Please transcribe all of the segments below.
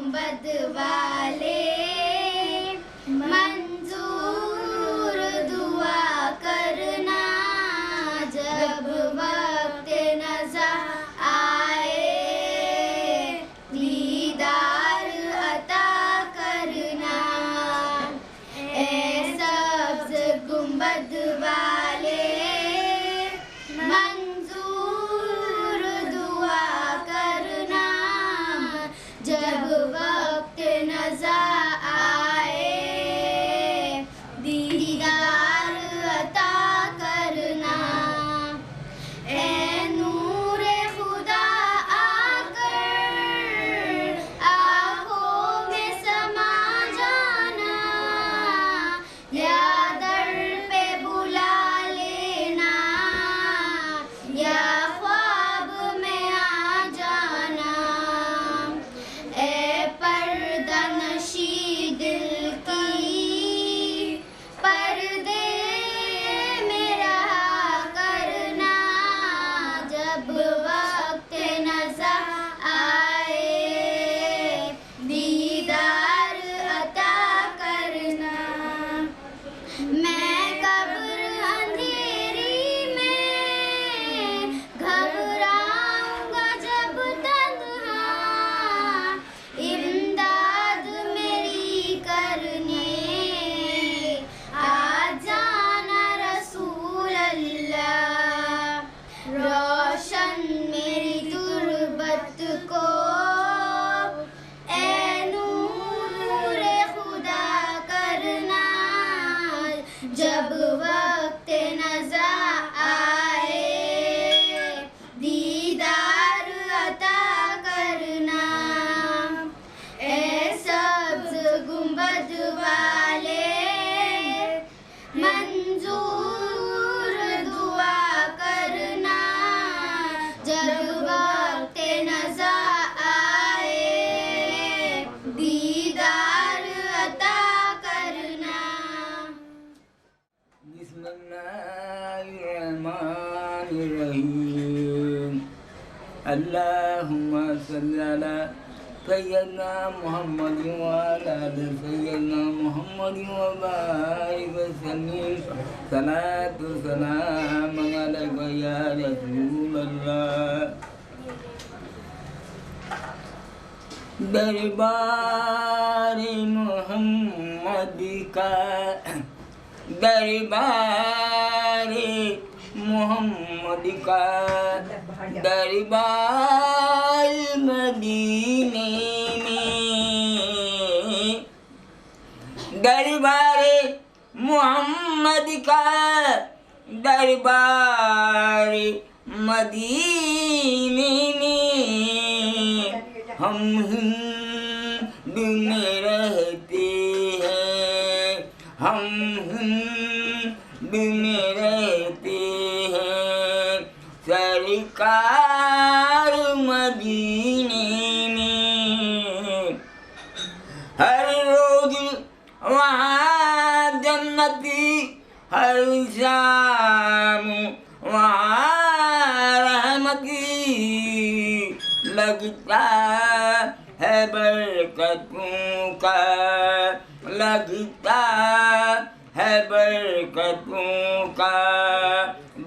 गुंबद वाले मंजूर दुआ करना जब वक्त नज़र आए दीदार अता करना ए सब्ज़ गुंबद वाले मंजूर दुआ करना जब वक्त नज़र आए दीदार अता करना ए नूरे खुदा आकर आँखों में समा जाना या दर पे बुला लेना या ख्वाब में आ जाना ए पर्दा नशी दिल की पर्दे में रहा करना जब वक्त नज़र आए दीदार अता करना मैं कब्र अंधेरी में घबराऊंगा जब तन्हा इमदाद मेरी करने आ जाना रसूल अल्लाह रोशन मेरी तुरबत को ए नूर खुदा करना जब वक्त नज़र आए दीदार अता करना ए सब्ज़ गुंबद वाले मंजूर दुआ करना जब वक्त नज़र आए दीदार अता करना बिस्मिल्लाहिर्रहमानिर्रहीम अल्लाहुम्मा सल्ली अला सय्यदना मुहम्मद व अला आलि सय्यदना मुहम्मद व बारिक वसल्लिम सलातु सलाम अलैका या रसूलल्लाह दरबार मोहम्मद का दरबार मोहम्मद का दरबार मदीने में दरबार मोहम्मद का दरबार मदीने में हम हिंद में रहते हैं हम हिंद में रहते हैं सरकार मदीने में हर रोज वहाँ जन्नती हर शाम वहाँ रहमती लगता है बरकतों का लगता है बरकतों का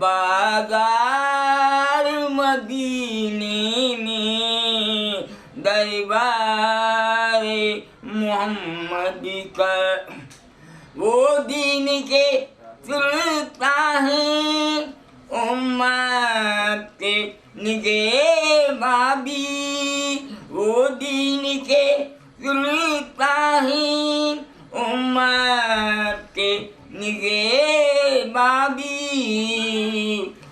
बाजार मदीने में दरबार मोहम्मद का वो दीन के सुल्तान हैं उम्मत के निगहबान वो दीन के सुल्तान हैं उम्मत के निगहबान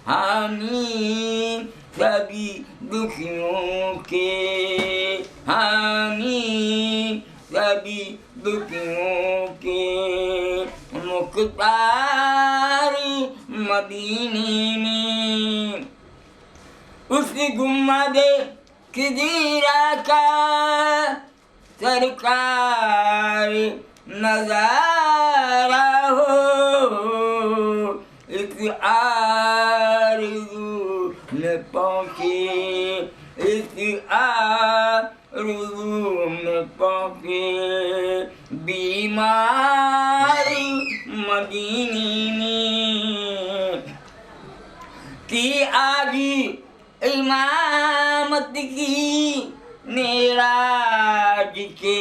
हामी सभी दुखियों के हामी सभी दुखियों के मुख्तार मदीने में उस गुम्मद खिदीरा का सरकार नजारा हो इस आरज़ू में पहुँचे इस रुजू में पहुँचे बीमार मदीने में की आगी इमामत की नेराज के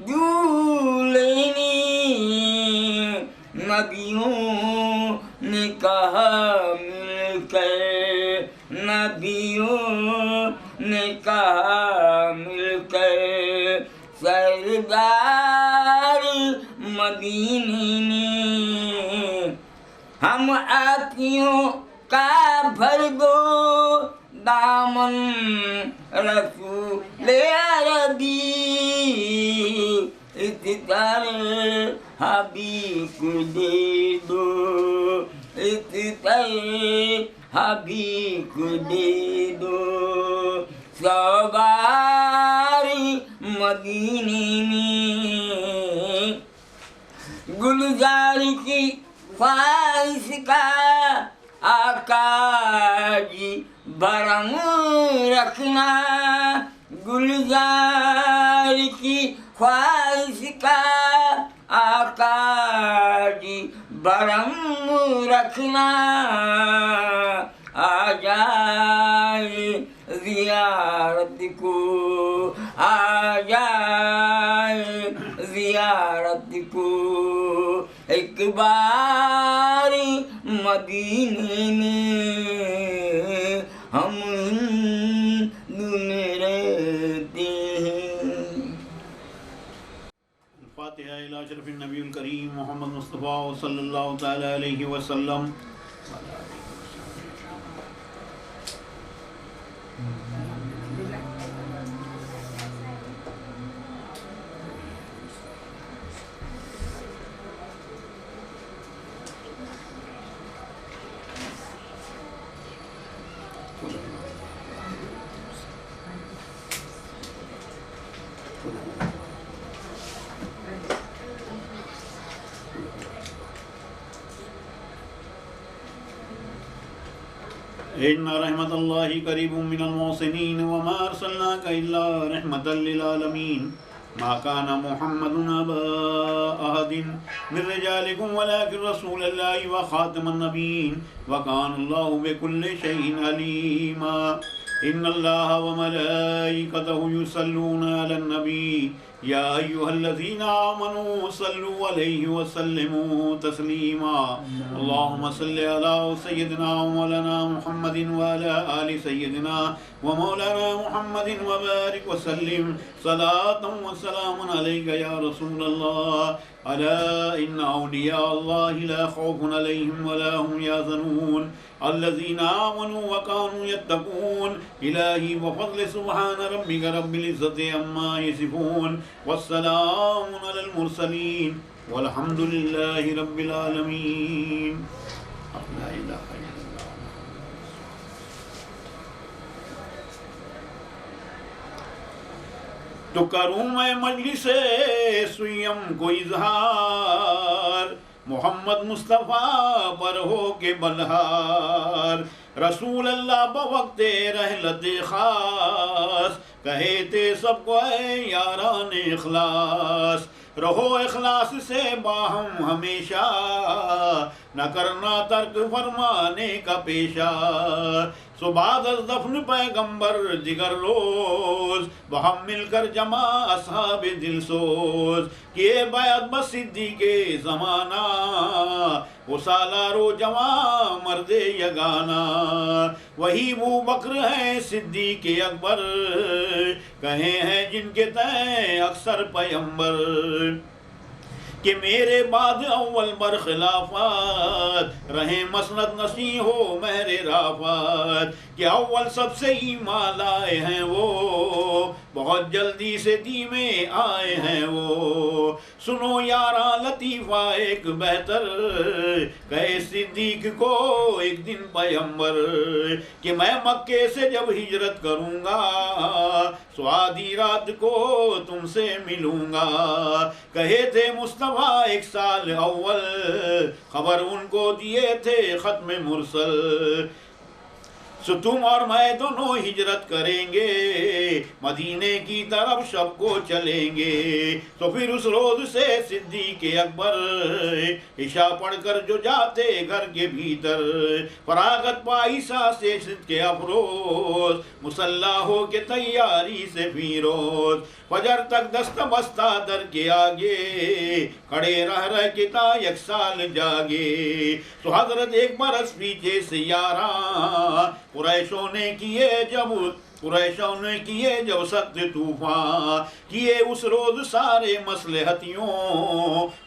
दूल्हे ने नबियों ने कहा मिलकर नबियों ने कहा मिलकर सरदार मदीने ने हम आँखियों का भर दो दामन रसूल अरबी इत्तर हबीब को दे दो इत्तर हबीब को दे दो सवारी मदीने में गुलजार की ख्वाहिश का आका जी भरम रखना गुलजार की ख्वाहिश का आका जी भरम रखना आ जाए ज़ियारत को आ जाए ज़ियारत को एक बार मदीने में हम हिंदू में रहते हैं। फातिहा इला शरफिन नबील करीम मोहम्मद मुस्तफ़ा सल्लल्लाहु तआला अलैहि वसल्लम। इन्ना रहमतल्लाहि करीबुम मिनल मुहसिनीन व मा अरसलनाका इल्ला रहमतल लिल आलमीन। मा काना मुहम्मदुन अबा अहदिन मिन रिजालिकुम वलाकिन रसूलल्लाहि व खातमन नबीय्यीन व कानल्लाहु बिकुल्लि शैइन अलीमा। इन्नल्लाहा व मलाइकतहु युसल्लूना अलन नबी या अय्युहल्लज़ीना आमनू सल्लु अलैहि व सल्लिमू तस्लीमा। अल्लाहुम्मा सल्लि अला सय्यिदिना व मौलाना मुहम्मदिन व अला आलि सय्यिदिना व मौलाना मुहम्मदिन व बारिक व सल्लिम सलातन व सलामन अलैका या रसूलल्लाह। अला इन्ना औलिया अल्लाहि ला खौफुन अलैहिम व ला हुम यहज़नून अल्लज़ीना आमनू व कानू यत्तकून। इलाही व फ़ज़्ल सुब्हान रब्बिका रब्बिल इज़्ज़ति अम्मा यसिफून वस्सलामुन अलल मुरसलीन वल्हम्दुलिल्लाहि रब्बिल आलमीन। ला इलाहा इल्लल्लाह। तो करूँ मैं मजलिसे सुयम को इज़हार मोहम्मद मुस्तफ़ा पर हो के बलहार। रसूल अल्लाह बवक्ते रहलते ख़ास कहे थे सबको ऐ यारान इखलास। रहो इखलास से बाहम हमेशा न करना तर्क फरमाने का पेशा। सुबाद दफन पैगंबर जिगर रोज बहम मिलकर जमा असहाब दिल सोज किए बैत बस सिद्दीक़े ज़माना वो सालारो जवा मर्दे यगाना। वही वो बकर हैं सिद्दीक़े अकबर कहे हैं जिनके तय अक्सर पैगंबर कि मेरे बाद अव्वल बर खिलाफत रहे मसनद नसी हो महरे राफत। कि अव्वल सबसे ही मालाए हैं वो बहुत जल्दी से दी में आए हैं वो। सुनो यारा लतीफ़ा एक बेहतर कहे सिद्दीक को एक दिन पैगंबर कि मैं मक्के से जब हिजरत करूँगा स्वादी रात को तुमसे मिलूँगा। कहे थे मुस्तफ़ा एक साल अव्वल खबर उनको दिए थे ख़त्म मुरसल। सो तुम और मैं दोनों हिजरत करेंगे, मदीने की तरफ सबको चलेंगे। तो फिर उस रोज से सिद्दीक अकबर इशा पढ़कर जो जाते घर के भीतर, फरागत पाइसा से सिद्ध के अफरोज, मुसल्ला हो के तैयारी से फिरोज, फजर तक दस्त बस्ता दर के आगे, खड़े रह के ता एक साल जागे। तो हजरत एक बरस पीछे से यारा, कुरैशों ने किए जब सख्त तूफान, किए उस रोज सारे मसलहतियों,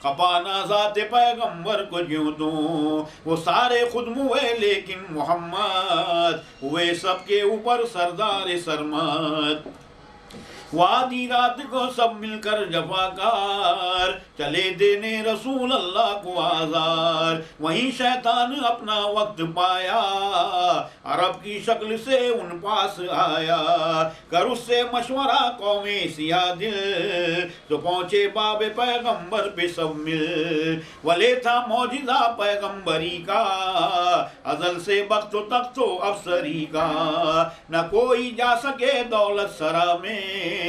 खपाना ज़ाते पैगंबर को ज्यों दूं। वो सारे खुद मुए लेकिन मोहम्मद हुए सबके ऊपर सरदार सरमद। वादी रात को सब मिलकर जफाकार, चले देने रसूल अल्लाह को आज़ार। वहीं शैतान अपना वक्त पाया, अरब की शक्ल से उन पास आया, कर उससे मशवरा कौमे सिया दिल, तो पहुंचे बाबे पैगंबर पे सब मिल। वले था मौजिज़ा पैगंबरी का, अजल से वक्त तक तो अफसरी का, न कोई जा सके दौलत सरा में,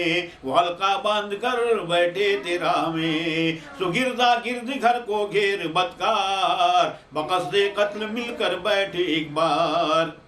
वो हल्का बांध कर बैठे तेरा में। सुगिरदा गिर्द घर को घेर बदकार, बकसदे कत्ल मिलकर बैठे एक बार।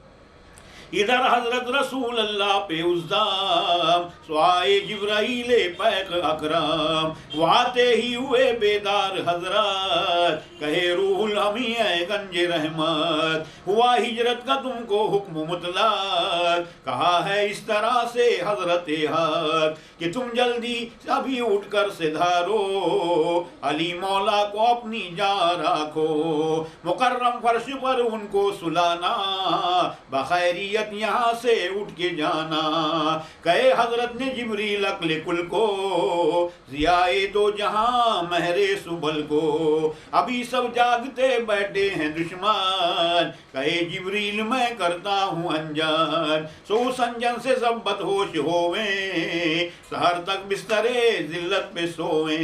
इधर हजरत रसूल अल्लाह पे उज़्ज़ाम, स्वाए जिब्राइल पैक अकरम, वाते ही हुए बेदार हजरत, कहे रूहुल अमी है गंजे रहमत। हुआ हिजरत का तुमको हुक्म मुतलक, कहा है इस तरह से हजरत हक, कि तुम जल्दी अभी उठकर से धारो, अली मौला को अपनी जा रखो। मुकर्रम फर्श पर उनको सुलाना, बखैरियत यहाँ से उठ के जाना। कहे हजरत ने जिब्रील अक्ल कुल को, जियाए दो जहां महरे सुबल को, अभी सब जागते बैठे हैं दुश्मन। कहे जिब्रील मैं करता हूँ अनजान, सो संजन से सब बदहोश होवे, सहर तक बिस्तरे जिल्लत पे सोए।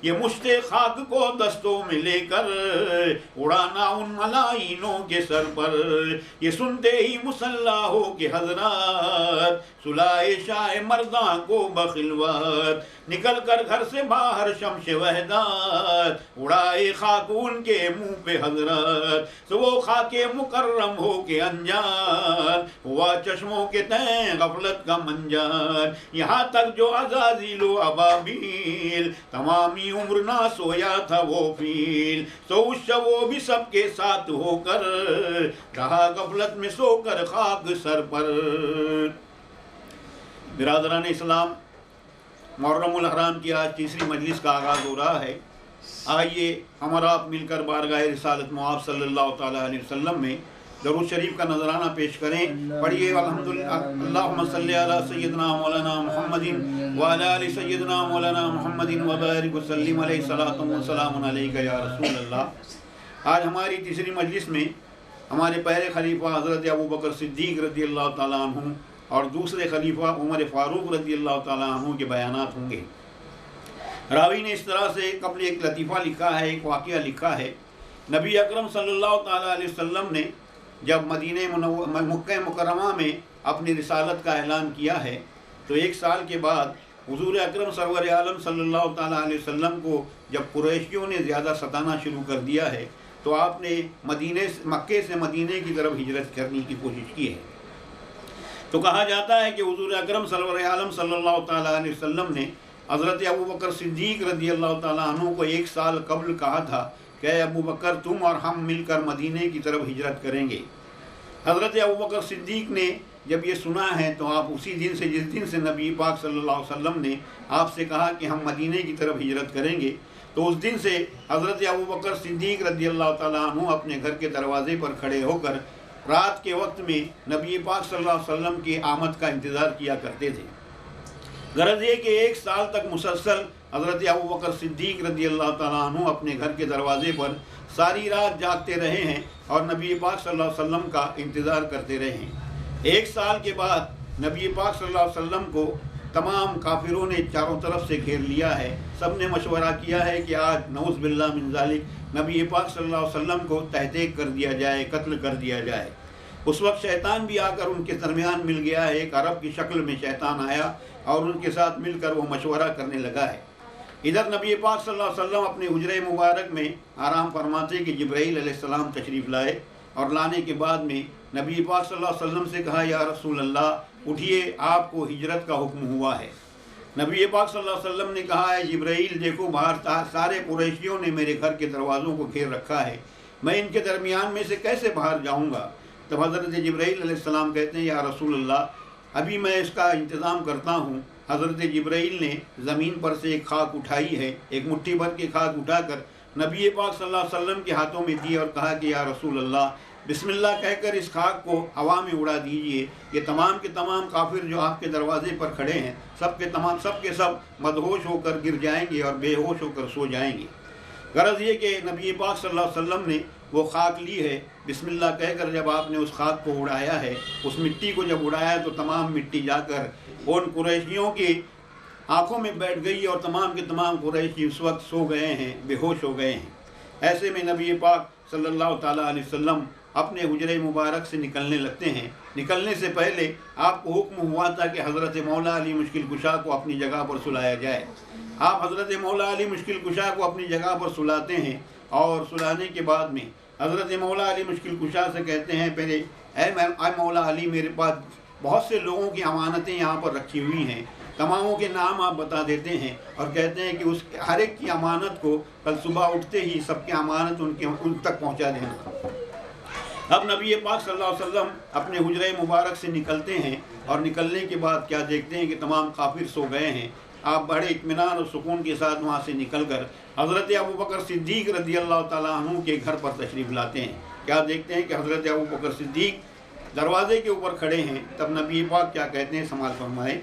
ये मुश्ते खाक को दस्तों में लेकर, उड़ाना उन मलाइनों के सर पर। ये सुनते ही मुसल्ला हो के हजरत, सुलाए शाह मर्दा को बखिलवत। निकल कर घर से बाहर शम्श वहदत, उड़ाए खाक उनके मुंह पे हजरत। तो वो खाके मुकर्रम हो के अनजान, हुआ चश्मों के तय गफलत का मंजान। यहाँ तक जो अज़ाज़िलो अबाबील, तमामी उम्र ना सोया था वो फील। तो उस शब वो भी सबके साथ होकर, रहा गफलत में सोकर खाक सर पर। बिरादरान इस्लाम, मुहर्रमुल हराम की आज तीसरी मजलिस का आगाज़ हो रहा है। आइए हम आप मिलकर बारगाह रिसालत मुआब सल्लल्लाहु तआला अलैहि वसल्लम में दरूद शरीफ का नजराना पेश करें। पढ़िए अल्हम्दुलिल्लाह, अल्लाहुम्मा सल्लि अला सय्यदना मौलाना मुहम्मदिन व अला आलि सय्यदना मौलाना मुहम्मदिन व बारिक व सल्लिम अलैहि सलातु व सलामुन अलैका या रसूल अल्लाह। आज हमारी तीसरी मजलिस में हमारे पहले खलीफा हज़रत अबू बकर सिद्दीक़ रज़ियल्लाहु ताला अन्हु और दूसरे खलीफा उमर फ़ारूक रज़ियल्लाहु ताला अन्हु के बयानात होंगे। रावी ने इस तरह से कबल एक लतीफ़ा लिखा है, एक वाक़या लिखा है। नबी अकरम सल्लल्लाहु ताला अलैहि वसल्लम ने जब मदीने मक्का मुकर्रमा में अपनी रिसालत का ऐलान किया है, तो एक साल के बाद हुज़ूर अकरम सरवर आलम सल्लल्लाहु ताला अलैहि वसल्लम को जब कुरैशियों ने ज़्यादा सताना शुरू कर दिया है, तो आपने मक्के से मदीने की तरफ हिजरत करने की कोशिश की है। तो कहा जाता है कि हुज़ूर अकरम सरवर आलम सल्लल्लाहु ताला अलैहि वसल्लम ने हज़रत अबू बकर सिद्दीक़ रज़ियल्लाहु ताला अन्हु को एक साल कबल कहा था कि अबू बकर तुम और हम मिलकर मदीने की तरफ हिजरत करेंगे। हज़रत अबू बकर सिद्दीक़ ने जब ये सुना है, तो आप उसी दिन से, जिस दिन से नबी पाक सल्लल्लाहु अलैहि वसल्लम ने आपसे कहा कि हम मदीने की तरफ हिजरत करेंगे, तो उस दिन से हज़रत अबू बकर सिद्दीक़ रज़ियल्लाहु ताला अन्हु अपने घर के दरवाज़े पर खड़े होकर रात के वक्त में नबी पाक सल्लल्लाहु अलैहि वसल्लम की आमद का इंतज़ार किया करते थे। गरज ये कि एक साल तक मुसलसल हज़रत अबू बकर सिद्दीक़ रज़ियल्लाहु ताला अन्हु अपने घर के दरवाज़े पर सारी रात जागते रहे हैं और नबी पाक सल्लल्लाहु अलैहि वसल्लम का इंतज़ार करते रहे हैं। एक साल के बाद नबी पाक सल्लल्लाहु अलैहि वसल्लम को तमाम काफिरों ने चारों तरफ से घेर लिया है। सब ने मशवरा किया है कि आज नऊज़ बिल्लाह मिन ज़ालिक नबी पाक सल्लल्लाहु अलैहि वसल्लम को तहक़ीक़ कर दिया जाए, कत्ल कर दिया जाए। उस वक्त शैतान भी आकर उनके दरमियान मिल गया है। एक अरब की शक्ल में शैतान आया और उनके साथ मिलकर वो मशवरा करने लगा है। इधर नबी पाक सल्लल्लाहु अलैहि वसल्लम अपने हुजरे मुबारक में आराम फरमाते कि जिब्राईल अलैहिस्सलाम तशरीफ़ लाए और लाने के बाद में नबी पाक सल्लल्लाहु अलैहि वसल्लम से कहा, या रसूल अल्लाह उठिए, आपको हिजरत का हुक्म हुआ है। नबी पाक सल्लल्लाहु अलैहि वसल्लम ने कहा है, जिब्राईल देखो बाहर सारे कुरैशियों ने मेरे घर के दरवाज़ों को घेर रखा है, मैं इनके दरमियान में से कैसे बाहर जाऊँगा। तब हज़रत जिब्राईल अलैहिस्सलाम कहते हैं, या रसूल अल्लाह अभी मैं इसका इंतज़ाम करता हूँ। हज़रत जिब्राईल ने ज़मीन पर से एक खाक उठाई है, एक मुट्ठी भर की खाक उठाकर नबी पाक सल्लल्लाहु अलैहि वसल्लम के हाथों में दी और कहा कि या रसूल अल्लाह बिस्मिल्लाह कहकर इस खाक को हवा में उड़ा दीजिए। ये तमाम के तमाम काफिर जो आपके दरवाजे पर खड़े हैं सब के सब मदहोश होकर गिर जाएंगे और बेहोश होकर सो जाएंगे। गरज ये कि नबी पाक सल्लल्लाहु अलैहि वसल्लम ने वो खाक ली है, बिस्मिल्लाह कहकर जब आपने उस खाक को उड़ाया है, उस मिट्टी को जब उड़ाया तो तमाम मिट्टी जाकर उन कुरैशियों की आंखों में बैठ गई और तमाम के तमाम कुरैशी उस वक्त सो गए हैं, बेहोश हो गए हैं। ऐसे में नबी पाक सल्लल्लाहु ताला अलैहि वसल्लम अपने हुजरे मुबारक से निकलने लगते हैं। निकलने से पहले आपको हुक्म हुआ था कि हज़रत मौला अली मुश्किल कुशा को अपनी जगह पर सुलाया जाए। आप हज़रत मौला अली मुश्किल कुशा को अपनी जगह पर सुलाते हैं और सुलाने के बाद में हज़रत मौला अली मुश्किल कुशा से कहते हैं, पहले ऐ मौला अली, मेरे पास बहुत से लोगों की अमानतें यहाँ पर रखी हुई हैं, तमामों के नाम आप बता देते हैं और कहते हैं कि उस हर एक की अमानत को कल सुबह उठते ही सबकी अमानत उन तक पहुँचा देना। अब नबी पाक सल्लल्लाहु अलैहि वसल्लम अपने हुजरे मुबारक से निकलते हैं और निकलने के बाद क्या देखते हैं कि तमाम काफिर सो गए हैं। आप बड़े इत्मीनान और सुकून के साथ वहाँ से निकलकर हज़रत अबू बकर सिद्दीक़ रज़ी अल्लाह ताला अन्हु के घर पर तशरीफ़ लाते हैं। क्या देखते हैं कि हज़रत अबू बकर सिद्दीक़ दरवाजे के ऊपर खड़े हैं। तब नबी पाक क्या कहते हैं, समाज फरमाए,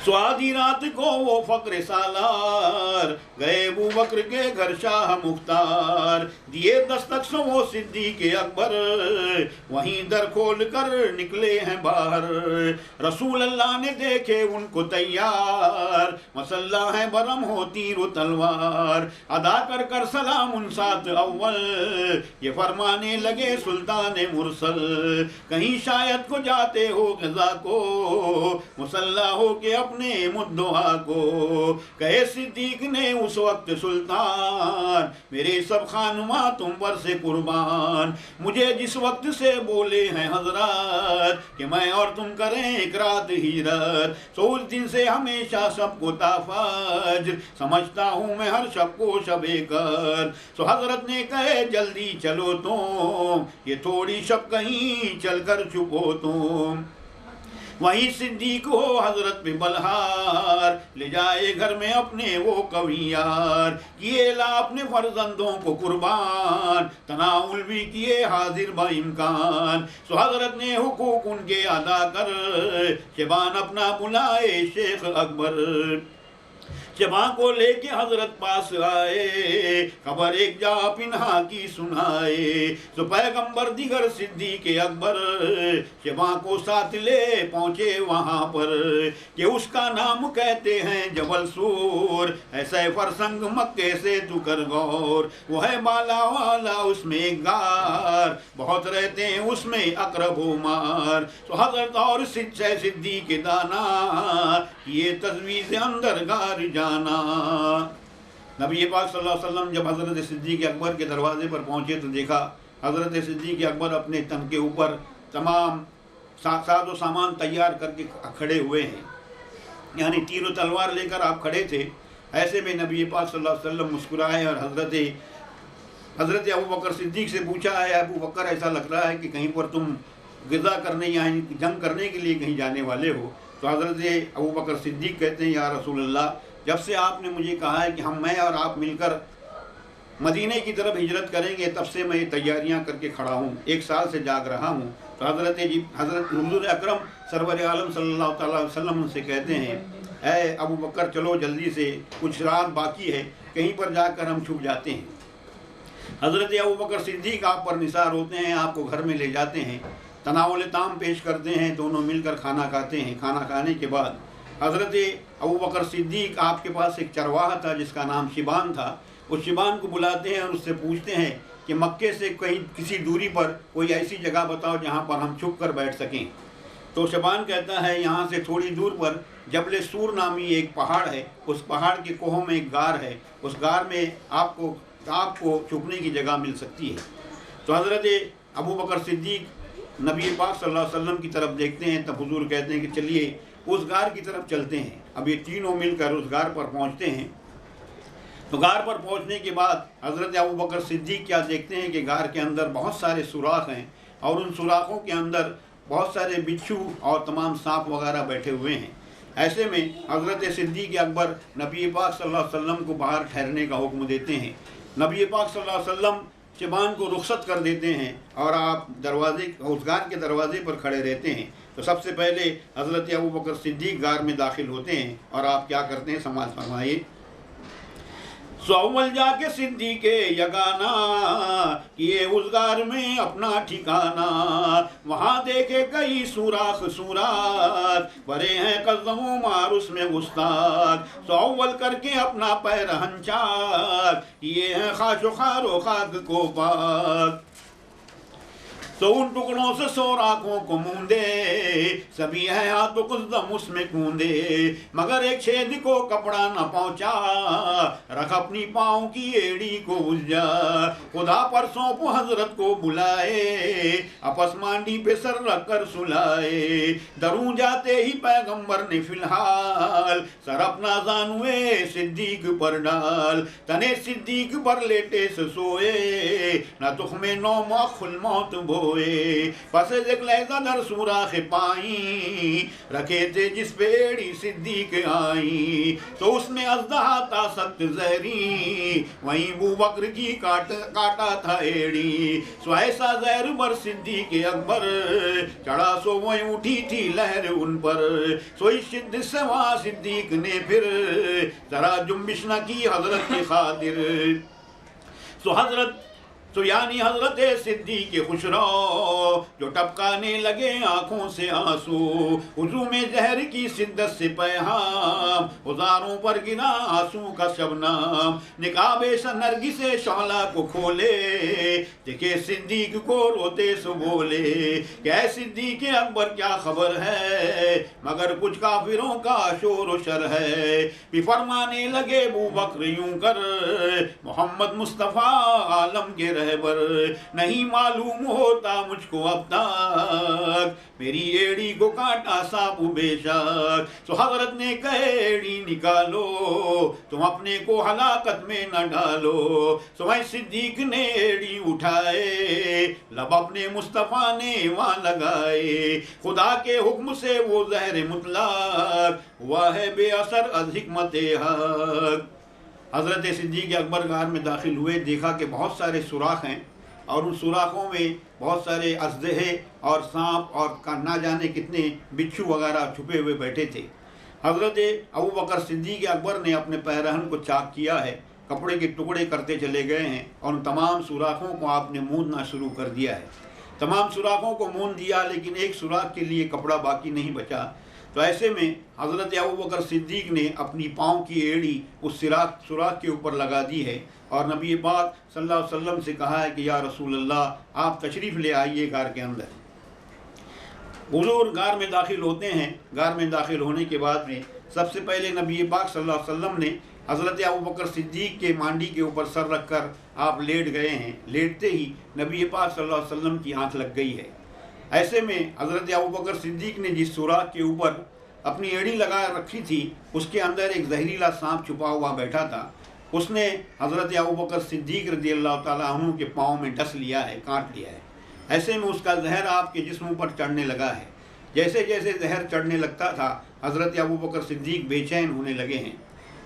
स्वादी रात को वो फक्र सालार गए अबू बकर के घर शाह मुख्तार, दिए दस्तक सो वो सिद्दीक़ अकबर वहीं दर खोल कर निकले हैं बाहर। रसूल अल्लाह ने देखे उनको तैयार, मसल्ला है बरम हो तीर तलवार, अदा कर कर सलाम उन सात अव्वल, ये फरमाने लगे सुल्तान मुरसल, कहीं शायद को जाते हो गजा को, मुसल्ला हो के अपने मुद्दोहा को। कहे सिद्दीक ने उस वक्त सुल्तान, मेरे सब खानुमा तुम पर से कुर्बान, मुझे जिस वक्त से बोले हैं हजरत कि मैं और तुम करें एक रात हीरत, तो उस दिन से हमेशा सबको ताफज समझता हूँ मैं हर शब को शबे कर। तो हजरत ने कहे जल्दी चलो तुम, ये थोड़ी शब कहीं चलकर छुपो तुम। वहीं सिद्दीक हो हजरत पे बलहार, ले जाए घर में अपने वो कवियार, किए ला अपने फर्जंदों को कुर्बान, तनाउल भी किए हाजिर बाइम्कान। सो हजरत ने हुकूक उनके अदा कर, शबान अपना बुलाए शेख अकबर। जमा को लेके हजरत पास आए, खबर एक जा पिन्हा की सुनाए, तो पैगंबर दिगर सिद्दीक अकबर जमा को साथ ले पहुँचे वहाँ पर, कि उसका नाम कहते हैं जबल सूर, ऐसे फरसंग मक्के से तू कर गौर, वो है बाला वाला उसमें गार, बहुत रहते हैं उसमें अकरब मार। तो हजरत और सिद्दीक दाना, ये तजवीज़ अंदर गार जाना। नबी पाक सल्लल्लाहु अलैहि वसल्लम जब हज़रत सिद्दीक़ अकबर के दरवाजे पर पहुँचे तो देखा हज़रत सिद्दीक़ अकबर अपने तन के ऊपर तमाम साजो सामान तैयार करके खड़े हुए हैं, यानी तीर और तलवार लेकर आप खड़े थे। ऐसे में नबी पाक सल्लल्लाहु अलैहि वसल्लम मुस्कुराए और हज़रत अबू बकर सिद्दीक़ से पूछा है, अबू बकर ऐसा लग रहा है कि कहीं पर तुम ग़िज़ा करने या जंग करने के लिए कहीं जाने वाले हो। तो हज़रत अबू बकर सिद्दीक़ कहते हैं, या रसूल अल्लाह, जब से आपने मुझे कहा है कि मैं और आप मिलकर मदीने की तरफ हिजरत करेंगे, तब से मैं ये तैयारियां करके खड़ा हूँ, 1 साल से जाग रहा हूँ। तो हज़रत हुज़ूर अकरम सरवर आलम सल्लल्लाहु अलैहि वसल्लम उनसे कहते हैं, ऐ अबू बकर चलो जल्दी से, कुछ रात बाकी है, कहीं पर जाकर हम छुप जाते हैं। हज़रत अबू बकर सिद्दीक़ आप पर निसार होते हैं, आपको घर में ले जाते हैं, तनाउल ताम पेश करते हैं, दोनों मिलकर खाना खाते हैं। खाना खाने के बाद हज़रत अबू बकर सिद्दीक़ आपके पास एक चरवाहा था जिसका नाम शिबान था, उस शिबान को बुलाते हैं और उससे पूछते हैं कि मक्के से कहीं किसी दूरी पर कोई ऐसी जगह बताओ जहाँ पर हम छुप कर बैठ सकें। तो शबान कहता है यहाँ से थोड़ी दूर पर जबल सूर नामी एक पहाड़ है, उस पहाड़ के कोहों में एक गार है, उस गार में आपको छुपने की जगह मिल सकती है। तो हज़रत अबू बकर सिद्दीक नबी पाक सल्लल्लाहु अलैहि वसल्लम की तरफ देखते हैं, तब हुजूर कहते हैं कि चलिए उस गार की तरफ चलते हैं। अब ये तीनों मिलकर उस गार पर पहुँचते हैं। तो गार पर पहुँचने के बाद हज़रत अबू बकर सिद्दीक क्या देखते हैं कि गार के अंदर बहुत सारे सुराख हैं और उन सुराखों के अंदर बहुत सारे बिच्छू और तमाम सांप वगैरह बैठे हुए हैं। ऐसे में हज़रत सिद्दीक़ अकबर नबी पाक सल्लल्लाहु अलैहि वसल्लम को बाहर ठहरने का हुक्म देते हैं। नबी पाक सल्लल्लाहु अलैहि वसल्लम शबान को रुखसत कर देते हैं और आप उस गार के दरवाजे पर खड़े रहते हैं। तो सबसे पहले हज़रत अबू बकर सिद्दीक़ गार में दाखिल होते हैं और आप क्या करते हैं, समाज फरमाइए। सो अव्वल जाके सिद्दीक़ यगाना किए उस गार में अपना ठिकाना, वहाँ देखे कई सुराख भरे हैं कदमों मार उसमें गुस्ताख। सो अव्वल करके अपना पैर हंचाक किए हैं खाशो खारो खाक को पाक। तो उन टुकड़ों से सोराखों को मूंदे, सभी है हाथों कुछ दम उसमें कूंदे, मगर एक छेद को कपड़ा न पहुंचा, रख अपनी पाँव की एड़ी को उलझा। खुदा पर सौंप हजरत को बुलाए, आपस मांडी पे सर रख कर सुलाए। दरूं जाते ही पैगंबर ने फिलहाल सर अपना जानुए सिद्दीक पर डाल। तने सिद्दीक पर लेटे से सोए, न तुख में नौ मौखुल मौत बोए। पस एक लहजा दर सुराख पाई, रखे थे जिस पेड़ी सिद्दीक आई। तो उसमें अज़दहा था सख्त जहरी, वहीं अबू बकर की काटा था एड़ी। सो ऐसा जहर बर सिद्दीक अकबर, चढ़ा सो वहीं उठी थी लहर उन पर। सो इस शिद्दत से वहाँ सिद्दीक ने फिर जरा जुम्बिश न की हजरत की खातिर। तो यानी हजरत सिद्दीक़ खुशरो जो टपकाने लगे आंखों से आंसू, हुजू में जहर की शिद्दत से पैहाम, हुजारों पर गिरा आंसू का शबनाम। निकाबे नरगिस से शौला को खोले, देखे सिद्दीक़ को रोते सो बोले, क्या सिद्दीक़ अकबर क्या खबर है, मगर कुछ काफिरों का शोर शर है। फरमाने लगे अबू बकर यूं कर, मोहम्मद मुस्तफ़ा आलम के रहबर, नहीं मालूम होता मुझको अब तक, मेरी एड़ी को काटा सांप बेशक। तो हजरत ने कहे एड़ी निकालो, तुम अपने को हलाकत में न डालो। तो वही सिद्दीक ने एड़ी उठाए, लब अपने मुस्तफ़ा ने वहाँ लगाए। खुदा के हुक्म से वो जहर मुतलक हुआ है बेअसर अज़ हिकमत हक। हज़रत सिद्दीक़ अकबर गार में दाखिल हुए, देखा कि बहुत सारे सुराख हैं और उन सुराखों में बहुत सारे अजदहे और सांप और ना जाने कितने बिच्छू वगैरह छुपे हुए बैठे थे। हज़रत अबू बकर सिद्दीक़ अकबर ने अपने पैरहन को चाक किया है, कपड़े के टुकड़े करते चले गए हैं और उन तमाम सुराखों को आपने मूंदना शुरू कर दिया है। तमाम सुराखों को मूंद दिया, लेकिन एक सुराख के लिए कपड़ा बाकी नहीं बचा। तो ऐसे में हज़रत अबू बकर सिद्दीक़ ने अपनी पाँव की एड़ी उस सुराख के ऊपर लगा दी है और नबी पाक सल्लल्लाहु अलैहि वसल्लम से कहा है कि या रसूल अल्लाह आप तशरीफ़ ले आइए गार के अंदर। हुज़ूर गार में दाखिल होते हैं। गार में दाखिल होने के बाद में सबसे पहले नबी पाक सल्लल्लाहु अलैहि वसल्लम ने हज़रत अबू बकर सिद्दीक़ के मांडी के ऊपर सर रख कर आप लेट गए हैं। लेटते ही नबी पाक सल्लल्लाहु अलैहि वसल्लम की आँख लग गई है। ऐसे में हज़रत अबू बकर सिद्दीक़ ने जिस सुराख के ऊपर अपनी एड़ी लगा रखी थी, उसके अंदर एक जहरीला सांप छुपा हुआ बैठा था। उसने हज़रत अबू बकर सिद्दीक़ रज़ियल्लाहु ताला अन्हु के पाँव में डस लिया है, काट लिया है। ऐसे में उसका जहर आपके जिस्म पर चढ़ने लगा है। जैसे जैसे जहर चढ़ने लगता था, हज़रत अबू बकर सिद्दीक़ बेचैन होने लगे हैं,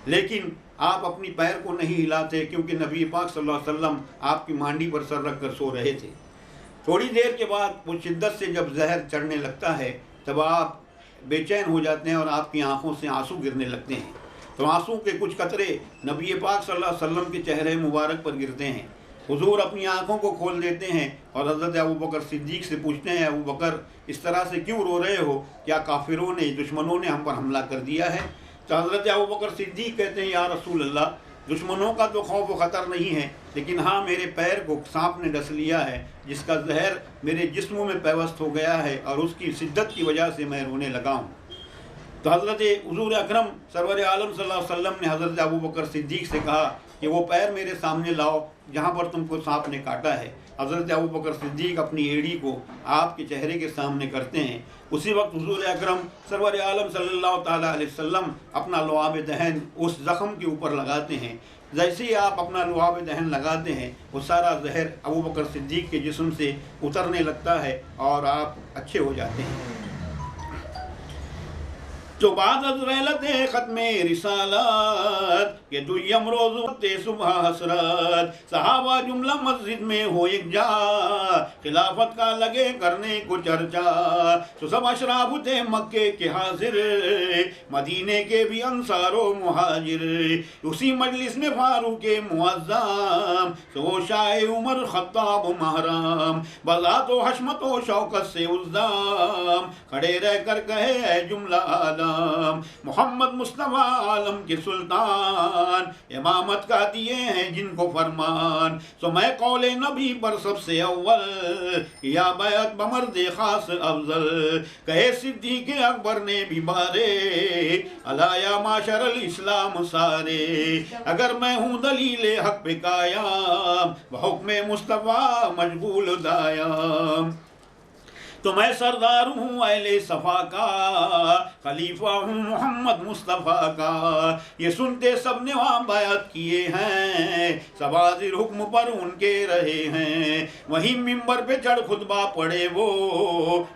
लेकिन आप अपनी पैर को नहीं हिलाते, क्योंकि नबी पाक सल्लल्लाहु अलैहि वसल्लम आपकी मांडी पर सर रख कर सो रहे थे। थोड़ी देर के बाद वो शिद्दत से जब जहर चढ़ने लगता है, तब आप बेचैन हो जाते हैं और आपकी आंखों से आंसू गिरने लगते हैं। तो आंसू के कुछ कतरे नबी पाक सल्लल्लाहु अलैहि वसल्लम के चेहरे मुबारक पर गिरते हैं। हुजूर अपनी आंखों को खोल देते हैं और हज़रत अबू बकर सिद्दीक़ से पूछते हैं, अबू बकर इस तरह से क्यों रो रहे हो, क्या काफिरों ने, दुश्मनों ने हम पर हमला कर दिया है? तो हज़रत अबू बकर सिद्दीक़ कहते हैं, या रसूल अल्लाह, दुश्मनों का तो खौफ व ख़तर नहीं है, लेकिन हाँ मेरे पैर को सांप ने डस लिया है, जिसका जहर मेरे जिस्म में पैवस्त हो गया है और उसकी शिद्दत की वजह से मैं रोने लगा हूँ। तो हज़रत हुज़ूर अकरम सरवर आलम सल्लल्लाहु अलैहि वसल्लम ने हज़रत अबू बकर सिद्दीक़ से कहा कि वो पैर मेरे सामने लाओ जहाँ पर तुमको सांप ने काटा है। हज़रत अबू बकर सिद्दीक़ अपनी एड़ी को आपके चेहरे के सामने करते हैं। उसी वक्त हुज़ूर अकरम सरवर आलम सल्लल्लाहु ताला अलैहि वसल्लम अपना लुआब दहन उस ज़ख़म के ऊपर लगाते हैं। जैसे ही आप अपना लुआब दहन लगाते हैं वो सारा जहर अबू बकर सिद्दीक़ के जिस्म से उतरने लगता है और आप अच्छे हो जाते हैं। जो बाद रहलत ख़त्मे रिसालत के दुयम रोज़ होते सुबह हसरत, सहाबा जुमला मस्जिद में हो एक जा, खिलाफत का लगे करने को चर्चा। तो सब अशराफ थे मक्के के हाजिर, मदीने के भी अंसारो मुहाजिर। उसी मजलिस में फारूक मुअज़्ज़म, तो शाह उमर खत्ताब महराम, बज़ा तो हशमत व शौकत से उज़्ज़ाम, खड़े रह कर कहे जुमला आला मोहम्मद मुस्तफा आलम के सुल्तान, इमामत का दिए हैं जिनको फरमान। तो मैं कौले नबी पर सबसे अव्वल, या बैत बमर्द खास अफजल। कहे सिद्दीक़ अकबर ने भी बारे, अला या माशरल इस्लाम सारे। अगर मैं हूँ दलील हक पे कायम, बहुक्म मुस्तफा मजबूल दायम। तो मैं सरदार हूँ अहले सफ़ा का, खलीफा हूँ मोहम्मद मुस्तफ़ा का। ये सुनते सब ने वहाँ बैत किए हैं, सब हाज़िर हुक्म पर उनके रहे हैं। वहीं मिंबर पे चढ़ खुतबा पढ़े वो,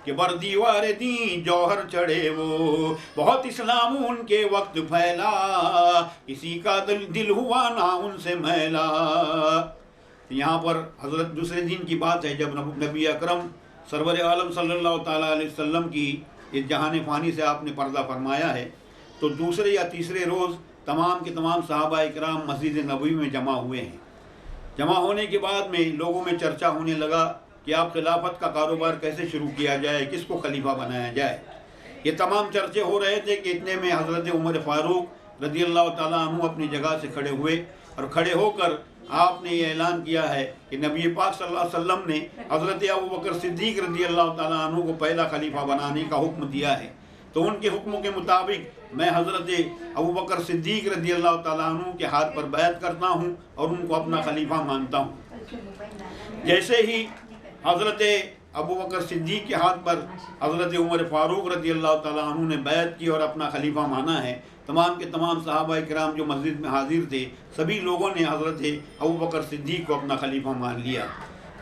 कि बर दीवार दी जौहर चढ़े वो। बहुत इस्लाम उनके वक्त फैला, किसी का दिल हुआ ना उनसे मैला। यहाँ पर हज़रत दूसरे दिन की बात है जब नबी अकरम सरवर आलम सल्लल्लाहु ताला अलैहि वसल्लम की इस जहान फ़ानी से आपने पर्दा फरमाया है। तो दूसरे या तीसरे रोज़ तमाम के तमाम सहाबा इकराम मस्जिद नबवी में जमा हुए हैं। जमा होने के बाद में लोगों में चर्चा होने लगा कि आप खिलाफत का कारोबार कैसे शुरू किया जाए, किसको खलीफा बनाया जाए। ये तमाम चर्चे हो रहे थे कि इतने में हज़रत उमर फ़ारूक रज़ियल्लाहु ताला अन्हु अपनी जगह से खड़े हुए और खड़े होकर आपने ये ऐलान किया है कि नबी पाक सल्लल्लाहु अलैहि वसल्लम ने हज़रत अबू बकर सिद्दीक़ रज़ियल्लाहु ताला अन्हु को पहला खलीफा बनाने का हुक्म दिया है। तो उनके हुक्म के मुताबिक मैं हज़रत अबू बकर सिद्दीक़ रज़ियल्लाहु ताला अन्हु के हाथ पर बैत करता हूँ और उनको अपना खलीफा मानता हूँ। जैसे ही हज़रत अबू बकर सिद्दीक़ के हाथ पर हज़रत उमर फ़ारूक रज़ियल्लाहु ताला अन्हु ने बैत की और अपना खलीफा माना है, तमाम के तमाम सहाबा इकराम जो मस्जिद में हाजिर थे सभी लोगों ने हज़रत अबू बकर सिद्दीक़ को अपना खलीफा मान लिया।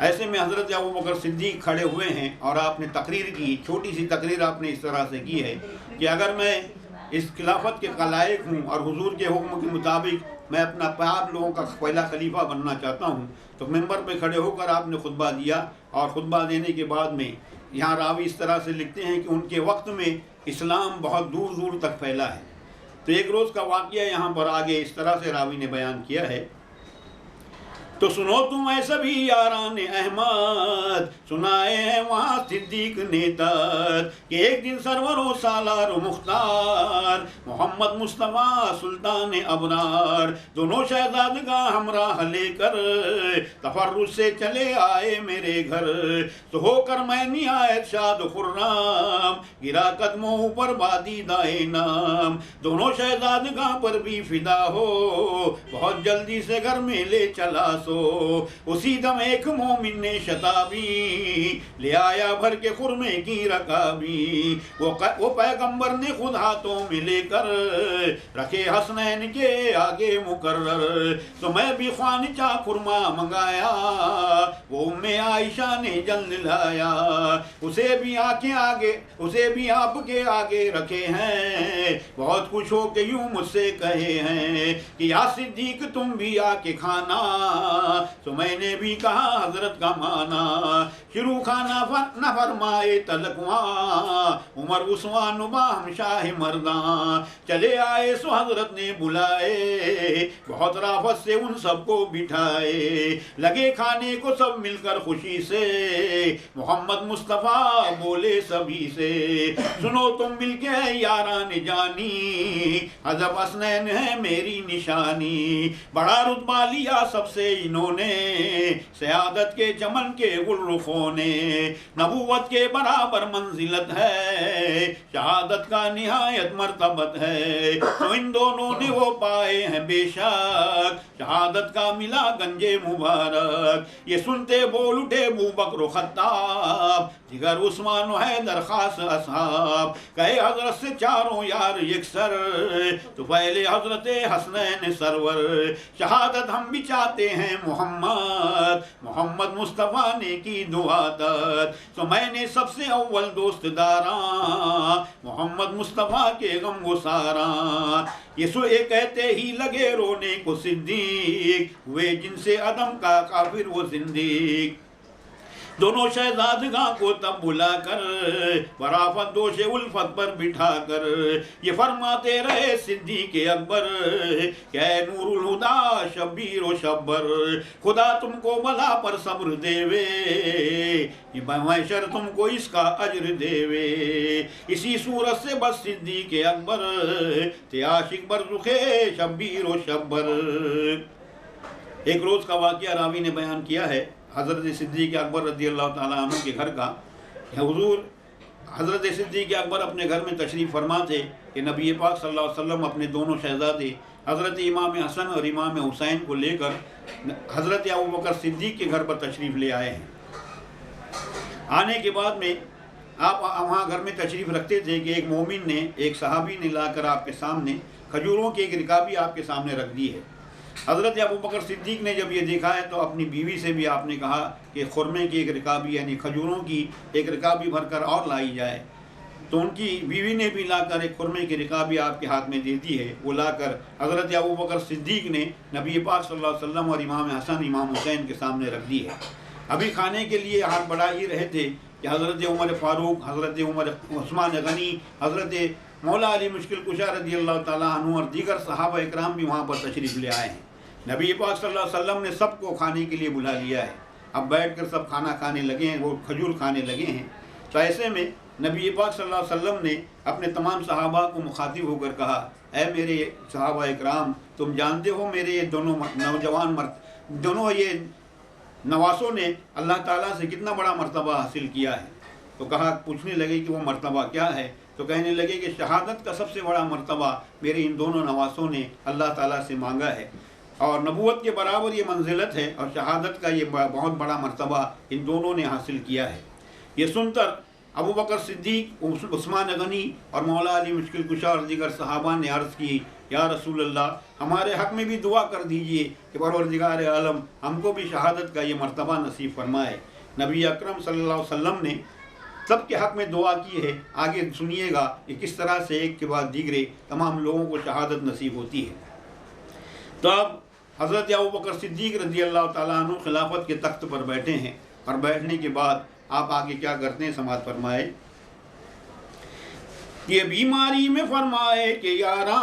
ऐसे में हज़रत अबू बकर सिद्दीक़ खड़े हुए हैं और आपने तकरीर की, छोटी सी तकरीर आपने इस तरह से की है कि अगर मैं इस खिलाफत के लायक हूँ और हुजूर के हुक्म के मुताबिक मैं अपना आप लोगों का पहला खलीफा बनना चाहता हूँ। तो मिंबर पे खड़े होकर आपने खुतबा दिया और ख़ुतबा देने के बाद में यहाँ रावी इस तरह से लिखते हैं कि उनके वक्त में इस्लाम बहुत दूर दूर तक फैला है। तो एक रोज़ का वाक़या यहाँ पर आगे इस तरह से रावी ने बयान किया है। तो सुनो तुम ऐसा भी यारान अहमद, सुनाए हैं वहाँ सिद्दीक ने तक कि एक दिन सरवरो सालार मुख्तार मोहम्मद मुस्तफ़ा सुल्तान अबरार दोनों शहजादगा हमराह लेकर तफर्रुज से चले आए मेरे घर। तो होकर मैं निहायत शाद खुर्राम गिरा कदमों पर बादी दाए नाम, दोनों शहजादगा पर भी फिदा हो बहुत जल्दी से घर में ले चला। उसी दम एक मोमिन ने शताबी ले आया भर के खुरमे की रकाबी, वो पैगंबर ने खुद हाथों में लेकर रखे हसनैन के आगे मुकर्रर। तो मैं भी ख्वानिचा खुरमा मंगाया वो उम्मे आयशा ने जल्द लाया, उसे भी आपके आगे रखे हैं। बहुत खुश हो के यूं मुझसे कहे हैं कि या सिद्दीक तुम भी आके खाना। तो मैंने भी कहा हजरत का माना, शुरू खाना न फरमाए तलकवा उमर उस्मान हम शाह मर्दा। चले आए सो हजरत ने बुलाए बहुत राफत से उन सबको बिठाए, लगे खाने को सब मिलकर खुशी से मोहम्मद मुस्तफ़ा बोले सभी से सुनो तुम मिलके यारान जानी हज़ब हसनैन है मेरी निशानी। बड़ा रुतबा लिया सबसे जिन्होंने सयादत के चमन के गुलरुखों ने। नबूवत के बराबर मंजिलत है, शहादत का निहायत मर्तबत है। तो इन दोनों ने वो पाए हैं बेशक, शहादत का मिला गंजे मुबारक। ये सुनते बोल उठे अबू बकर खत्ताब, जिगर उस्मान है दरखास्त असहाब। कहे हजरत से चारों यार यकसर, तो पहले हजरत हसनैन सरवर। शहादत हम भी चाहते हैं मोहम्मद, मोहम्मद मुस्तफ़ा ने की दुआ दत। तो मैंने सबसे अव्वल दोस्त दारा, मोहम्मद मुस्तफ़ा के गम गुसारा। यीशु ये कहते ही लगे रोने को सिद्दीक, हुए जिनसे अदम का काफिर वो जिंदीक। दोनों शहजादगां को तब बुलाकर बराफत दोषे उल्फत पर बिठाकर ये फरमाते रहे सिद्दीक अकबर, क्या नूरुल हुदा शब्बीर व शब्बर। खुदा तुमको बला पर सब्र देवे, ये महशर तुमको इसका अज्र देवे। इसी सूरत से बस सिद्दीक अकबर ते आशिक बरज़ुखे शब्बीर व शब्बर। एक रोज का वाक़या रावी ने बयान किया है हज़रत सिद्दीक़ अकबर रज़ियल्लाहु ताला अन्हु के घर का। हुज़ूर हज़रत सिद्दीक़ अकबर अपने घर में तशरीफ़ फरमा थे कि नबी पाक सल्लल्लाहु अलैहि वसल्लम अपने दोनों शहज़ादे हज़रत इमाम हसन और इमाम हुसैन को लेकर हज़रत अबू बकर सिद्दीक़ के घर पर तशरीफ़ ले आए हैं। आने के बाद में आप वहाँ घर में तशरीफ़ रखते थे कि एक मोमिन ने, एक सहाबी ने लाकर आपके सामने खजूरों की एक रिकाबी आपके सामने रख दी है। हज़रत अबू बकर सिद्दीक़ ने जब ये देखा है तो अपनी बीवी से भी आपने कहा कि खुरमे की एक रिकाबी यानी खजूरों की एक रिकाबी भरकर और लाई जाए। तो उनकी बीवी ने भी लाकर एक खुरमे की रिकाबी आपके हाथ में दे दी है। वो लाकर हज़रत अबू बकर सिद्दीक़ ने नबी पाक सल्लल्लाहु अलैहि वसल्लम और इमाम हसन इमाम हुसैन के सामने रख दी है। अभी खाने के लिए हाथ बढ़ा ही रहे थे कि हज़रत उमर फ़ारूक, हज़रत उमर उस्मान गनी, हज़रत मौला अली मुश्किल कुशा रज़ियल्लाहु ताला अन्हु और दीगर सहाबा इकराम भी वहाँ पर तशरीफ़ ले आए हैं। नबी पाक सल्लल्लाहु अलैहि वसल्लम ने सबको खाने के लिए बुला लिया है। अब बैठकर सब खाना खाने लगे हैं, वो खजूर खाने लगे हैं। तो ऐसे में नबी पाक सल्लल्लाहु अलैहि वसल्लम ने अपने तमाम सहाबा को मुखातिब होकर कहा, ऐ मेरे सहाबा इकराम, तुम जानते हो मेरे ये दोनों नौजवान दोनों ये नवासों ने अल्लाह ताला से कितना बड़ा मर्तबा हासिल किया है। तो कहा, पूछने लगे कि वो मर्तबा क्या है। तो कहने लगे कि शहादत का सबसे बड़ा मर्तबा मेरे इन दोनों नवासों ने अल्लाह ताला से मांगा है और नबूवत के बराबर ये मंजिलत है और शहादत का ये बहुत बड़ा मर्तबा इन दोनों ने हासिल किया है। ये सुनकर अबू बकर सिद्दीक़, उस्मान गनी और मौला अली मुश्किल कुशा और दीगर सहाबा ने अर्ज़ की, या रसूल अल्लाह, हमारे हक़ में भी दुआ कर दीजिए कि परवरदिगार आलम हमको भी शहादत का ये मर्तबा नसीब फरमाए। नबी अकरम सल्लल्लाहु अलैहि वसल्लम ने सबके हक़ में दुआ की है। आगे सुनिएगा कि किस तरह से एक के बाद दीगरे तमाम लोगों को शहादत नसीब होती है। तो अब हज़रत अबू बकर सिद्दीक़ रज़ियल्लाहु ताला अन्हु खिलाफत के तख्त पर बैठे हैं और बैठने के बाद आप आगे क्या करते हैं समाअत फरमाए। ये बीमारी में फरमाए कि यारा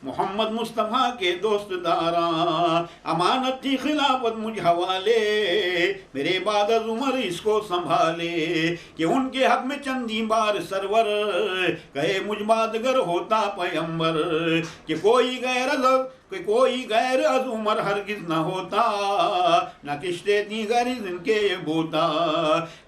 मोहम्मद मुस्तफ़ा के दोस्त दारा, अमानत थी खिलाफत मुझ हवाले, मेरे बाद उमर इसको संभाले। कि उनके हक में चंदी बार सरवर, कहे मुझ बाद गर होता पैगंबर। कि कोई गैर अज उमर हरगिज न होता, न किश्ते दी गरी जिनके ये बोता।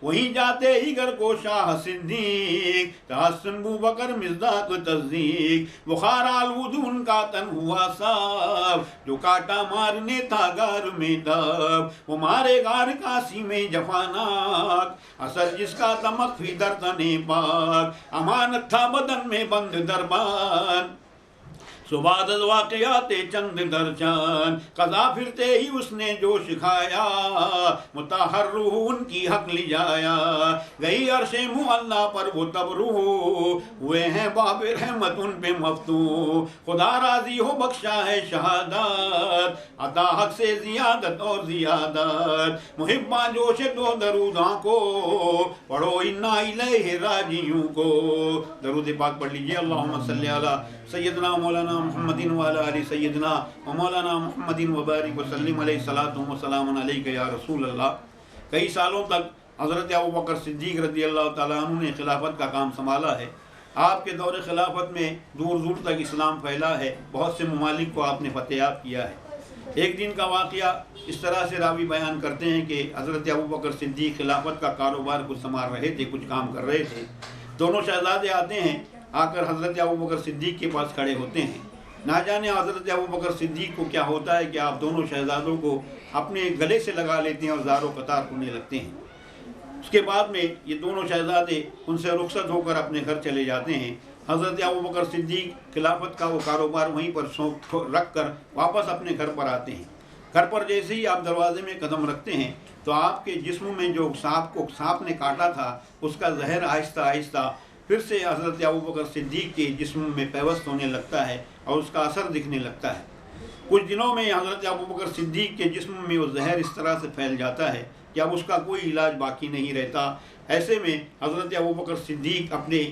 वहीं जाते ही घर को शाह सिद्दीक, तहसन बू बकर मिज़दाक तस्दीक। बुखार आलूद उनका तन हुआ साफ, जो काटा मारने था गार में दब। वो मारे गार काशी में जफानाक, असर जिसका तमक फी दर तने पाक। अमानत था बदन में बंद दरबान, सुबादत वाक़याते चंद दरचान। कज़ा फिरते ही उसने जोश खाया, मुताहर रूह उनकी हक लिजाया। गई अर्शे मुअल्ला पर वो तब रूह, हुए हैं बाब रहमत उन पे मफ्तू। खुदा राजी हो बख्शा है शहादत, अता हक से जियादत और जियादत। मुहिब्बा जोश दो दरूदा को, पढ़ो इन्ना इलैहि राजियूं को। दरूद पाक पढ़ लीजिए। अल्लाहुम्मा सल्ली अला सय्यदना मौलाना मुहम्मदिन व अला आलि सय्यदना व मौलाना मुहम्मदिन व बारिक व सल्लिम अलैहि सलातु व सलामुन अलैका या रसूल अल्लाह। कई सालों तक हज़रत अबू बकर सिद्दीक़ रज़ियल्लाहु ताला अन्हु ने खिलाफत का काम संभाला है। आपके दौर खिलाफत में दूर दूर तक इस्लाम फैला है, बहुत से ममालिक को आपने फतेहाब किया है। एक दिन का वाक़या इस तरह से रावी बयान करते हैं कि हज़रत अबू बकर सिद्दीक़ खिलाफत का कारोबार कुछ संभाल रहे थे, कुछ काम कर रहे थे। दोनों शहज़ादे आते हैं, आकर हज़रत अबू बकर सिद्दीक़ के पास खड़े होते हैं। ना जाने हज़रत अबू बकर सिद्दीक़ को क्या होता है कि आप दोनों शहज़ादों को अपने गले से लगा लेते हैं और ज़ारो कतार होने लगते हैं। उसके बाद में ये दोनों शहज़ादे उनसे रुखसत होकर अपने घर चले जाते हैं। हज़रत अबू बकर सिद्दीक़ खिलाफत का वो कारोबार वहीं पर रख कर वापस अपने घर पर आते हैं। घर पर जैसे ही आप दरवाजे में कदम रखते हैं तो आपके जिस्म में जो सांप ने काटा था उसका जहर आहिस्ता आहिस्ता फिर से हज़रत अबू बकर सिद्दीक़ के जिस्म में पैवस्त होने लगता है और उसका असर दिखने लगता है। कुछ दिनों में हज़रत अबू बकर सिद्दीक़ के जिस्म में वो जहर इस तरह से फैल जाता है कि अब उसका कोई इलाज बाकी नहीं रहता। ऐसे में हज़रत अबू बकर सिद्दीक़ अपने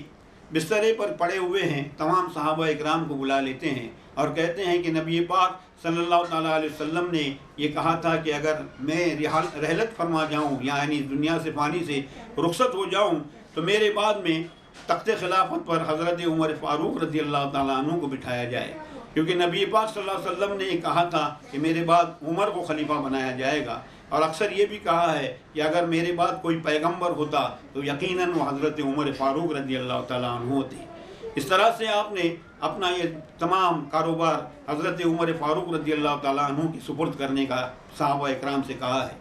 बिस्तरे पर पड़े हुए हैं, तमाम सहाबा इकराम को बुला लेते हैं और कहते हैं कि नबी पाक सल्लल्लाहु अलैहि वसल्लम ने ये कहा था कि अगर मैं रहलत फरमा जाऊँ, यानी दुनिया से पानी से रुखसत हो जाऊँ, तो मेरे बाद में तख्ते खिलाफत पर हज़रत उमर फ़ारूक रज़ी अल्लाह ताला अन्हु को बिठाया जाए, क्योंकि नबी पाक सल्लल्लाहु अलैहि वसल्लम ने कहा था कि मेरे बाद उमर को खलीफा बनाया जाएगा। और अक्सर ये भी कहा है कि अगर मेरे बाद कोई पैगंबर होता तो यकीनन वो हज़रत उमर फ़ारूक रज़ी अल्लाह ताला अन्हु होते। इस तरह से आपने अपना ये तमाम कारोबार हज़रत उमर फ़ारूक रज़ी अल्लाह ताला अन्हु की सुपुर्द करने का सहाबा इकराम से कहा है।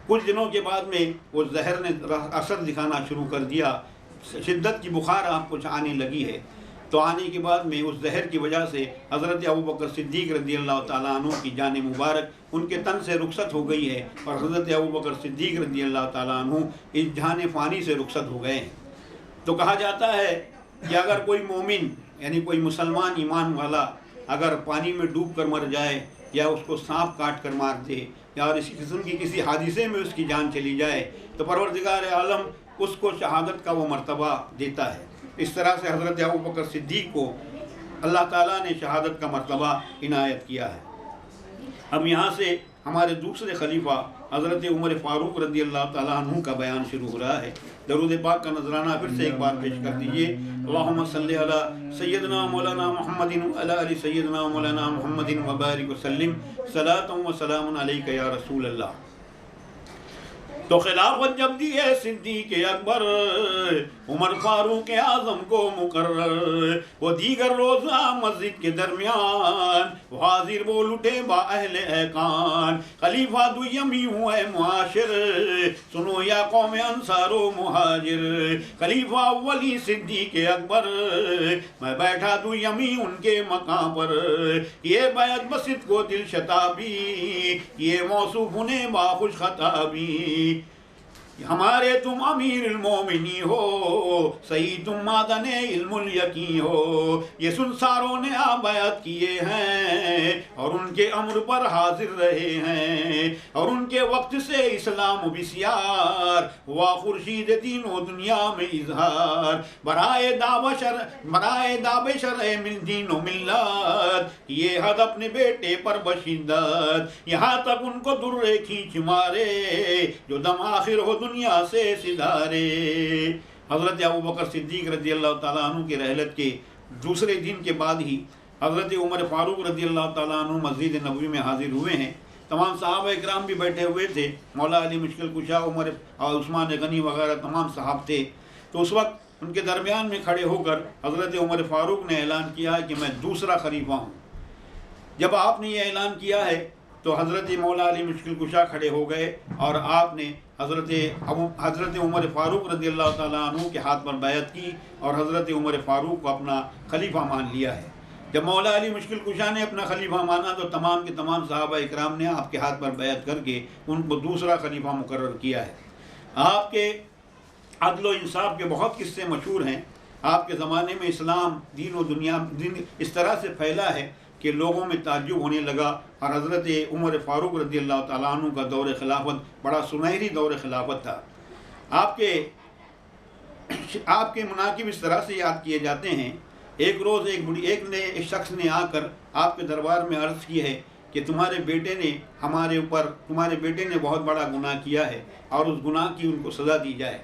कुछ दिनों के बाद में वो जहर ने असर दिखाना शुरू कर दिया, शिद्दत की बुखार आपको आने लगी है। तो आने के बाद में उस जहर की वजह से हज़रत अबू बकर सिद्दीक़ रज़ी अल्लाह ताला अन्हु की जान मुबारक उनके तन से रुखसत हो गई है और हज़रत अबू बकर सिद्दीक़ रज़ी अल्लाह ताला अन्हु इस जहान फ़ानी से रुखसत हो गए हैं। तो कहा जाता है कि अगर कोई मोमिन यानी कोई मुसलमान ईमान वाला अगर पानी में डूब कर मर जाए या उसको सांप काट कर मार दे या इसी किस्म की किसी हादिसे में उसकी जान चली जाए तो परवरदिगार आलम उसको शहादत का वो मर्तबा देता है। इस तरह से हज़रत अबू बकर सिद्दीक़ को अल्लाह ताला ने शहादत का मर्तबा इनायत किया है। अब यहाँ से हमारे दूसरे खलीफा हज़रत उमर फ़ारूक रज़ी अल्लाह ताला अन्हु का बयान शुरू हो रहा है। दरूद पाक का नजराना फिर से एक बार पेश कर दीजिए। अल्लाहुम्मा सल्लि अला सय्यदना मौलाना मुहम्मदिन अला अली सय्यदना मौलाना मुहम्मदिन व बारिक वसल्लिम सलातुन व सलामुन अलैका या रसूल अल्लाह। तो खिलाफत जब दी है सिद्दीक़ अकबर उमर फारूक आज़म को मुकर्रर, वो दीगर रोज़ा मस्जिद के दरमियान वो हाजिर बोल उठे बा अहले ऐकान, खलीफा दुय्यमी हुए मुआशिर सुनो या कौम अंसारो मुहाजिर, खलीफा अव्वली सिद्दीक़ अकबर मैं बैठा दुय्यमी उनके मकाम पर, ये बैत मस्जिद को दिल शताबी ये मौसूफ ने बाखुश खताबी, हमारे तुम अमीर मोमिनी हो सही तुम मादने इल्मुल यकीन हो, ये सुनसारों ने आबाद किए हैं और उनके अम्र पर हाजिर रहे हैं और उनके वक्त से इस्लाम बिस्यार हुआ खुर्शीद दीनो दुनिया में इजहार, बराए दाबशर मिल दीनो मिल्लत ये हद अपने बेटे पर बशिद्दत, यहाँ तक उनको दुर्रे खींच मारे जो दम आखिर हो दुनिया से सिधारे। हज़रत अबू बकर सिद्दीक़ रज़ी अल्लाह ताला अन्हु के रहलत के दूसरे दिन के बाद ही हज़रत उमर फ़ारूक रज़ी अल्लाह ताला अन्हु मस्जिद नबवी में हाजिर हुए हैं। तमाम सहाबा इकराम भी बैठे हुए थे, मौला अली मुश्किल कुशा उमर और उस्मान गनी वगैरह तमाम साहब थे। तो उस वक्त उनके दरमियान में खड़े होकर हज़रत उमर फ़ारूक ने ऐलान किया है कि मैं दूसरा खलीफा हूँ। जब आपने ये ऐलान किया है तो हज़रत मौला अली मुश्किल कुशा खड़े हो गए और आपने हज़रत उमर फ़ारूक रज़ी अल्लाह ताला अन्हु के हाथ पर बैत की और हज़रत उमर फ़ारूक को अपना खलीफा मान लिया है। जब मौला अली मुश्किल कुशा ने अपना खलीफा माना तो तमाम के तमाम सहाबा इकराम ने आपके हाथ पर बैत करके उनको दूसरा खलीफा मुकर्रर किया है। आपके अदल व इंसाफ के बहुत किस्से मशहूर हैं। आपके ज़माने में इस्लाम दिन इस तरह से फैला है कि लोगों में ताज्जुब होने लगा और हज़रत उमर फ़ारूक रज़ी अल्लाह ताला अन्हु का दौर खिलाफत बड़ा सुनहरी दौर खिलाफत था। आपके मुनाकिब इस तरह से याद किए जाते हैं। एक रोज़ एक शख्स ने आकर आपके दरबार में अर्ज़ की है कि तुम्हारे बेटे ने बहुत बड़ा गुनाह किया है और उस गुनाह की उनको सज़ा दी जाए।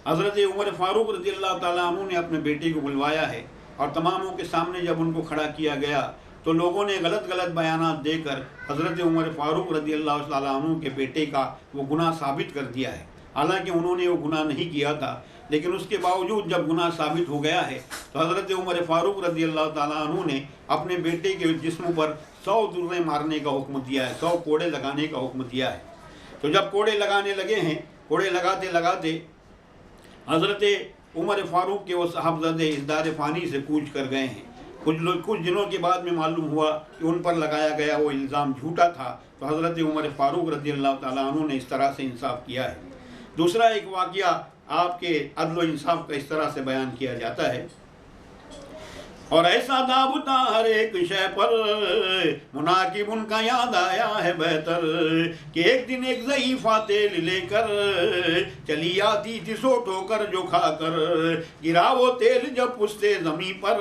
हज़रत उमर फ़ारूक रज़ी अल्लाह ताला अन्हु ने अपने बेटे को बुलवाया है और तमामों के सामने जब उनको खड़ा किया गया तो लोगों ने गलत गलत बयानात देकर हज़रत उमर फ़ारूक रज़ी अल्लाह ताला अन्हु के बेटे का वो गुनाह साबित कर दिया है। हालांकि उन्होंने वो गुनाह नहीं किया था, लेकिन उसके बावजूद जब गुनाह साबित हो गया है तो हज़रत उमर फ़ारूक रज़ी अल्लाह ताला अन्हु ने अपने बेटे के जिस्म पर 100 दुर्रे मारने का हुक्म दिया है, 100 कोड़े लगाने का हुक्म दिया है। तो जब कोड़े लगाने लगे हैं, कोड़े लगाते लगाते हज़रत उमर फ़ारूक के वो साहबज़ादे इस दार फ़ानी से कूच कर गए हैं। कुछ दिनों के बाद में मालूम हुआ कि उन पर लगाया गया वो इल्ज़ाम झूठा था। तो हज़रत उमर फ़ारूक रज़ी अल्लाह ताला अन्हु ने इस तरह से इंसाफ किया है। दूसरा एक वाक़या आपके अदल व इंसाफ का इस तरह से बयान किया जाता है, और ऐसा दाबता हर एक शय पर मुनाकिब उनका याद आया है बेहतर, कि एक दिन एक ज़ईफ़ा तेल लेकर चली आती थी सो ठोकर जो खाकर, गिरा वो तेल जब पुश्ते ज़मी पर,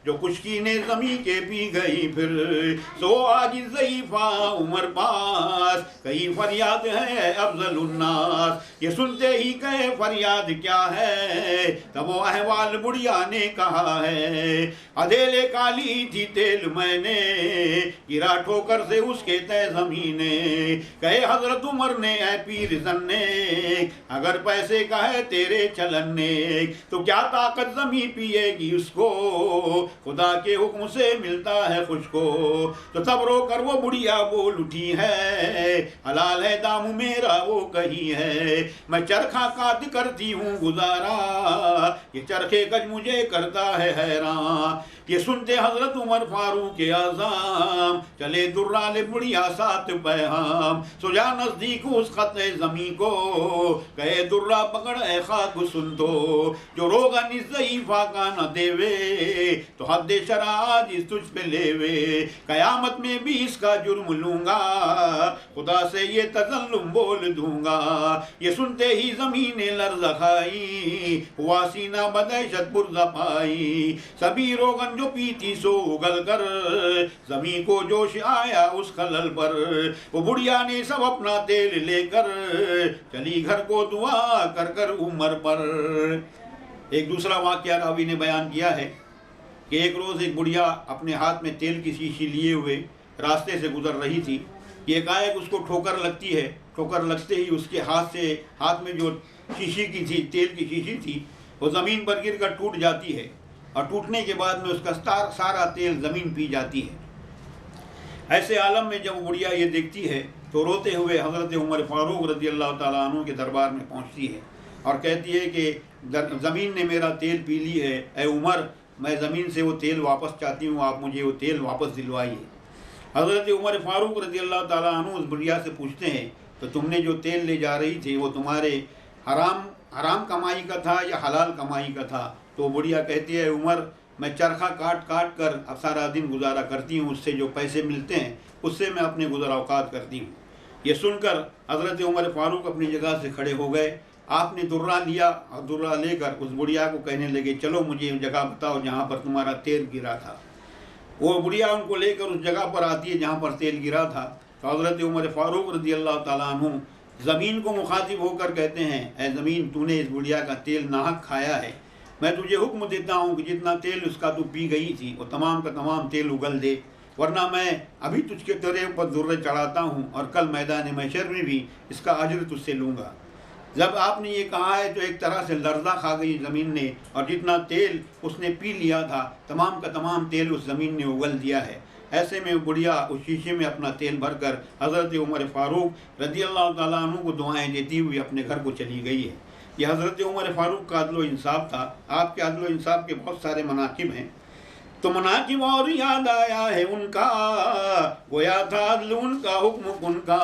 जो खुशकी ने ज़मी के पी गई फिर, सो आज ज़ईफ़ा उमर पास कहीं फरियाद है अफजल उन्नास। ये सुनते ही कहे फरियाद क्या है, तब वो अहवाल बुढ़िया ने कहा है, अधेले काली थी तेल मैंने, गिरा ठोकर से उसके तय ज़मीने, कहे हज़रत उमर ने ऐ पीर ज़न्ने, अगर पैसे का है तेरे चलने, तो क्या ताकत ज़मी पिएगी उसको, खुदा के हुक्म से मिलता है खुशको। तो तब रो कर वो बुढ़िया बोल उठी है, हलाल है दाम मेरा वो कही है, मैं चरखा काट करती हूँ गुजारा, ये चरखे कज मुझे करता है हैरान। ये सुनते हज़रत उमर फारूक के आज़ाम, चले दुर्राले बुढ़िया साथ पैगाम, सुजा नज़दीक उस ख़त्े ज़मी को, कहे दुर्रा पकड़ ए खाक सुन तो, जो रोगा निस ज़ईफ़ा का न देवे, तो हद शराज इस तुझ पे लेवे, क़यामत में भी इसका जुर्म लूँगा, खुदा से ये तज़ल्लुम बोल दूँगा। ये सुनते ही ज़मीने लर्ज़ खाई, हुआ सीना बदहशत पुरज़ा पाई, सभी रोगन जो पीती सो उगल कर, ज़मीन को जोश आया उस खलल पर, वो बुढ़िया ने सब अपना तेल लेकर, चली घर को दुआ कर कर उमर पर। एक दूसरा वाक़या रावी ने बयान किया है कि एक रोज़ एक बुढ़िया अपने हाथ में तेल की शीशी लिए हुए रास्ते से गुजर रही थी। एकाएक उसको ठोकर लगती है। ठोकर लगते ही उसके हाथ में जो शीशी की थी, तेल की शीशी थी, वो ज़मीन पर गिर कर टूट जाती है, और टूटने के बाद में उसका सारा तेल ज़मीन पी जाती है। ऐसे आलम में जब बुढ़िया ये देखती है तो रोते हुए हज़रत उमर फ़ारूक रज़ी अल्लाह ताला अन्हु के दरबार में पहुंचती है और कहती है कि ज़मीन ने मेरा तेल पी ली है, ए उमर मैं ज़मीन से वो तेल वापस चाहती हूँ, आप मुझे वो तेल वापस दिलवाइए। हज़रत उमर फ़ारूक रज़ी अल्लाह ताला अन्हु उस बुढ़िया से पूछते हैं, तो तुमने जो तेल ले जा रही थी वो तुम्हारे हराम कमाई का था या हलाल कमाई का था? तो बुढ़िया कहती है, उमर मैं चरखा काट कर अब सारा दिन गुजारा करती हूँ, उससे जो पैसे मिलते हैं उससे मैं अपने गुज़र औकात करती हूँ। ये सुनकर हज़रत उमर फ़ारूक अपनी जगह से खड़े हो गए। आपने दुर्रा लिया और दुर्रा लेकर उस बुढ़िया को कहने लगे, चलो मुझे जगह बताओ जहाँ पर तुम्हारा तेल गिरा था। वो बुढ़िया उनको लेकर उस जगह पर आती है जहाँ पर तेल गिरा था। तो हज़रत उमर फ़ारूक रज़ी अल्लाह ताला अन्हु ज़मीन को मुखातिब होकर कहते हैं, ए ज़मीन तूने इस बुढ़िया का तेल नाहक खाया है, मैं तुझे हुक्म देता हूँ कि जितना तेल उसका तू पी गई थी वो तमाम का तमाम तेल उगल दे, वरना मैं अभी तुझके तेरे ऊपर दुर्रे चढ़ाता हूँ और कल मैदान महशर में भी इसका अजर तुझसे लूँगा। जब आपने ये कहा है तो एक तरह से लर्ज़ा खा गई ज़मीन ने, और जितना तेल उसने पी लिया था तमाम का तमाम तेल उस ज़मीन ने उगल दिया है। ऐसे में बुढ़िया उस शीशे में अपना तेल भरकर हज़रत उमर फ़ारूक रज़ी अल्लाह ताला अन्हु को दुआएं देती हुई अपने घर को चली गई है। यह हज़रत उमर फ़ारूक का अदल व इंसाफ था। आपके अदल व इंसाफ के बहुत सारे मनाकिब हैं, तो मनाकिब और याद आया है उनका, गोया था अदल उनका हुक्म उनका,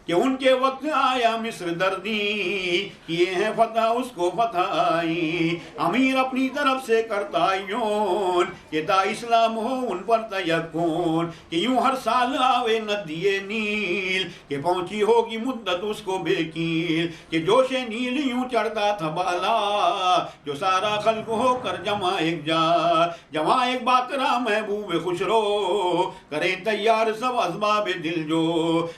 कि उनके वक्त आया मिस्र दर्दी, किए हैं फतह उसको फतह आई, अमीर अपनी तरफ से करता यून, कि ता इस्लाम हो उन पर तयक्कुन, कि यूं हर साल आवे नदिए नील, कि पहुंची होगी मुद्दत उसको बेकील, कि जोशे नील यूं चढ़ता था बाला, जो सारा खल्क होकर जमा एक बाकरा महबूब खुशरो, करें तैयार सब असबाब दिल जो,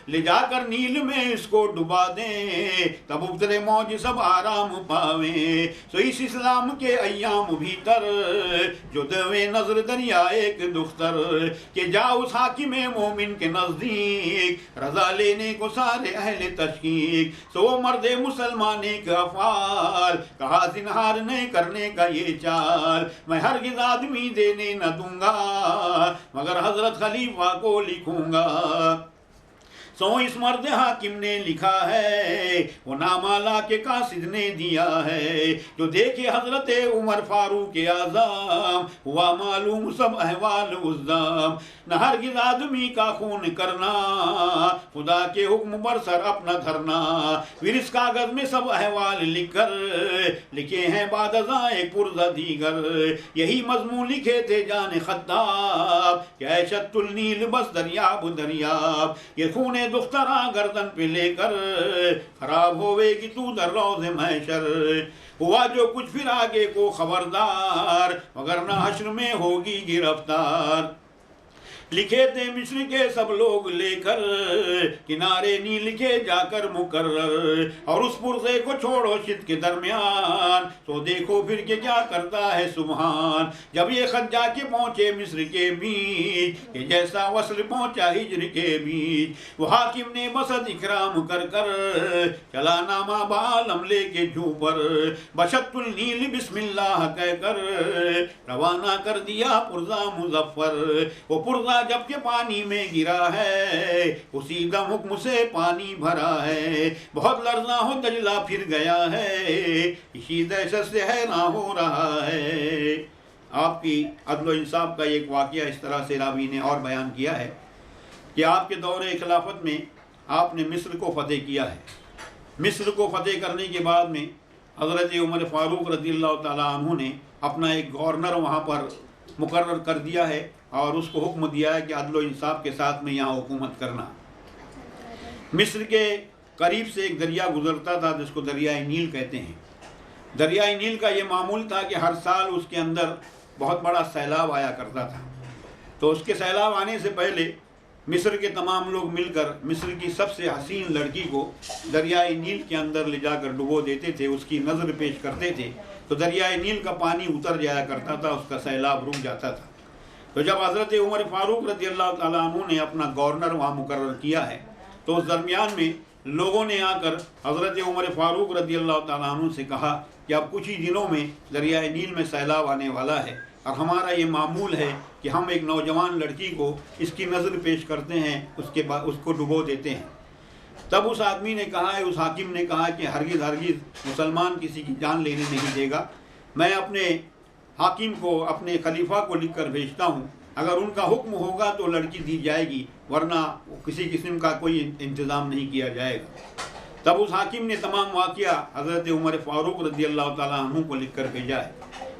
ले जाकर नील नील में इसको डुबा दें, तब उतरे मौज सब आराम पावे। सो इस इस्लाम के अय्याम भीतर जो देवे नजर दरिया एक दुख्तर, के जाओ उस हाकिम मोमिन के नजदीक, रजा लेने को सारे अहले तशकीक। सो वो मर्दे मुसलमान एक अफाल, कहा जिन्हार नहीं करने का ये चाल, मैं हरगिज़ आदमी देने न दूंगा, मगर हजरत खलीफा को लिखूंगा। सो इस मर्द हाकिम ने लिखा है, वो नामाला के कासिद ने दिया है, जो देखे हजरत उमर फारूक आज़म, हुआ मालूम सब अहवाल उज़्ज़ाम। न हरगिज़ आदमी का खून करना, खुदा के हुक्म पर सर अपना धरना। फिर इस कागज में सब अहवाल लिख कर लिखे हैं बाद अज़ाए पुरज़ा दीगर, यही मजमून लिखे थे जाने खत्ताब, क्या शत्तुल नील बस दरियाब दरियाब। ये खून दुख्तरा गर्दन पे लेकर खराब होवेगी तू दर रोज़े महशर। हुआ जो कुछ फिर आगे को खबरदार, मगर ना हश्र में होगी गिरफ्तार। लिखे थे मिस्र के सब लोग लेकर, किनारे नील के जाकर मुकर्रर। और उस पुरज़े को छोड़ो शिद के दरमियान, तो देखो फिर के क्या करता है सुबहान। जब ये खत जाके पहुंचे मिस्र के बीच, ये जैसा वस्ल पहुंचा हिज्र के बीच, वो हाकिम ने बसत इकराम कर कर चला नामा बालम लेके झूपर। बशत्तुल नील बिस्मिल्लाह कहकर रवाना कर दिया पुरज़ा मुजफ्फर। वो पुरज़ा जबकि पानी में गिरा है, उसी दम हुक्म से पानी भरा है। बहुत लर्जा हो दजला फिर गया है, इसी दहशत से हैरान हो रहा है। आपकी अदल इंसाफ का एक वाक़या इस तरह से रावी ने और बयान किया है कि आपके दौरे खिलाफत में आपने मिस्र को फतेह किया है। मिस्र को फतेह करने के बाद में हज़रत उमर फ़ारूक रज़ियल्लाहु ताला अन्हु ने अपना एक गवर्नर वहाँ पर मुकर्रर कर दिया है और उसको हुक्म दिया है कि अदल इंसाफ के साथ में यहाँ हुकूमत करना। मिस्र के करीब से एक दरिया गुजरता था जिसको दरियाए नील कहते हैं। दरियाए नील का ये मामूल था कि हर साल उसके अंदर बहुत बड़ा सैलाब आया करता था। तो उसके सैलाब आने से पहले मिस्र के तमाम लोग मिलकर मिस्र की सबसे हसीन लड़की को दरियाए नील के अंदर ले जाकर डुबो देते थे, उसकी नज़र पेश करते थे। तो दरियाए नील का पानी उतर जाया करता था, उसका सैलाब रुक जाता था। तो जब हज़रत उमर फ़ारूक रज़ियल्लाहु ताला अन्हु ने अपना गवर्नर वहाँ मुकर्रर किया है, तो उस दरमियान में लोगों ने आकर हज़रत उमर फ़ारूक रज़ियल्लाहु ताला अन्हु से कहा कि अब कुछ ही दिनों में दरियाए नील में सैलाब आने वाला है और हमारा ये मामूल है कि हम एक नौजवान लड़की को इसकी नज़र पेश करते हैं, उसके बाद उसको डुबो देते हैं। तब उस आदमी ने कहा है, उस हाकिम ने कहा कि हरगिज़ हरगिज़ मुसलमान किसी की जान लेने नहीं देगा। मैं अपने हाकिम को, अपने खलीफा को लिख कर भेजता हूँ, अगर उनका हुक्म होगा तो लड़की दी जाएगी, वरना किसी किस्म का कोई इंतज़ाम नहीं किया जाएगा। तब उस हाकिम ने तमाम वाक़या हज़रत उमर फ़ारूक रज़ियल्लाहु ताला अन्हु को लिख कर भेजा है।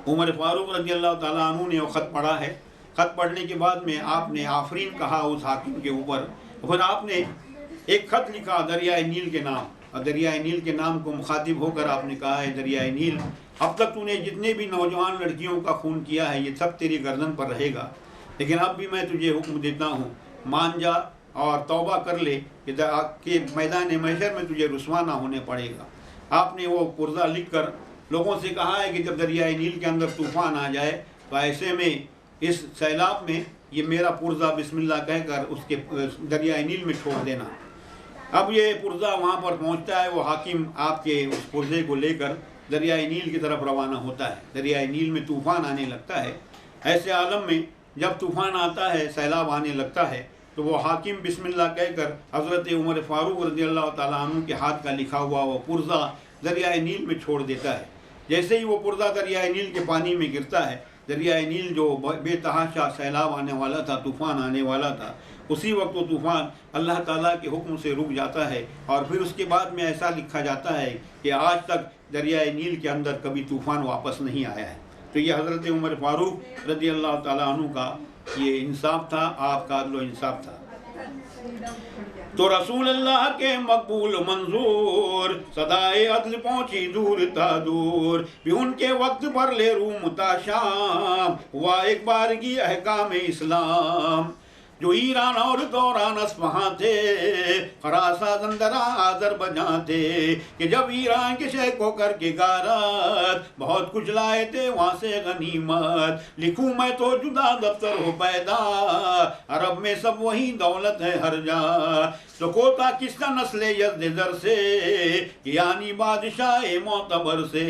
उमर फ़ारूक रज़ियल्लाहु ताला अन्हु ने वो ख़त पढ़ा है। ख़त पढ़ने के बाद में आपने आफरीन कहा उस हाकिम के ऊपर। फिर आपने एक ख़त लिखा दरियाए नील के नाम, और दरियाए नील के नाम को मुखातिब होकर आपने कहा है, दरियाए नील, अब तक तूने जितने भी नौजवान लड़कियों का खून किया है ये सब तेरी गर्दन पर रहेगा, लेकिन अब भी मैं तुझे हुक्म देता हूँ, मान जा और तौबा कर ले कि मैदान महशर में तुझे रुस्वा ना होने पड़ेगा। आपने वो पुरज़ा लिख कर लोगों से कहा है कि जब दरियाए नील के अंदर तूफ़ान आ जाए तो ऐसे में इस सैलाब में ये मेरा पुरज़ा बिस्मिल्लाह कहकर उसके दरियाए नील में छोड़ देना। अब ये पुरज़ा वहाँ पर पहुँचता है, वो हाकिम आपके उस पुरज़े को लेकर दरियाए नील की तरफ रवाना होता है। दरियाए नील में तूफ़ान आने लगता है। ऐसे आलम में जब तूफ़ान आता है, सैलाब आने लगता है, तो वो हाकिम बिस्मिल्लाह कहकर हज़रत उमर फ़ारूक रज़ियल्लाहु ताला अन्हु के हाथ का लिखा हुआ वो पुरज़ा दरियाए नील में छोड़ देता है। जैसे ही वो पुरज़ा दरियाए नील के पानी में गिरता है, दरियाए नील जो बेतहाशा सैलाब आने वाला था, तूफ़ान आने वाला था, उसी वक्त वो तूफ़ान अल्लाह ताला के हुक्म से रुक जाता है। और फिर उसके बाद में ऐसा लिखा जाता है कि आज तक दरियाए नील के अंदर कभी तूफ़ान वापस नहीं आया है। तो ये हज़रत उमर फ़ारूक रज़ियल्लाहु ताला अन्हु का ये इंसाफ था, आपका अदल इंसाफ था। तो रसूल अल्लाह के मकबूल मंजूर सदाए अदल पहुँची दूर था दूर, भी उनके वक्त पर ले रूम था शाम, हुआ एक बार की अहकाम इस्लाम। जो ईरान और दौरान अस्फहां थे, खरासा जंदरा आज़रबैजान थे, कि जब ईरान के शेख को करके गारत बहुत कुछ लाए थे वहां से गनीमत। लिखूं मैं तो जुदा दफ्तर हो पैदा, अरब में सब वही दौलत है हर जा। तो कोता किसका नस्ले यज़्द से, यानी बादशाह मोतबर से,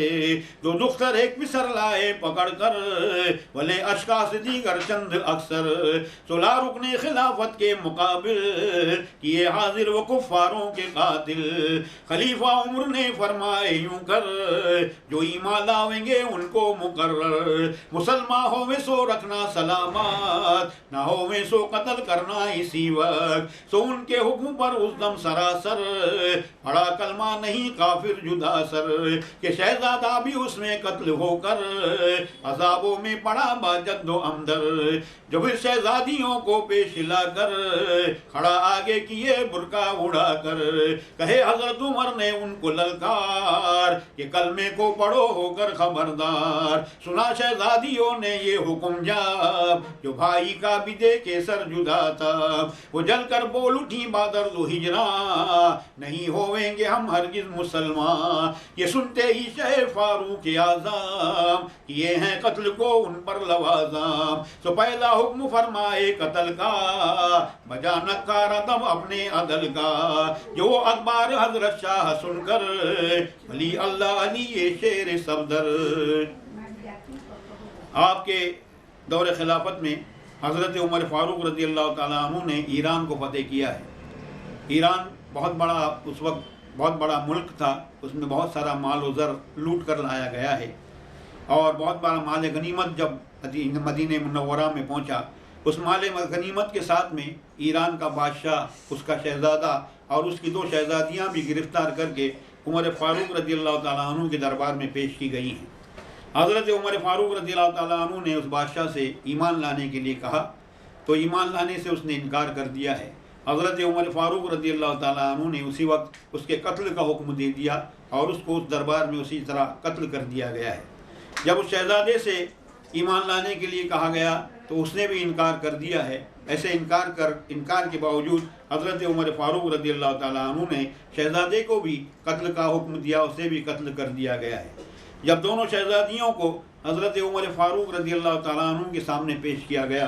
जो दुख्तर एक पिसर लाए पकड़ कर, भले अशका से दीगर चंद अक्सर, सुलह रुकने खिलाफत के मुकाबिल, किए हाजिर व कुफ्फारों के कातिल। खलीफा उम्र ने फरमाए यूं कर, जो ईमान लावेंगे उनको मुकर्रर। मुसलमान होवे सो रखना सलामत, ना होवे सो कत्ल करना इसी वक्त। सो उनके हुक्म पर उस दम सरासर, बड़ा कलमा नहीं काफिर जुदा सर, के शहजादा भी उसमें कत्ल होकर, अजाबों में पड़ा बाजद्दो अमदर। जो फिर शहजादियों को पेश लाकर, खड़ा आगे किए बुरका उड़ाकर, कहे हजरत उमर ने उनको ललकार, कि कलमे को पढ़ो होकर खबरदार। सुना शहजादियों ने ये हुक्म जब, जो भाई का भी दे के सर जुदा था, वो जलकर बोल उठी बादर दो हिजरा, नहीं होवेंगे हम हरगिज मुसलमान। ये सुनते ही शह फारूक आज़म, किए हैं कत्ल को उन पर लवाजाम। तो पहला हुक्म फरमाए कत्ल का, बजा नकार तब अपने अदल का। जो अखबार हजरत शाह सुनकर, अली अल्लाह अली ये शेर सफदर। आपके दौरे खिलाफत में हजरत उमर फारूक रज़ी अल्लाह ताला अन्हु ने ईरान को फतेह किया है। ईरान बहुत बड़ा, उस वक्त बहुत बड़ा मुल्क था, उसमें बहुत सारा माल व ज़र लूट कर लाया गया है, और बहुत बड़ा माल गनीमत जब मदीने मुनव्वरा में पहुंचा, उस माल गनीमत के साथ में ईरान का बादशाह, उसका शहज़ादा और उसकी 2 शहज़ादियाँ भी गिरफ्तार करके उमर फारूक रज़ी अल्लाह ताला अन्हु के दरबार में पेश की गई हैं। हज़रत उमर फारूक रज़ी अल्लाह ताला अन्हु ने उस बादशाह से ईमान लाने के लिए कहा, तो ईमान लाने से उसने इनकार कर दिया है। हज़रत उमर फारूक रज़ी अल्लाह ताला अन्हु ने उसी वक्त उसके कत्ल का हुक्म दे दिया, और उसको उस दरबार में उसी तरह कत्ल कर दिया गया है। जब उस शहज़ादे से ईमान लाने के लिए कहा गया, तो उसने भी इनकार कर दिया है। ऐसे इनकार के बावजूद हज़रत उमर फारूक रज़ी अल्लाह ताला अन्हु ने शहज़ादे को भी कत्ल का हुक्म दिया, उसे भी कत्ल कर दिया गया है। जब दोनों शहज़ादियों को हज़रत उमर फारूक रज़ी अल्लाह ताला अन्हु के सामने पेश किया गया,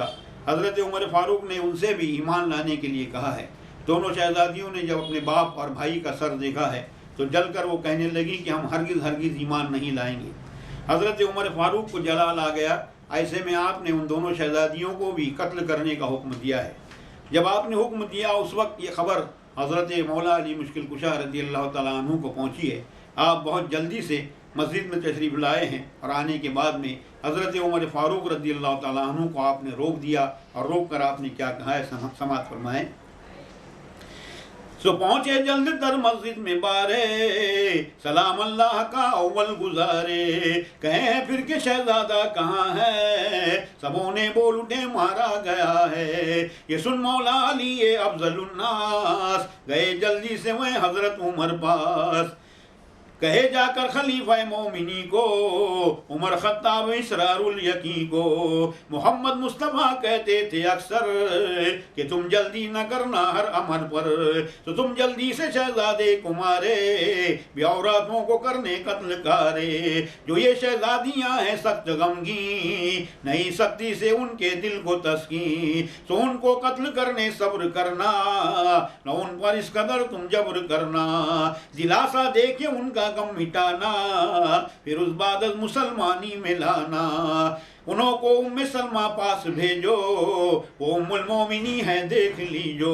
हज़रत उमर फारूक ने उनसे भी ईमान लाने के लिए कहा है। दोनों शहज़ादियों ने जब अपने बाप और भाई का सर देखा है, तो जलकर वो कहने लगी कि हम हरगिज़ ईमान नहीं लाएंगे। हज़रत उमर फारूक को जलाल आ गया। ऐसे में आपने उन दोनों शहज़ादियों को भी कत्ल करने का हुक्म दिया है। जब आपने हुक्म दिया, उस वक्त ये खबर हज़रत मौला अली मुश्किल कुशा रज़ी अल्लाह ताला अन्हु को पहुँची है। आप बहुत जल्दी से मस्जिद में तशरीफ़ लाए हैं, और आने के बाद में हज़रत उमर फारूक रज़ी अल्लाह ताला अन्हु को आपने रोक दिया, और रोक कर आपने क्या कहा है, समाअत फरमाएं। सो पहुँचे जल्द तर मस्जिद में बारे, सलाम अल्लाह का अव्वल गुजारे, कहे फिर के शहजादा कहाँ है, सबों ने बोल उठे मारा गया है। ये सुन मौला अली ये अफजलुन्नास, गए जल्दी से वह हज़रत उमर पास, कहे जाकर खलीफा मोमिनी को, उमर खत्ताब इसरारुल यकी को, मोहम्मद मुस्तफ़ा कहते थे अक्सर कि तुम जल्दी न करना हर अमर पर, तो तुम जल्दी से शहजादे को मारे, बेऔरातों को करने कत्ल कारे। जो ये शहजादियाँ हैं सख्त गमगी, नहीं सकती से उनके दिल को तस्की, तो उनको कत्ल करने सब्र करना, न उन पर इस कदर तुम जब्र करना। दिलासा देके उनका गम मिटाना, फिर उस बादल मुसलमानी में लाना। उन्हों को उम्मे सलमा पास भेजो, वो उम्मुल मोमिनी है देख लीजो।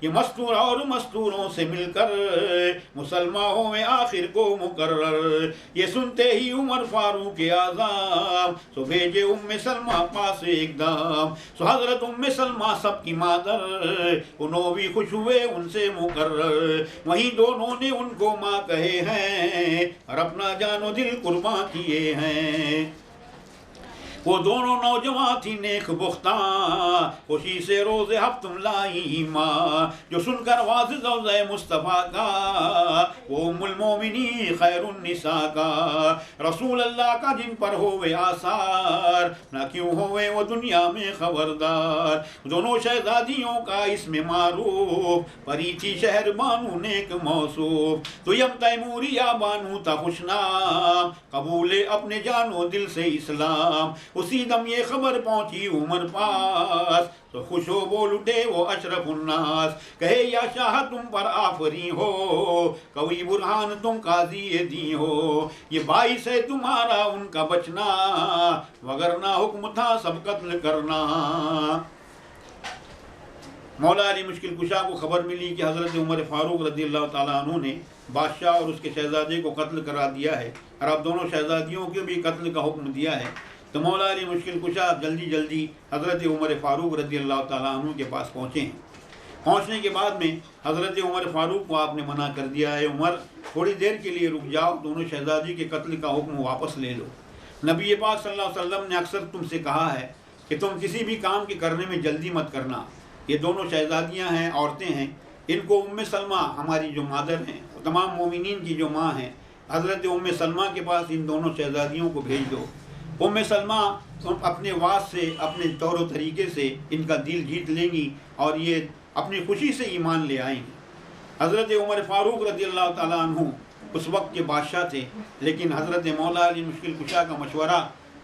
ये मस्तूर और मस्तूरों से मिलकर मुसलमानों में आखिर को मुकर्रर। ये सुनते ही उमर फारूक आज़म सो भेजे उम्मे सलमा पास एकदम। सो हजरत उम्मे सलमा सबकी मादर, उन्हों भी खुश हुए उनसे मुकर्रर। वहीं दोनों ने उनको माँ कहे हैं और अपना जानो दिल कुर्बान किए हैं। वो दोनों नौजवान थी नेक बुख्ता, खुशी से रोज़े हफ्तुम लाई माँ, जो सुनकर वाज़ ज़ौज़े मुस्तफ़ा का, वो उम्मुल मोमिनी खैरुन निसा का। रसूल अल्लाह का जिन पर होवे आसार, न क्यों होवे वो दुनिया में खबरदार। दोनों शहजादियों का इसमें मारूफ, परी थी शहर बानू नेक मौसूफ। तो यम तैमूरिया बानू था खुशनाम, कबूले अपने जानो दिल से इस्लाम। उसी दम ये खबर पहुंची उमर पास, तो खुश हो बोल उठे वो अशरफ उन्नास। कहे या शाह तुम पर आफरी हो, कवि बुरहान तुम काजी दी हो। ये बाइस है तुम्हारा उनका बचना, वगरना हुक्म था सब कत्ल करना। मौला अली मुश्किल कुशा को खबर मिली कि हज़रत उमर फ़ारूक रज़ियल्लाहु ताला अन्हु ने बादशाह और उसके शहजादे को कत्ल करा दिया है, और अब दोनों शहजादियों के भी कत्ल का हुक्म दिया है। तो मौला अली मुश्किल कुशा जल्दी जल्दी हज़रत उमर फ़ारूक रज़ियल्लाहु ताला अन्हु के पास पहुँचे हैं। पहुँचने के बाद में हज़रत उमर फ़ारूक को आपने मना कर दिया है, उमर थोड़ी देर के लिए रुक जाओ, दोनों शहजादी के कत्ल का हुक्म वापस ले लो। नबी पाक सल्लल्लाहु अलैहि वसल्लम ने अक्सर तुमसे कहा है कि तुम किसी भी काम के करने में जल्दी मत करना। ये दोनों शहजादियाँ हैं, औरतें हैं, इनको उम्मे सलमा हमारी जो मादर हैं, तमाम मोमिनीन की जो माँ हैं, हज़रत उम्मे सलमा के पास इन दोनों शहजादियों को भेज दो। उम्मे सलमा तुम अपने वास से, अपने तौर तरीके से इनका दिल जीत लेंगी और ये अपनी खुशी से ईमान ले आएंगी। हज़रत उमर फ़ारूक रज़ियल्लाहु ताला अन्हु उस वक्त के बादशाह थे, लेकिन हज़रत मौला अली मुश्किल कुशा का मशवरा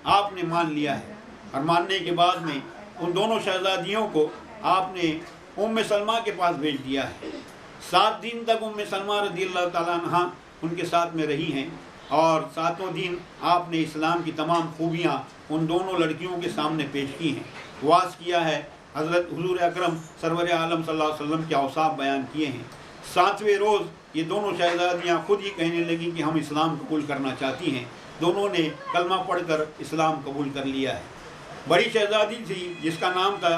आपने मान लिया है, और मानने के बाद में उन दोनों शहजादियों को आपने उम्मे सलमा के पास भेज दिया है। 7 दिन तक उम्मे सलमा रज़ियल्लाहु ताला अन्हा उनके साथ में रही हैं, और 7वें दिन आपने इस्लाम की तमाम खूबियाँ उन दोनों लड़कियों के सामने पेश की हैं, वाज़ किया है, हज़रत हुज़ूर अकरम सरवर आलम सल्लल्लाहु अलैहि वसल्लम के औसाफ बयान किए हैं। 7वें रोज़ ये दोनों शहजादियाँ खुद ही कहने लगी कि हम इस्लाम कबूल करना चाहती हैं। दोनों ने कलमा पढ़कर इस्लाम कबूल कर लिया है। बड़ी शहजादी थी जिसका नाम था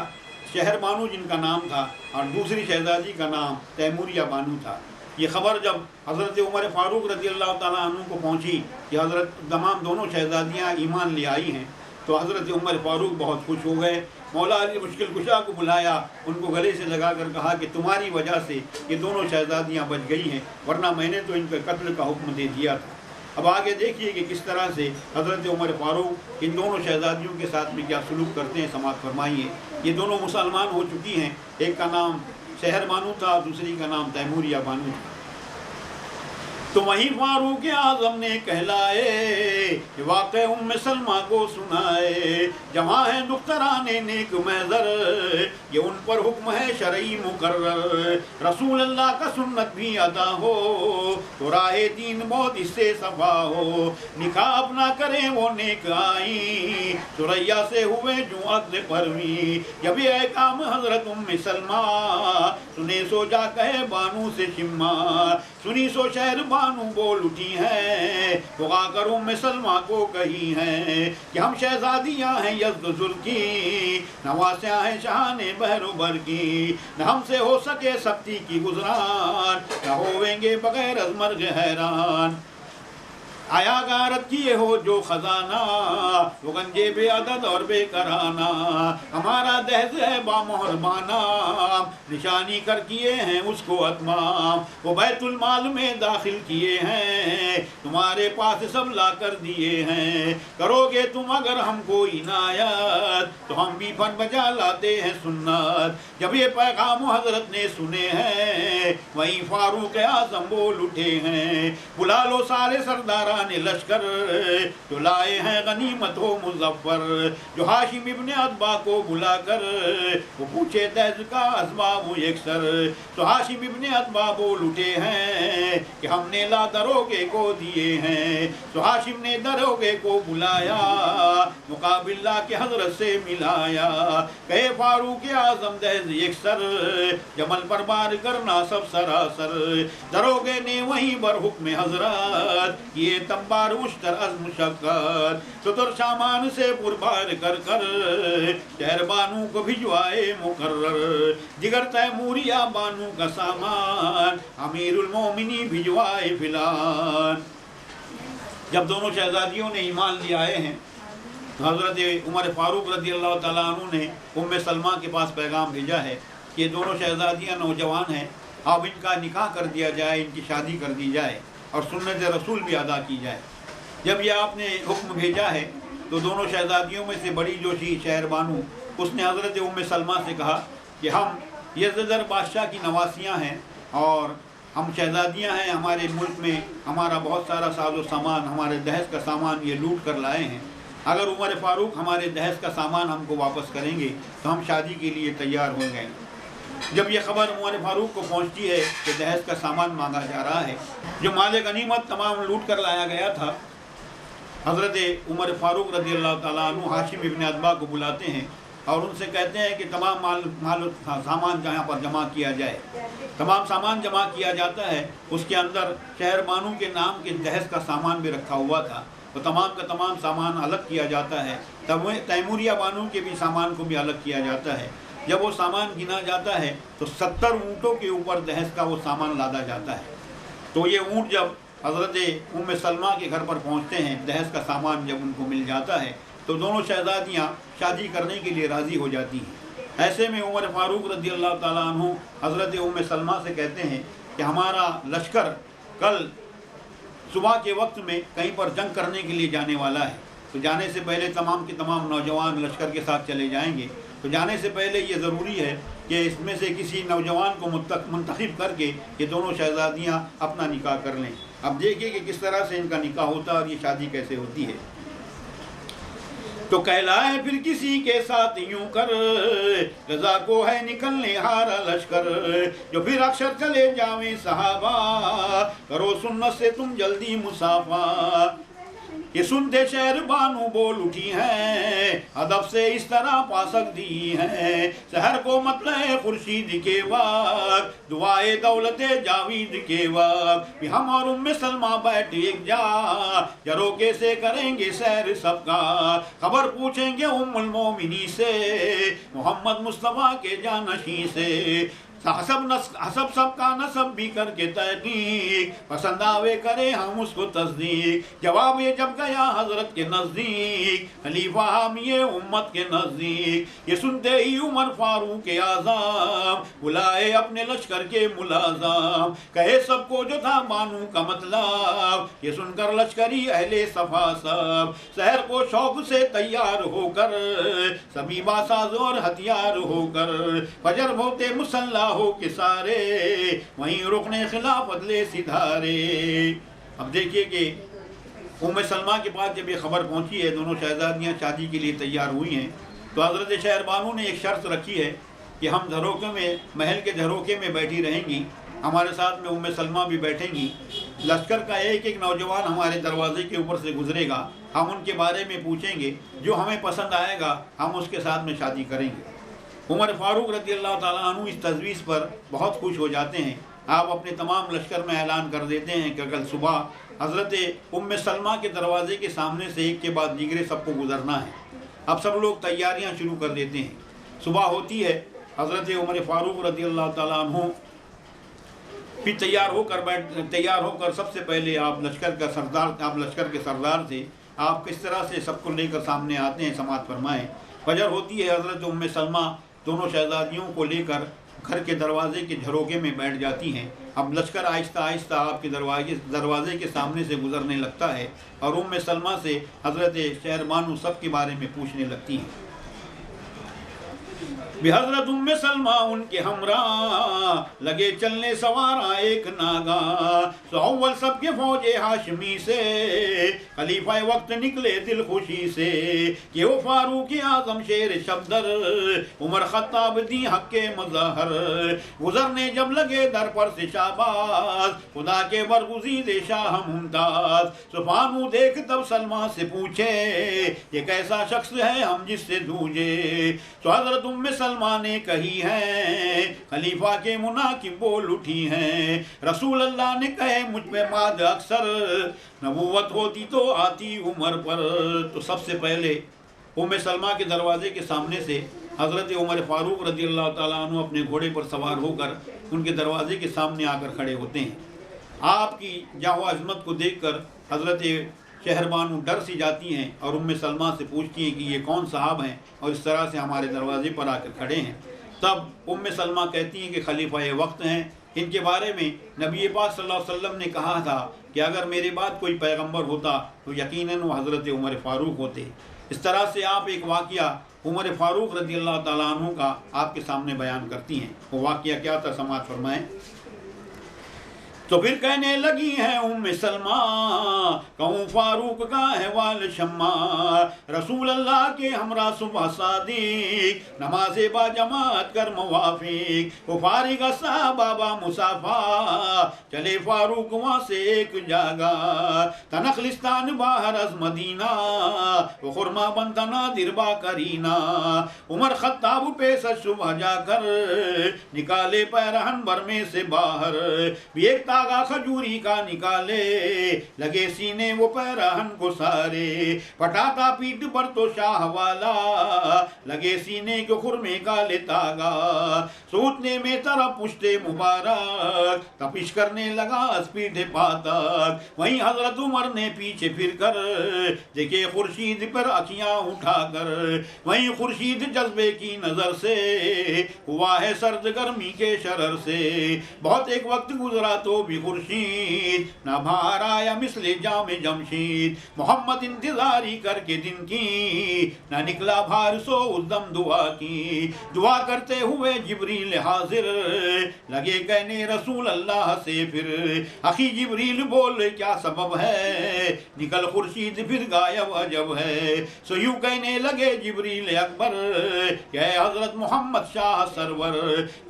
शहर बानू, जिनका नाम था, और दूसरी शहजादी का नाम तैमूरिया बानू था। ये ख़बर जब हज़रत उमर फ़ारूक रज़ियल्लाहु ताला अन्हु को पहुंची कि हज़रत तमाम दोनों शहजादियाँ ईमान ले आई हैं, तो हज़रत उमर फ़ारूक बहुत खुश हो गए। मौला अली मुश्किल कुशा को बुलाया, उनको गले से लगा कर कहा कि तुम्हारी वजह से ये दोनों शहजादियाँ बच गई हैं, वरना मैंने तो इनके कत्ल का हुक्म दे दिया था। अब आगे देखिए कि किस तरह से हज़रत उमर फ़ारूक इन दोनों शहजादियों के साथ में क्या सलूक करते हैं, समात फरमाइए। ये दोनों मुसलमान हो चुकी हैं, एक का नाम शहर बानू था, दूसरी का नाम तैमूरिया बानू था। तो वहीं फारूक आज़म ने कहलाए, वाक़े उम्मे सलमा को सुनाए, जहाँ है दुख्तराने नेक महज़र, ये उन पर हुक्म है शरई मुकर्रर। रसूल अल्लाह का सुन्नत भी अदा हो, तो राहे दीन बहुत इससे सफा हो। निकाह अपना करें वो नेक आई, सुरैया से हुए जो अक्ल परवी। जब ये काम हज़रत उम्मे सलमा, सुने सो जा कहे बानू से शिम्मा। सुनी सो शहर बानू बोल उठी है, पुगा कर उम्मे सलमा को कही है कि हम शहजादियाँ हैं यज़्द की, नवासियाँ हैं शाहाने बहरोबर की। न हमसे हो सके सख्ती की गुजरान, न होवेंगे बगैर अज़मर्ग हैरान। आया गारत किए हो जो खजाना, वो गंजे बेअदद और बेकराना। हमारा दहज है बामोहर बाना, निशानी कर किए हैं उसको अतमाम। वो बैतुल माल में दाखिल किए हैं, तुम्हारे पास सब ला कर दिए हैं। करोगे तुम अगर हमको इनायत, तो हम भी फन बजा लाते हैं सुन्नत। जब ये पैगाम हजरत ने सुने हैं, वहीं फारूक आज़म बोल उठे हैं, बुला लो सारे सरदारा ने लश्कर, जो लाए हैं गनीमत हो मुजफ्फर। जो हाशिम इब्ने अतबा को बुलाकर, वो पूछे दहज का असबाब यकसर। तो हाशिम इब्ने अतबा बोल उठे हैं कि हमने ला दरोगे को दिए हैं। तो हाशिम ने दरोगे को बुलाया, मुकाबिला के हजरत से मिलाया। कहे फारूक आज़म दहज यकसर, जमल पर बार करना सब सरासर। दरोगे ने वहीं बर हुक्म हजरत, ये तंबार उश्तर अज़्म शक्कर। सुतर सामान से पुरबार कर कर, शहर बानू को भिजवाए मुकर्रर। जिगर तैमूरिया बानू का सामान, अमीरुल मोमिनी भिजवाए फिलान। जब दोनों शहजादियों ने ईमान ले आए हैं, तो हज़रत उमर फ़ारूक रज़ी अल्लाह ताला अन्हु ने उम्मे सलमा के पास पैगाम भेजा है कि दोनों शहज़ादियाँ नौजवान हैं, अब इनका निकाह कर दिया जाए, इनकी शादी कर दी जाए और सुन्नत रसूल भी अदा की जाए। जब यह आपने हुक्म भेजा है तो दोनों शहज़ादियों में से बड़ी जो थी शहर बानू, उसने हज़रत उम्मे सलमा से कहा कि हम यज़दर बादशाह की नवासियाँ हैं और हम शहज़ादियाँ हैं, हमारे मुल्क में हमारा बहुत सारा साजो सामान, हमारे दहेज का सामान ये लूट कर लाए हैं। अगर उमर फ़ारूक हमारे दहेज का सामान हमको वापस करेंगे तो हम शादी के लिए तैयार हो गए। जब ये खबर उमर फ़ारूक को पहुंचती है कि दहेज का सामान मांगा जा रहा है, जो माल गनीमत तमाम लूट कर लाया गया था, हज़रत उमर फ़ारूक रज़ी अल्लाह ताला अन्हु हाशिम इब्न अतबा को बुलाते हैं और उनसे कहते हैं कि तमाम माल सामान जहाँ पर जमा किया जाए। तमाम सामान जमा किया जाता है, उसके अंदर शहर बानू के नाम के दहेज का सामान भी रखा हुआ था, तो तमाम का तमाम सामान अलग किया जाता है। तब तैमूरिया बानू के भी सामान को भी अलग किया जाता है। जब वो सामान गिना जाता है तो 70 ऊँटों के ऊपर दहेज का वो सामान लादा जाता है। तो ये ऊँट जब हज़रत उम्मे सलमा के घर पर पहुँचते हैं, दहेज का सामान जब उनको मिल जाता है तो दोनों शहज़ादियाँ शादी करने के लिए राज़ी हो जाती हैं। ऐसे में उमर फ़ारूक रज़ी अल्लाह ताला अन्हु हज़रत उम्मे सलमा से कहते हैं कि हमारा लश्कर कल सुबह के वक्त में कहीं पर जंग करने के लिए जाने वाला है, तो जाने से पहले तमाम के तमाम नौजवान लश्कर के साथ चले जाएंगे। तो जाने से पहले ये ज़रूरी है कि इसमें से किसी नौजवान को मुंतखब करके ये दोनों शहज़ादियाँ अपना निकाह कर लें। अब देखिए कि किस तरह से इनका निकाह होता है और ये शादी कैसे होती है। तो कहलाए फिर किसी के साथ यूं कर, रज़ा को है निकलने हारा लश्कर, जो फिर अक्सर चले जावे सहाबा, करो सुन्नत से तुम जल्दी मुसाफा। ये सुनते शहर बानू बोल उठी हैं, अदब से इस तरह पासक दी हैं, शहर को मतलब खुर्शीद के वक्त, दुआए दौलते जावीद के वक्त, हम और उम्मे सलमा बैठ एक जरो कैसे करेंगे सैर सबका, खबर पूछेंगे उम्मुल मोमिनी से, मोहम्मद मुस्तफ़ा के जानशी से, हसब सबका नसब भी करके तहकीक, पसंद आवे करे हम उसको तस्दीक, जवाब ये जब गया हजरत के नज़दीक, खलीफा हम ये उम्मत के नज़दीक, ये सुनते ही उमर फारूक के आज़ाम, बुलाए अपने लश्कर के मुलाज़ाम, कहे सबको जो था बानू का मतलब, ये सुनकर लश्करी अहले सफा सब, शहर को शौक से तैयार होकर, सभी बासाज और हथियार होकर, फजर होते मुसल्ला हो के सारे, वहीं रुकने खिलाफत ले सिधारे। अब देखिए कि उम्मे सलमा के पास जब ये खबर पहुंची है, दोनों शहजादियां शादी के लिए तैयार हुई हैं, तो हज़रत शहर बानू ने एक शर्त रखी है कि हम झरोके में, महल के झरोके में बैठी रहेंगी, हमारे साथ में उम्मे सलमा भी बैठेंगी, लश्कर का एक एक नौजवान हमारे दरवाजे के ऊपर से गुजरेगा, हम उनके बारे में पूछेंगे, जो हमें पसंद आएगा हम उसके साथ में शादी करेंगे। उमर फ़ारूक रज़ी अल्लाह ताला अन्हु इस तजवीज़ पर बहुत खुश हो जाते हैं। आप अपने तमाम लश्कर में ऐलान कर देते हैं कि कल सुबह हज़रत उम्मे सलमा के दरवाजे के सामने से एक के बाद दीगरे सबको गुजरना है। अब सब लोग तैयारियां शुरू कर देते हैं। सुबह होती है, हज़रत उमर फ़ारूक रज़ी अल्लाह ताला अन्हु फिर तैयार होकर सबसे पहले आप लश्कर के सरदार से आप किस तरह से सबको लेकर सामने आते हैं, समाअत फरमाएँ। फजर होती है, हज़रत उम्मे सलमा दोनों शहजादियों को लेकर घर के दरवाजे के झरोके में बैठ जाती हैं। अब लश्कर आहिस्ता आहिस्ता आपके दरवाजे के सामने से गुजरने लगता है और उम्मे सलमा से हज़रत शहर बानू सब के बारे में पूछने लगती हैं। हज़रत उम्मे सलमा उनके हमरा लगे चलने सवारा एक नागा, सौवल सबके फौजे हाशमी से, खलीफा वक्त निकले दिल खुशी से, कि वो फारूक आज़म शेर शब्दर, उमर खत्ताब दी हक़्क़े मज़हर, गुजरने जब लगे दर पर से शाबाज, खुदा के बरगुज़ीद शाह मुमताज़, सुफ़ानू देख तब सलमा से पूछे, ये कैसा शख्स है हम जिससे दूजे। तो हज़रत उम्मे सलमा ने कही है, खलीफा के मुनाकिब बोल उठी हैं, रसूल अल्लाह ने कहे मुझ पे माद अक्सर, नबूवत होती तो आती उमर पर। तो सबसे पहले उम्मे सलमा के दरवाजे के सामने से हज़रत उमर फ़ारूक रज़ी अल्लाह ताला अन्हु अपने घोड़े पर सवार होकर उनके दरवाजे के सामने आकर खड़े होते हैं। आपकी जाहो अज़मत को देखकर हज़रत शहरबानू डर सी जाती हैं और उम्मे सलमा से पूछती हैं कि ये कौन साहब हैं और इस तरह से हमारे दरवाजे पर आकर खड़े हैं। तब उम्मे सलमा कहती हैं कि खलीफा ये वक्त हैं। इनके बारे में नबी पाक सल्लल्लाहु अलैहि वसल्लम ने कहा था कि अगर मेरे बाद कोई पैगंबर होता तो यकीनन वो हज़रत उमर फ़ारूक होते। इस तरह से आप एक वाक़या उमर फ़ारूक रज़ियल्लाहु ताला अन्हु का आपके सामने बयान करती हैं। वो वाक़या क्या था, समाअत फरमाएं। तो फिर कहने लगी हैं उम्मे सलमा, कहूँ फारूक का है वाल शम्मा, रसूल अल्लाह के हमरा सुबह सादिक, नमाज़े बा जमात कर मुवाफिक, वो फारिग सा बाबा मुसाफा, चले फारूक वहाँ से एक जागा, तनखलिस्तान बाहर अज मदीना, वो खुरमा बंतना दिरबा करीना, उमर खत्ताब पे सुबह जाकर निकाले पैरहन भर में से बाहर, भी एक धागा खजूरी का निकाले, लगे सीने वो पैरहन को सारे, पटाता पीठ पर तो शाह वाला, लगे सीने को खुरमे का ले तागा, सूतने में तरफ पुश्ते मुबारक, तपिश करने लगा पीठे पातक, वहीं हजरत उमर ने पीछे फिर कर देखे खुर्शीद पर अखियां उठाकर, वहीं खुर्शीद जज्बे की नजर से हुआ है सर्द गर्मी के शरर से, बहुत एक वक्त गुजरा तो भी खुर्शीद ना बाहर आया मिसले जामे जमशीद, मोहम्मद इंतजारी करके दिन की ना निकला बाहर सो उस दम दुआ की, दुआ करते हुए जिब्रील हाजिर लगे कहने रसूल अल्लाह से फिर, अखी जिब्रील बोले क्या सबब है, निकल खुर्शीद फिर गायब अजब है, सो यूं कहने लगे जिब्रील अकबर क्या हजरत मोहम्मद शाह सरवर,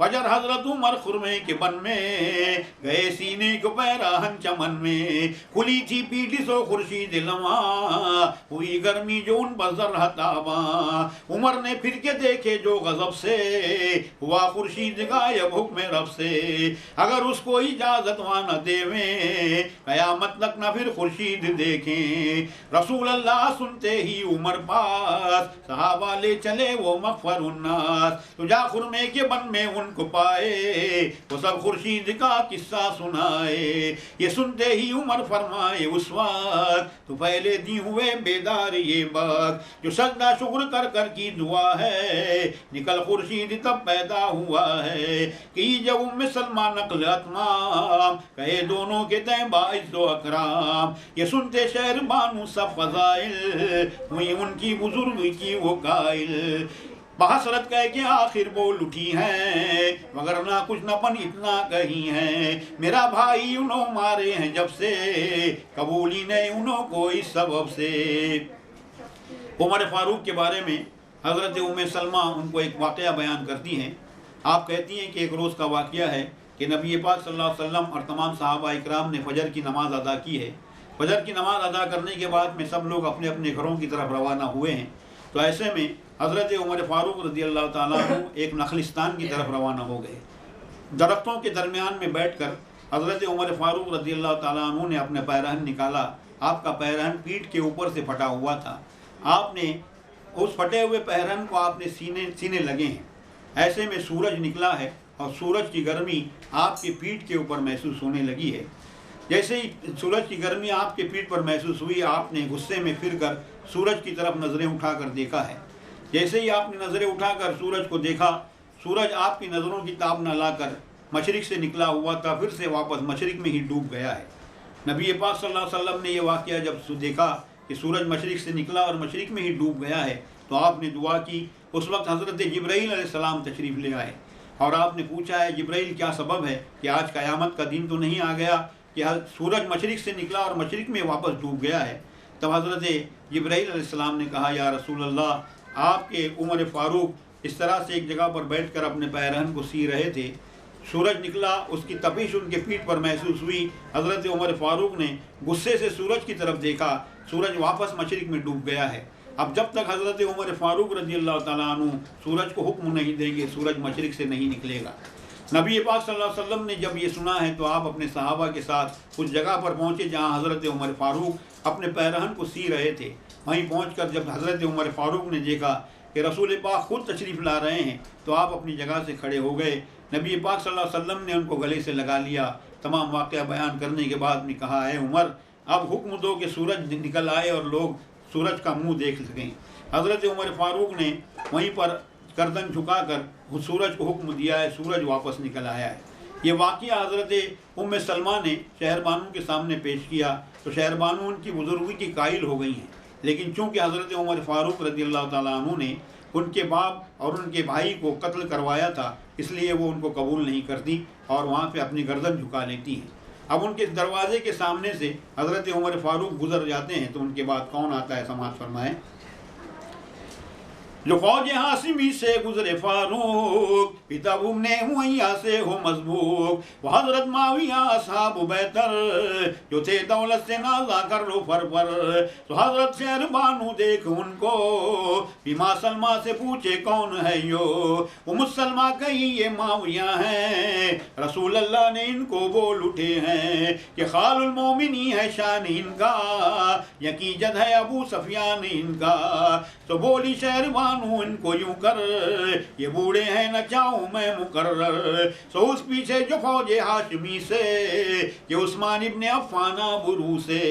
फजर हजरत उमर खुरमे के बन में गए सीने को पैराहन चमन में, खुली थी पीठी सो खुर्शीद लवा, हुई गर्मी जो उन पर जर्रा ताबा, उमर ने फिर के देखे जो गजब से, हुआ खुर्शीद गायब हुक्म रब से, अगर उसको इजाजत न देवे कयामत तक न फिर खुर्शीद देखें, रसूल अल्लाह सुनते ही उमर पास सहाबा ले चले वो मगफर उन्नास, तुझा खुरमे के बन में उनको पाए, वो सब खुर्शीद का किस्सा सुनाए, ये सुनते ही उमर फरमाए उस वक्त तो पहले दी हुए बेदार ये बात, जो सजदा शुक्र कर कर की दुआ है, निकल खुर्शीद तब पैदा हुआ है, कि जब उम्मे सलमा नकल अतमाम कहे दोनों के तय बाइज़ दो अकराम, ये सुनते शहर बानू सब फजाइल हुई उनकी बुजुर्ग की वो काइल, बहसरत कह के आखिर बोल उठी है, मगर ना कुछ न पन इतना कही है, मेरा भाई उन्हों मारे हैं जब से, कबूली ने उन्हों को इस सबब से। उमर फारूक के बारे में हज़रत उम्मे सलमा उनको एक वाक़या बयान करती हैं। आप कहती हैं कि एक रोज़ का वाक़या है कि नबी पाक सल्लल्लाहु अलैहि वसल्लम और तमाम सहाबा इकराम ने फजर की नमाज़ अदा की है। फजर की नमाज़ अदा करने के बाद में सब लोग अपने अपने घरों की तरफ रवाना हुए हैं। तो ऐसे में हज़रत उमर फ़ारूक रज़ियल्लाहु ताला अन्हु एक नखलिस्तान की तरफ रवाना हो गए। दरख्तों के दरमियान में बैठकर हज़रत उमर फ़ारूक रज़ियल्लाहु ताला अन्हु ने अपने पैरहन निकाला। आपका पैरहन पीठ के ऊपर से फटा हुआ था। आपने उस फटे हुए पैरहन को आपने सीने लगे हैं। ऐसे में सूरज निकला है और सूरज की गर्मी आपकी पीठ के ऊपर महसूस होने लगी है। जैसे ही सूरज की गर्मी आपके पीठ पर महसूस हुई, आपने गुस्से में फिरकर सूरज की तरफ नज़रें उठाकर देखा है। जैसे ही आपने नज़रें उठाकर सूरज को देखा, सूरज आपकी नज़रों की ताब न लाकर मशरिक़ से निकला हुआ था, फिर से वापस मशरिक़ में ही डूब गया है। नबी पाक सल्लल्लाहु अलैहि वसल्लम ने यह वाक़या जब देखा कि सूरज मशरिक़ से निकला और मशरिक़ में ही डूब गया है, तो आपने दुआ की। उस वक्त हज़रत जिब्राईल अलैहिस्सलाम तशरीफ़ ले आए और आपने पूछा है, जिब्राईल क्या सबब है कि आज क़यामत का दिन तो नहीं आ गया कि सूरज मशरिक़ से निकला और मशरिक़ में वापस डूब गया है। तब हज़रत जिब्राईल अलैहिस्सलाम ने कहा, या रसूल अल्लाह, आपके उमर फ़ारूक इस तरह से एक जगह पर बैठकर अपने पैरहन को सी रहे थे। सूरज निकला, उसकी तपिश उनके पीठ पर महसूस हुई। हज़रत उमर फ़ारूक ने गुस्से से सूरज की तरफ देखा, सूरज वापस मशरिक़ में डूब गया है। अब जब तक हज़रत उमर फ़ारूक रज़ियल्लाहु ताला अन्हु सूरज को हुक्म नहीं देंगे, सूरज मशरिक़ से नहीं निकलेगा। नबी पाक सल्लल्लाहु अलैहि वसल्लम ने जब ये सुना है तो आप अपने सहाबा के साथ उस जगह पर पहुँचे जहाँ हज़रत उमर फ़ारूक अपने पैरहन को सी रहे थे। वहीं पहुँचकर जब हज़रत उमर फ़ारूक ने देखा कि रसूल पाक खुद तशरीफ़ ला रहे हैं, तो आप अपनी जगह से खड़े हो गए। नबी पाक सल्लल्लाहु अलैहि वसल्लम ने उनको गले से लगा लिया। तमाम वाक़या बयान करने के बाद ने कहा, है उमर, अब हुक्म दो कि सूरज निकल आए और लोग सूरज का मुंह देख सकें। हज़रत उमर फ़ारूक ने वहीं पर गर्दन झुकाकर सूरज को हुक्म दिया है, सूरज वापस निकल आया है। ये वाक़या हज़रत उम्मे सलमा ने शहरबानू के सामने पेश किया तो शहरबानू उनकी बुजुर्गी की कायल हो गई हैं, लेकिन चूँकि हज़रत उमर फ़ारूक रज़ियल्लाहु ताला अन्हु ने उनके बाप और उनके भाई को कत्ल करवाया था, इसलिए वो उनको कबूल नहीं करती और वहाँ पे अपनी गर्दन झुका लेती हैं। अब उनके दरवाजे के सामने से हज़रत उमर फ़ारूक गुजर जाते हैं तो उनके बाद कौन आता है, समाज फरमाएं। जो फौज हासिमी से गुजरे फारूक, पिता ने हुआ से हो मजबूक, वो हजरत माविया असहाब बेहतर जो थे दौलत से नाजा कर लो फर पर। तो हजरत शहरबानू देख उनको, बीमा सलमा से पूछे कौन है यो, वो मुसलमा कही ये माविया है। रसूल अल्लाह ने इनको बोल उठे हैं कि खालुल मोमिनी है शान इनका, यकीजत है अबू सफियान इनका। तो बोली शहरबानू इनको यूं कर, ये बूढ़े हैं न चाहूं मैं मुकर्रर। सो उस पीछे जो फौजे हाशमी से कि उस्मान इब्ने अफ़्फ़ान बुरू से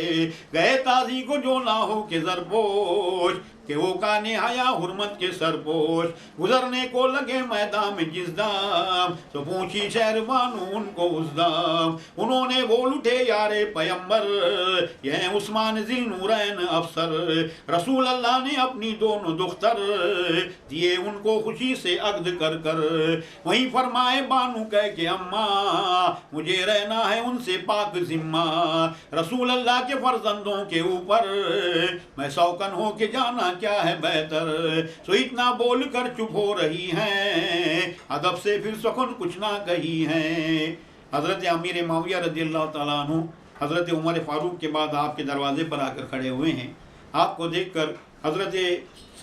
गए ताजी को जो ना हो के ज़रपोश, कि वो काने हया हुर्मत के सरपोश। गुजरने को लगे मैदान में जिस दाम, तो पूछी शहरबानू उनको उस दाम। उन्होंने बोल उठे यारे पैगंबर, यह उस्मान ज़िल नूरैन अफसर। रसूल अल्लाह ने अपनी दोनों दुख्तर दिए उनको खुशी से अक़्द कर कर। वहीं फरमाए बानू कह के अम्मा, मुझे रहना है उनसे पाक ज़िम्मा। रसूल अल्लाह के फर्जंदों के ऊपर मैं सौकन हो के जाना क्या है बेहतर। सो इतना बोल कर चुप हो रही हैं, अदब से फिर सुकून कुछ ना कही हैं। हज़रत अमीर माविया रज़ियल्लाहु ताला अन्हु हज़रत उमर फ़ारूक के बाद आपके दरवाजे पर आकर खड़े हुए हैं। आपको देखकर हज़रत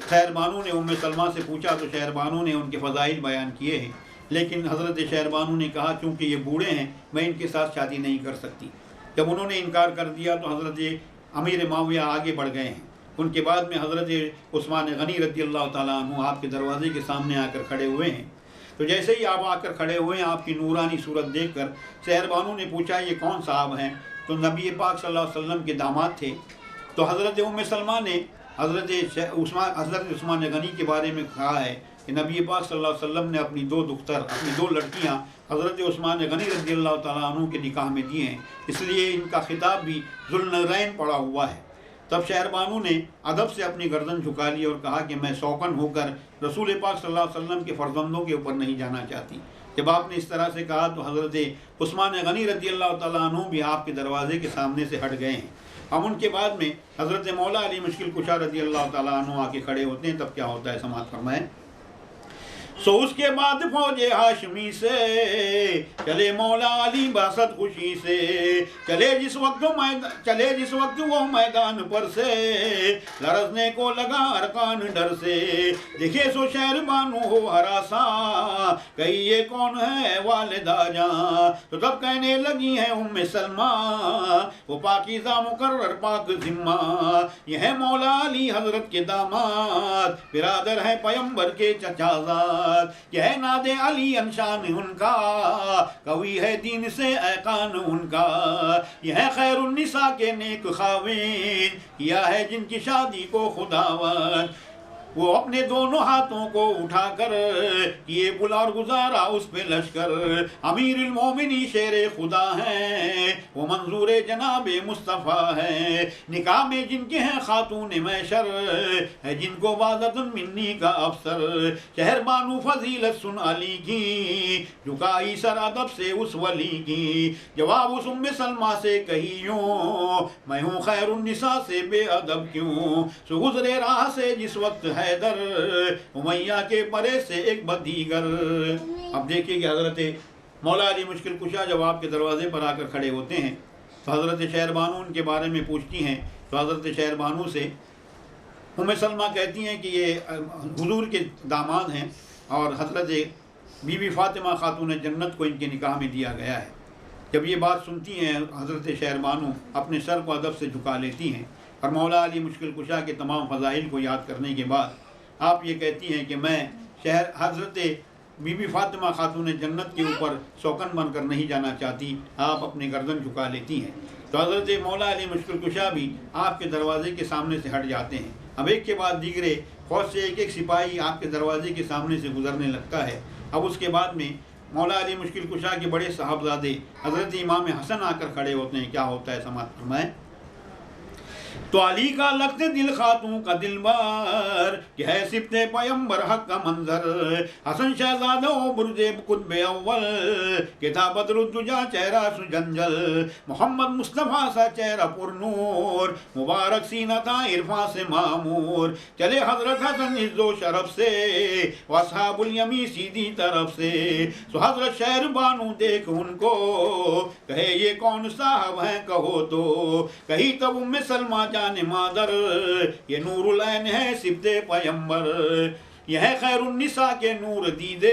शहरबानू ने उम्मे सलमा से पूछा तो शहरबानू ने उनके फ़ज़ाइल बयान किए हैं, लेकिन हज़रत शहरबानू ने कहा चूँकि ये बूढ़े हैं मैं इनके साथ शादी नहीं कर सकती। जब उन्होंने इनकार कर दिया तो हज़रत अमीर माविया आगे बढ़ गए हैं। उनके बाद में हज़रत उस्मान गनी रज़ियल्लाहु ताला अन्हु आपके दरवाजे के सामने आकर खड़े हुए हैं। तो जैसे ही आप आकर खड़े हुए हैं, आपकी नूरानी सूरत देखकर शहरबानू ने पूछा ये कौन साहब हैं? तो नबी पाक सल्लल्लाहु अलैहि वसल्लम के दामाद थे। तो हज़रत उम्मे सलमा ने हज़रत उस्मान गनी के बारे में कहा है कि नबी पाक सल्लल्लाहु अलैहि वसल्लम ने अपनी दो लड़कियाँ हज़रत उस्मान गनी रज़ियल्लाहु ताला अन्हु के निकाह में दिए हैं, इसलिए इनका खिताब भी ज़ुल्नरैन पड़ा हुआ है। तब शहरबानू ने अदब से अपनी गर्दन झुका ली और कहा कि मैं सौकन होकर रसूल पाक सल्लल्लाहु अलैहि वसल्लम के फर्जंदों के ऊपर नहीं जाना चाहती। जब आपने इस तरह से कहा तो हज़रत उस्मान गनी रज़ियल्लाहु ताला अन्हु भी आपके दरवाजे के सामने से हट गए हैं। अब उनके बाद में हज़रत मौला अली मुश्किल कुशा रज़ियल्लाहु ताला अन्हु आके खड़े होते हैं। तब क्या होता है, समाअत फरमाएं। सो उसके बाद फौजे हाशमी से चले मौला अली बासत खुशी से, चले जिस वक्त वो मैदान पर से लरजने को लगा अरकान डर से। देखे सो शहरबानू हो हरासा, कही ये कौन है वालिदा जां। तो तब कहने लगी हैं उम्मे सलमा, वो पाकीज़ा मुकर्रर पाक ज़िम्मा, यह मौला अली हजरत के दामाद, बिरादर है पैगंबर के चचाज़ाद। यह नादे अली अंशान उनका, कवि है दीन से ऐकान उनका। यह खैरुन्निसा के नेक खावीन, किया है जिनकी शादी को खुदावन। वो अपने दोनों हाथों को उठाकर ये बुला और गुजारा उस पे लश्कर। अमीरुल मोमिनी शेर खुदा हैं, वो मंजूर जनाबे मुस्तफ़ा है। निकाह में जिनके हैं खातून मैशर, है जिनको वाज़तुन मिन्नी का अफसर। शहरबानू फजीलत सुन अली की, झुकाई सर अदब से उस वली की। जवाब उस उम्मे सलमा से कही यूं, मैं हूँ खैरुन्निसा से बेअदब क्यों। सो गुज़रे राह से जिस वक्त है हैदर, उमैया के परे से एक बदीगर। अब देखिए कि हज़रत मौला अली मुश्किल कुशा जब आपके दरवाजे पर आकर खड़े होते हैं तो हज़रत शहरबानू उनके बारे में पूछती हैं। तो हज़रत शहरबानू से उम्मे सलमा कहती हैं कि ये हुजूर के दामाद हैं और हज़रत बीबी फ़ातिमा खातून जन्नत को इनके निकाह में दिया गया है। जब ये बात सुनती हैं हज़रत शहरबानू अपने सर को अदब से झुका लेती हैं और मौला अली मुश्किल कुशा के तमाम फ़ज़ाइल को याद करने के बाद आप ये कहती हैं कि मैं हज़रत बीबी फ़ातिमा खातून जन्नत के ऊपर सौकन बनकर नहीं जाना चाहती। आप अपनी गर्दन झुका लेती हैं। तो हज़रत मौला अली मुश्किल कुशा भी आपके दरवाजे के सामने से हट जाते हैं। अब एक के बाद दीगरे फौज से एक एक सिपाही आपके दरवाजे के सामने से गुजरने लगता है। अब उसके बाद में मौला अली मुश्किल कुशा के बड़े साहबजादे हज़रत इमाम हसन आकर खड़े होते हैं। क्या होता है समाअत फरमाएं। तो अली का लगते दिल खातून का दिलबर कि है सिफ्ते पैगंबर हक का मंजर। हसन शहजादा बुर्जे कुतबे अव्वल कि था बदरुद्दुजा चेहरा सुजंजल। मोहम्मद मुस्तफ़ा सा चेहरा पुरनूर मुबारक सीना था इरफा से मामूर। चले हजरत हसन इज्जो शरफ से वसाबुल यमी सीधी तरफ से। सो हजरत शहर बानू देख उनको कहे ये कौन साहब हैं कहो तो। कही तब उम्मे सलमा जाने मादर ये नूरुल ऐन है सिब्ते पैगंबर। यह खैरुन्निसा के नूर दीदे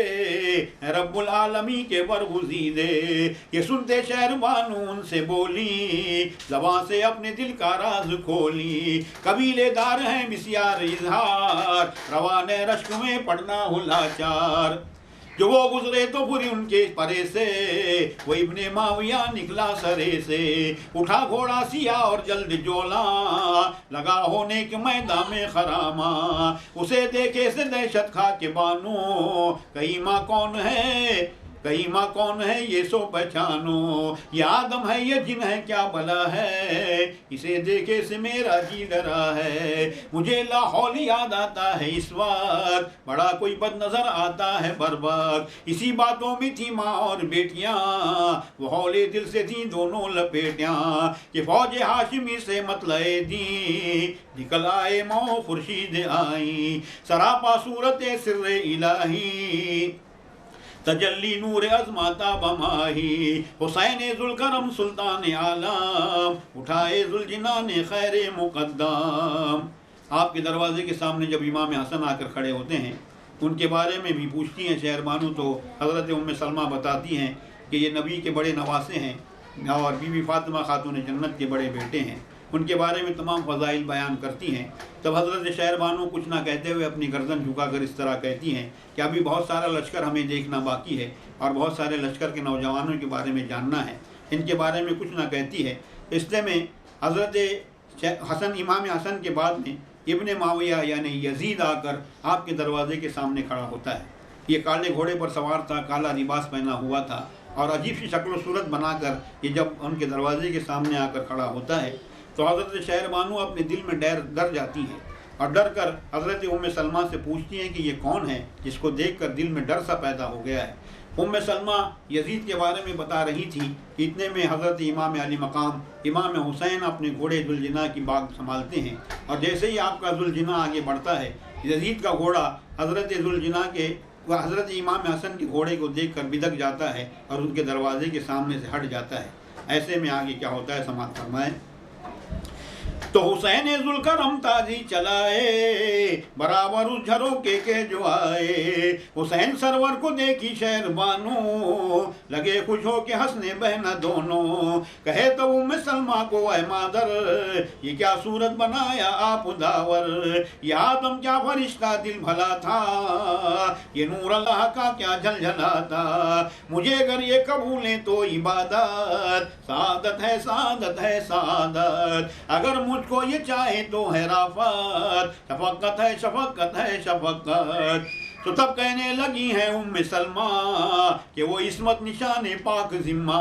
रब्बुल आलमी के बरगुज़ीदे। ये सुनते शहर बानू उनसे बोली ज़बान से अपने दिल का राज खोली। कबीलेदार हैं बिस्यार इजहार रवाने रश्क में पढ़ना हो लाचार। जो वो गुजरे तो पूरी उनके परे से वो इब्ने माविया निकला सरे से। उठा घोड़ा सिया और जल्द जोला लगा होने के मैदान में खरामा। उसे देखे से दहशत खा के बानो कहीं माँ कौन है कहीं माँ कौन है ये सो पहचानो। ये आदम है ये जिन है क्या भला है इसे देखे से मेरा जी डरा है। मुझे लाहौल याद आता है इस वक्त बड़ा कोई बद नजर आता है बर्बाद। इसी बातों में थी माँ और बेटियाँ वो हौले दिल से थी दोनों लपेटियाँ। कि फौज हाशिमी से मतलए दी निकल आए मौ खुर्शीद आई। सरापा सूरत सिर्रे इलाही तजल्ली नूर अज़माता बमाही। हुसैन जुल्करम सुल्तान आलम उठाए जुल्जिनान खैर मुक़द्दम। आपके दरवाजे के सामने जब इमाम हसन आकर खड़े होते हैं उनके बारे में भी पूछती हैं शहर बानू। तो हज़रत उम्मे सलमा बताती हैं कि ये नबी के बड़े नवासे हैं और बीबी फातिमा खातून जन्नत के बड़े बेटे हैं। उनके बारे में तमाम फ़ज़ाइल बयान करती हैं। तब हज़रत शहर बानू कुछ ना कहते हुए अपनी गर्दन झुकाकर इस तरह कहती हैं कि अभी बहुत सारा लश्कर हमें देखना बाकी है और बहुत सारे लश्कर के नौजवानों के बारे में जानना है। इनके बारे में कुछ ना कहती है। इसलिए में हज़रत हसन इमाम हसन के बाद में इब्ने माविया यानी यजीद आकर आपके दरवाजे के सामने खड़ा होता है। ये काले घोड़े पर सवार था, काला लिबास पहना हुआ था और अजीब सी शक्ल सूरत बनाकर ये जब उनके दरवाजे के सामने आकर खड़ा होता है तो हज़रत शहर बानू अपने दिल में डर जाती हैं और डर कर हज़रत उम्मे सलमा से पूछती हैं कि ये कौन है जिसको देखकर दिल में डर सा पैदा हो गया है। उम्मे सलमा यजीद के बारे में बता रही थी। इतने में हज़रत इमाम अली मकाम इमाम हुसैन अपने घोड़े जुल्जिना की बाग संभालते हैं और जैसे ही आपका जुल्जिना आगे बढ़ता है यजीद का घोड़ा हज़रत जुल्जिना के हज़रत इमाम हसन के घोड़े को देखकर बिदक जाता है और उनके दरवाजे के सामने से हट जाता है। ऐसे में आगे क्या होता है समाअत फरमाएं। तो हुसैन जुल्करम ताजी चलाए बराबर उस झरोके के जो आए। हुसैन सरवर को देखी शहर बानू लगे खुश हो के हंसने बहना दोनों। कहे तो उम्मे सलमा को ऐ मादर ये क्या सूरत बनाया आप दावर। ये आदम क्या फरिश्ता दिल भला था ये नूर अल्लाह का क्या झलझला था। मुझे अगर ये कबूलें तो इबादत सादत है सादत है सादत। अगर मुझको ये चाहे तो है राफत शफकत है शफकत है शफकत। तो तब कहने लगी है उम्मे सलमा कि वो इस्मत निशाने पाक जिम्मा।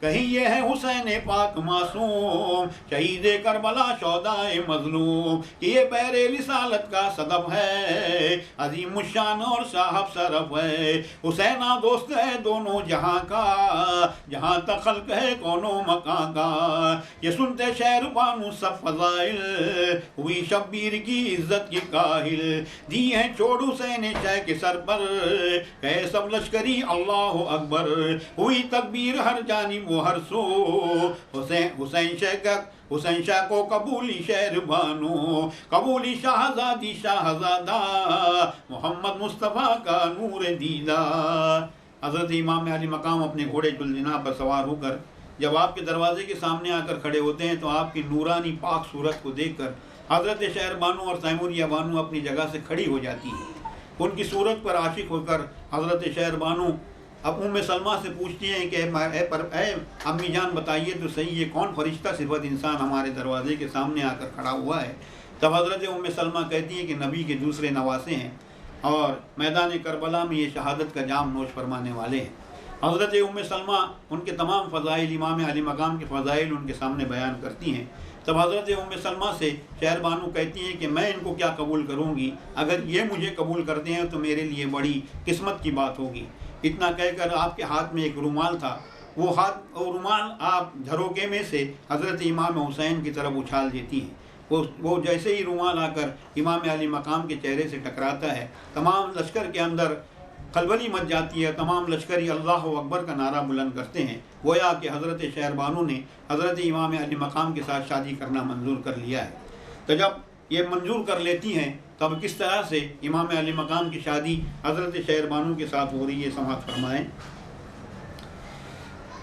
कहीं ये है हुसैन पाक मासूम शहीद करबला शौदाए मजलूम। कि ये पैरे रिसालत का सदब है अजीम शान और साहब सरफ है। हुसैना दोस्त है दोनों जहाँ का जहाँ तक खल्क है कोनो मकां का। ये सुनते शहर बानू सब फजाइल हुई शब्बीर की इज्जत की काहिल। दी है छोड़ हुसैन के सर पर कहे सब लश्करी अल्लाह अकबर। हुई तकबीर हर जानिब वो हर सो। हुसैन शाह को कबूली शहर बानो कबूली शाहजादी शाहजादा मोहम्मद मुस्तफ़ा का नूर दीदा। हज़रत इमाम अली मकाम अपने घोड़े जुल्जिना पर सवार होकर जब आपके दरवाजे के सामने आकर खड़े होते हैं तो आपकी नूरानी पाक सूरत को देखकर हज़रत शहर बानो और तैमूरिया बानो अपनी जगह से खड़ी हो जाती है। उनकी सूरत पर आशिक होकर हज़रत शहर बानो अब उम्मे सलमा से पूछती हैं कि अम्मी जान बताइए तो सही, ये कौन फरिश्ता सिफत इंसान हमारे दरवाजे के सामने आकर खड़ा हुआ है। तब हज़रत उम्मे सलमा कहती हैं कि नबी के दूसरे नवासे हैं और मैदान करबला में ये शहादत का जाम नोश फरमाने वाले हैं। हज़रत उम्मे सलमा उनके तमाम फ़ज़ाइल, इमाम अली मकाम के फ़ज़ाइल उनके सामने बयान करती हैं। तब हज़रत उम्मे सलमा से शहर बानू कहती हैं कि मैं इनको क्या कबूल करूँगी, अगर ये मुझे कबूल करते हैं तो मेरे लिए बड़ी किस्मत की बात होगी। इतना कहकर आपके हाथ में एक रुमाल था, वो रुमाल आप झरोके में से हज़रत इमाम हुसैन की तरफ उछाल देती हैं। वो जैसे ही रुमाल आकर इमाम अली मकाम के चेहरे से टकराता है, तमाम लश्कर के अंदर खलबली मच जाती है। तमाम लश्करी अल्लाह अकबर का नारा बुलंद करते हैं, गोया कि हज़रत शहरबानू ने हज़रत इमाम अली मकाम के साथ शादी करना मंजूर कर लिया है। तो जब ये मंजूर कर लेती हैं तब किस तरह से इमाम अली मकाम की शादी हज़रत शहरबानू के साथ हो रही है, समाअत फरमाएँ।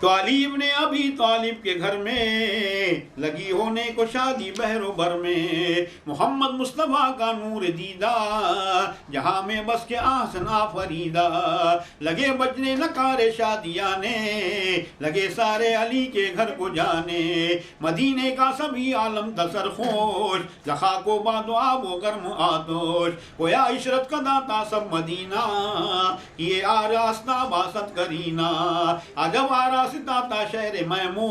तो अली इब्ने अबी तालिब के घर में लगी होने को शादी बहरो भर में, मोहम्मद मुस्तफ़ा का नूर दीदा जहाँ में बस के आसना फरीदा, लगे बजने नकारे शादियाने, लगे सारे अली के घर को जाने, मदीने का सभी आलम दसर खोश, जखा को बादो आबो गर्म आतोश, कोया इशरत का दाता सब मदीना, ये आरास्ता बासत करीना, अजब आरा ताता शहर मैमो,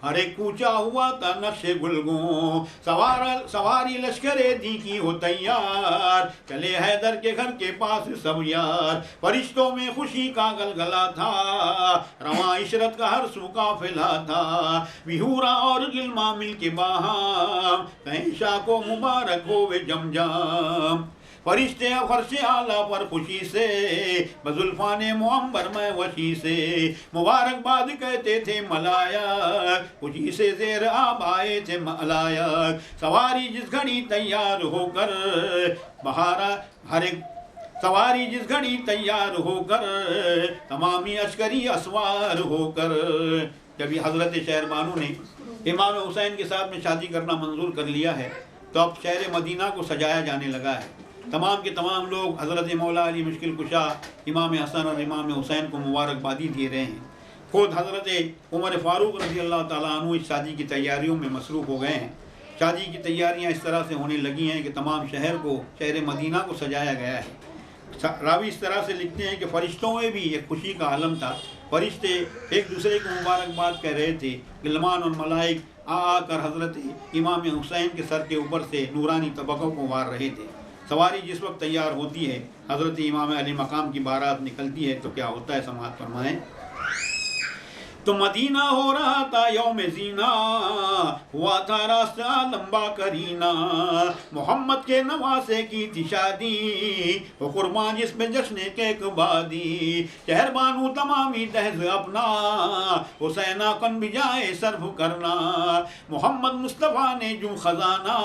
हरे कूचा हुआ था नक्शे गुलगो, सवारी लश्करे दी की हो तैयार, चले हैदर के घर के पास सब यार, फरिश्तों में खुशी का गलगला था, रवां इशरत का हर सू काफिला था, विहूरा और गिलमा मिल के बाहम, कहीं शाह को मुबारक हो वे जमजम, फरिश्ते फर्श आला पर खुशी से, बजुल्फाने मुअम्बर में वशी से, मुबारकबाद कहते थे मलायक, खुशी से ज़ेर आब आए थे मलायक, सवारी जिस घड़ी तैयार होकर बहारा हर एक सवारी जिस घड़ी तैयार होकर, तमामी अस्करी असवार होकर। जब ये हज़रत शहरबानू ने इमाम हुसैन के साथ में शादी करना मंजूर कर लिया है तो अब शहर मदीना को सजाया जाने लगा है। तमाम के तमाम लोग हज़रत मौला अली मुश्किल कुशा इमाम हसन और इमाम हुसैन को मुबारकबादी दे रहे हैं। खुद हज़रत उमर फ़ारूक रज़ी अल्लाह ताला अन्हु इस शादी की तैयारियों में मसरूफ़ हो गए हैं। शादी की तैयारियां इस तरह से होने लगी हैं कि तमाम शहर मदीना को सजाया गया है। रावी इस तरह से लिखते हैं कि फ़रिश्तों में भी एक खुशी का आलम था। फ़रिश्ते एक दूसरे को मुबारकबाद कह रहे थे। गिलमान और मलाइक आकर हज़रत इमाम हुसैन के सर के ऊपर से नूरानी तबकों को वार रहे थे। सवारी जिस वक्त तैयार होती है, हज़रत इमाम अली मकाम की बारात निकलती है तो क्या होता है, समाअत फरमाएं। तो मदीना हो रहा था यौम ज़ीना, हुआ था रास्ता लंबा करीना, मोहम्मद के नवासे की थी शादी, वो कुर्बान जिसमें जश्न के कबादी, शहरबानू तमामी दहज अपना, हुसैना कन भी जाए सर्फ करना, मोहम्मद मुस्तफ़ा ने जो खजाना,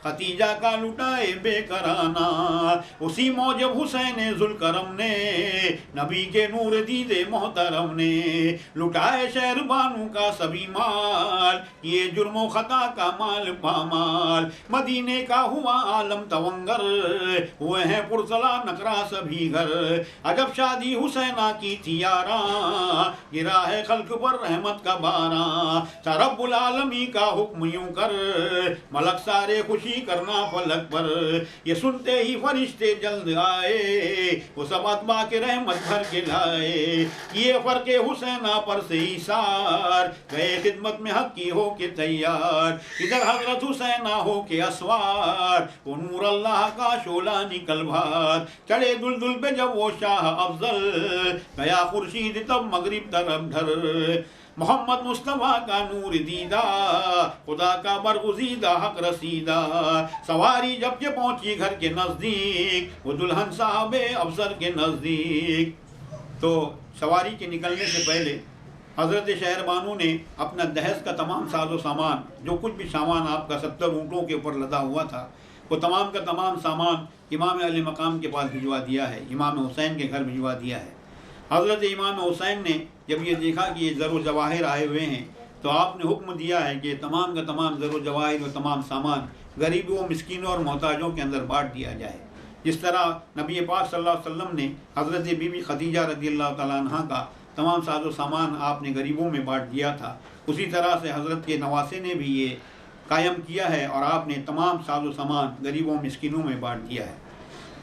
खतीजा का लुटाए बेकराना, उसी मौजब हुसैन जुल्करम ने, नबी के नूर दीदे मोहतरम ने, लुटाए शहरबानू का सभी माल, ये जुर्मो खता का माल पामाल, मदीने का हुआ आलम तवंगर, हुए हैं पुरसला नकरा सभी घर, अजब शादी हुसैना की थी यारा, गिरा है खल्क पर रहमत का बारा, रब्बुल आलमी का हुक्म यूं कर, मलक सारे खुशी करना फलक पर, ये सुनते ही फरिश्ते जल्द आए, वो सब अतबा के रहमत भर के लाए, ये फर्के हुसैना पर से इसार, गए खिदमत में हक की हो के तैयार, इधर हजरत हुसैना हो के असवार, वो नूर अल्लाह का शोला निकल भार, चढ़े दुलदुल पे जब वो शाह अफजल, गया खुर्शीद तब मगरिब तरफ ढर, मोहम्मद मुस्तफ़ा का नूर दीदा, खुदा का बरगुज़ीदा हक रसीदा, सवारी जब के पहुंची घर के नज़दीक, वो दुल्हन साहबे अफसर के नज़दीक। तो सवारी के निकलने से पहले हज़रत शहरबानू ने अपना दहस का तमाम साजो सामान, जो कुछ भी सामान आपका 70 ऊँटों के ऊपर लदा हुआ था, वो तमाम का तमाम सामान इमाम अली मकाम के पास भिजवा दिया है, इमाम हुसैन के घर भिजवा दिया है। हज़रत इमाम हुसैन ने जब ये देखा कि ये ज़रो जवाहिर आए हुए हैं तो आपने हुक्म दिया है कि तमाम का तमाम ज़रो जवाहिर व तमाम सामान गरीबों, मिस्किनों और मोहताजों के अंदर बांट दिया जाए। जिस तरह नबी पाक सल्लल्लाहु अलैहि वसल्लम ने हज़रत बीबी खदीजा रज़ियल्लाहु ताला अन्हा का तमाम साजो सामान आपने गरीबों में बांट दिया था, उसी तरह से हज़रत के नवासे ने भी ये कायम किया है और आपने तमाम साजो सामान गरीबों मिस्किनों में बांट दिया है।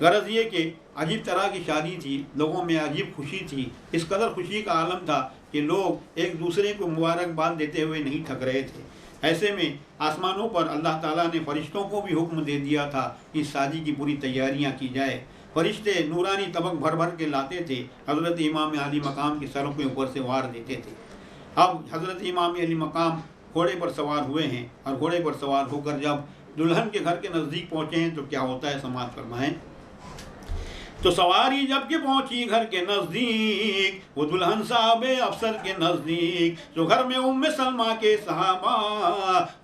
गरज ये कि अजीब तरह की शादी थी, लोगों में अजीब खुशी थी, इस कदर खुशी का आलम था कि लोग एक दूसरे को मुबारकबाद देते हुए नहीं थक रहे थे। ऐसे में आसमानों पर अल्लाह ताला ने फरिश्तों को भी हुक्म दे दिया था कि शादी की पूरी तैयारियां की जाए। फरिश्ते नूरानी तबक भर भर के लाते थे, हज़रत इमाम अली मकाम के सरों के ऊपर से वार देते थे। अब हज़रत इमाम अली मकाम घोड़े पर सवार हुए हैं और घोड़े पर सवार होकर जब दुल्हन के घर के नज़दीक पहुँचे हैं तो क्या होता है समाज फरमाएं। तो सवारी जबकि पहुंची घर के नजदीक, वो दुल्हन साहबे अफसर के नजदीक, जो घर में उम्मे सलमा के सहाबा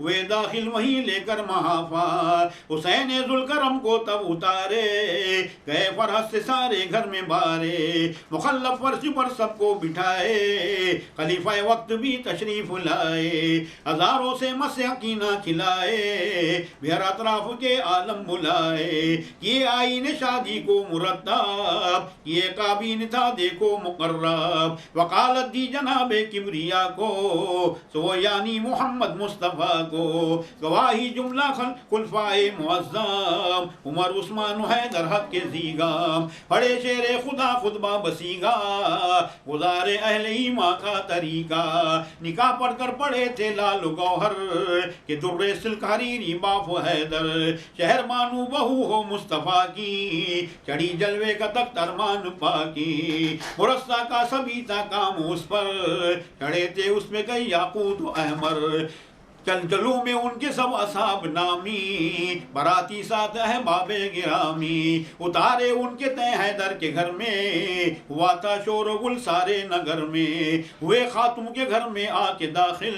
वे दाखिल वहीं लेकर महाफार। हुसैन जुलकरम को तब उतारे गए फरहत से सारे घर में बारे, मुखल्लफ फर्श पर सबको बिठाए, खलीफा वक्त भी तशरीफ लाए, हजारों से मस्कीना खिलाए, बिहार अतराफ के आलम बुलाए। ये आईने शादी को मुरद्दब, ये काबीन था देखो मुकर्रब, वकालत दी जनाबे किबरिया को, सो यानी मोहम्मद मुस्तफ़ा को, गवाही जुमला खुलफाए मुअज़्ज़म, उमर उस्मान हैदर हक के ज़ीगाम, पढ़े शेरे खुदा खुतबा बसीगा, गुजारे अहले ईमा का तरीका, निकाह पढ़कर पढ़े थे लाल गौहर के दुर्रे सिल्क हरीरी बाप हैदर, शहर मानू बहू हो मुस्तफ़ा की, चढ़ी जलवे का तख्त अरमान पाकी, मुरस्सा का सभी था काम उस पर, चढ़े थे उसमें कई याकूत अहमर, चलचलू में उनके सब असाब नामी, बराती साथ है बाबे गिरामी, उतारे उनके तय हैदर के घर में, हुआ था शोर गुल सारे नगर में, हुए खातून के घर में आके दाखिल,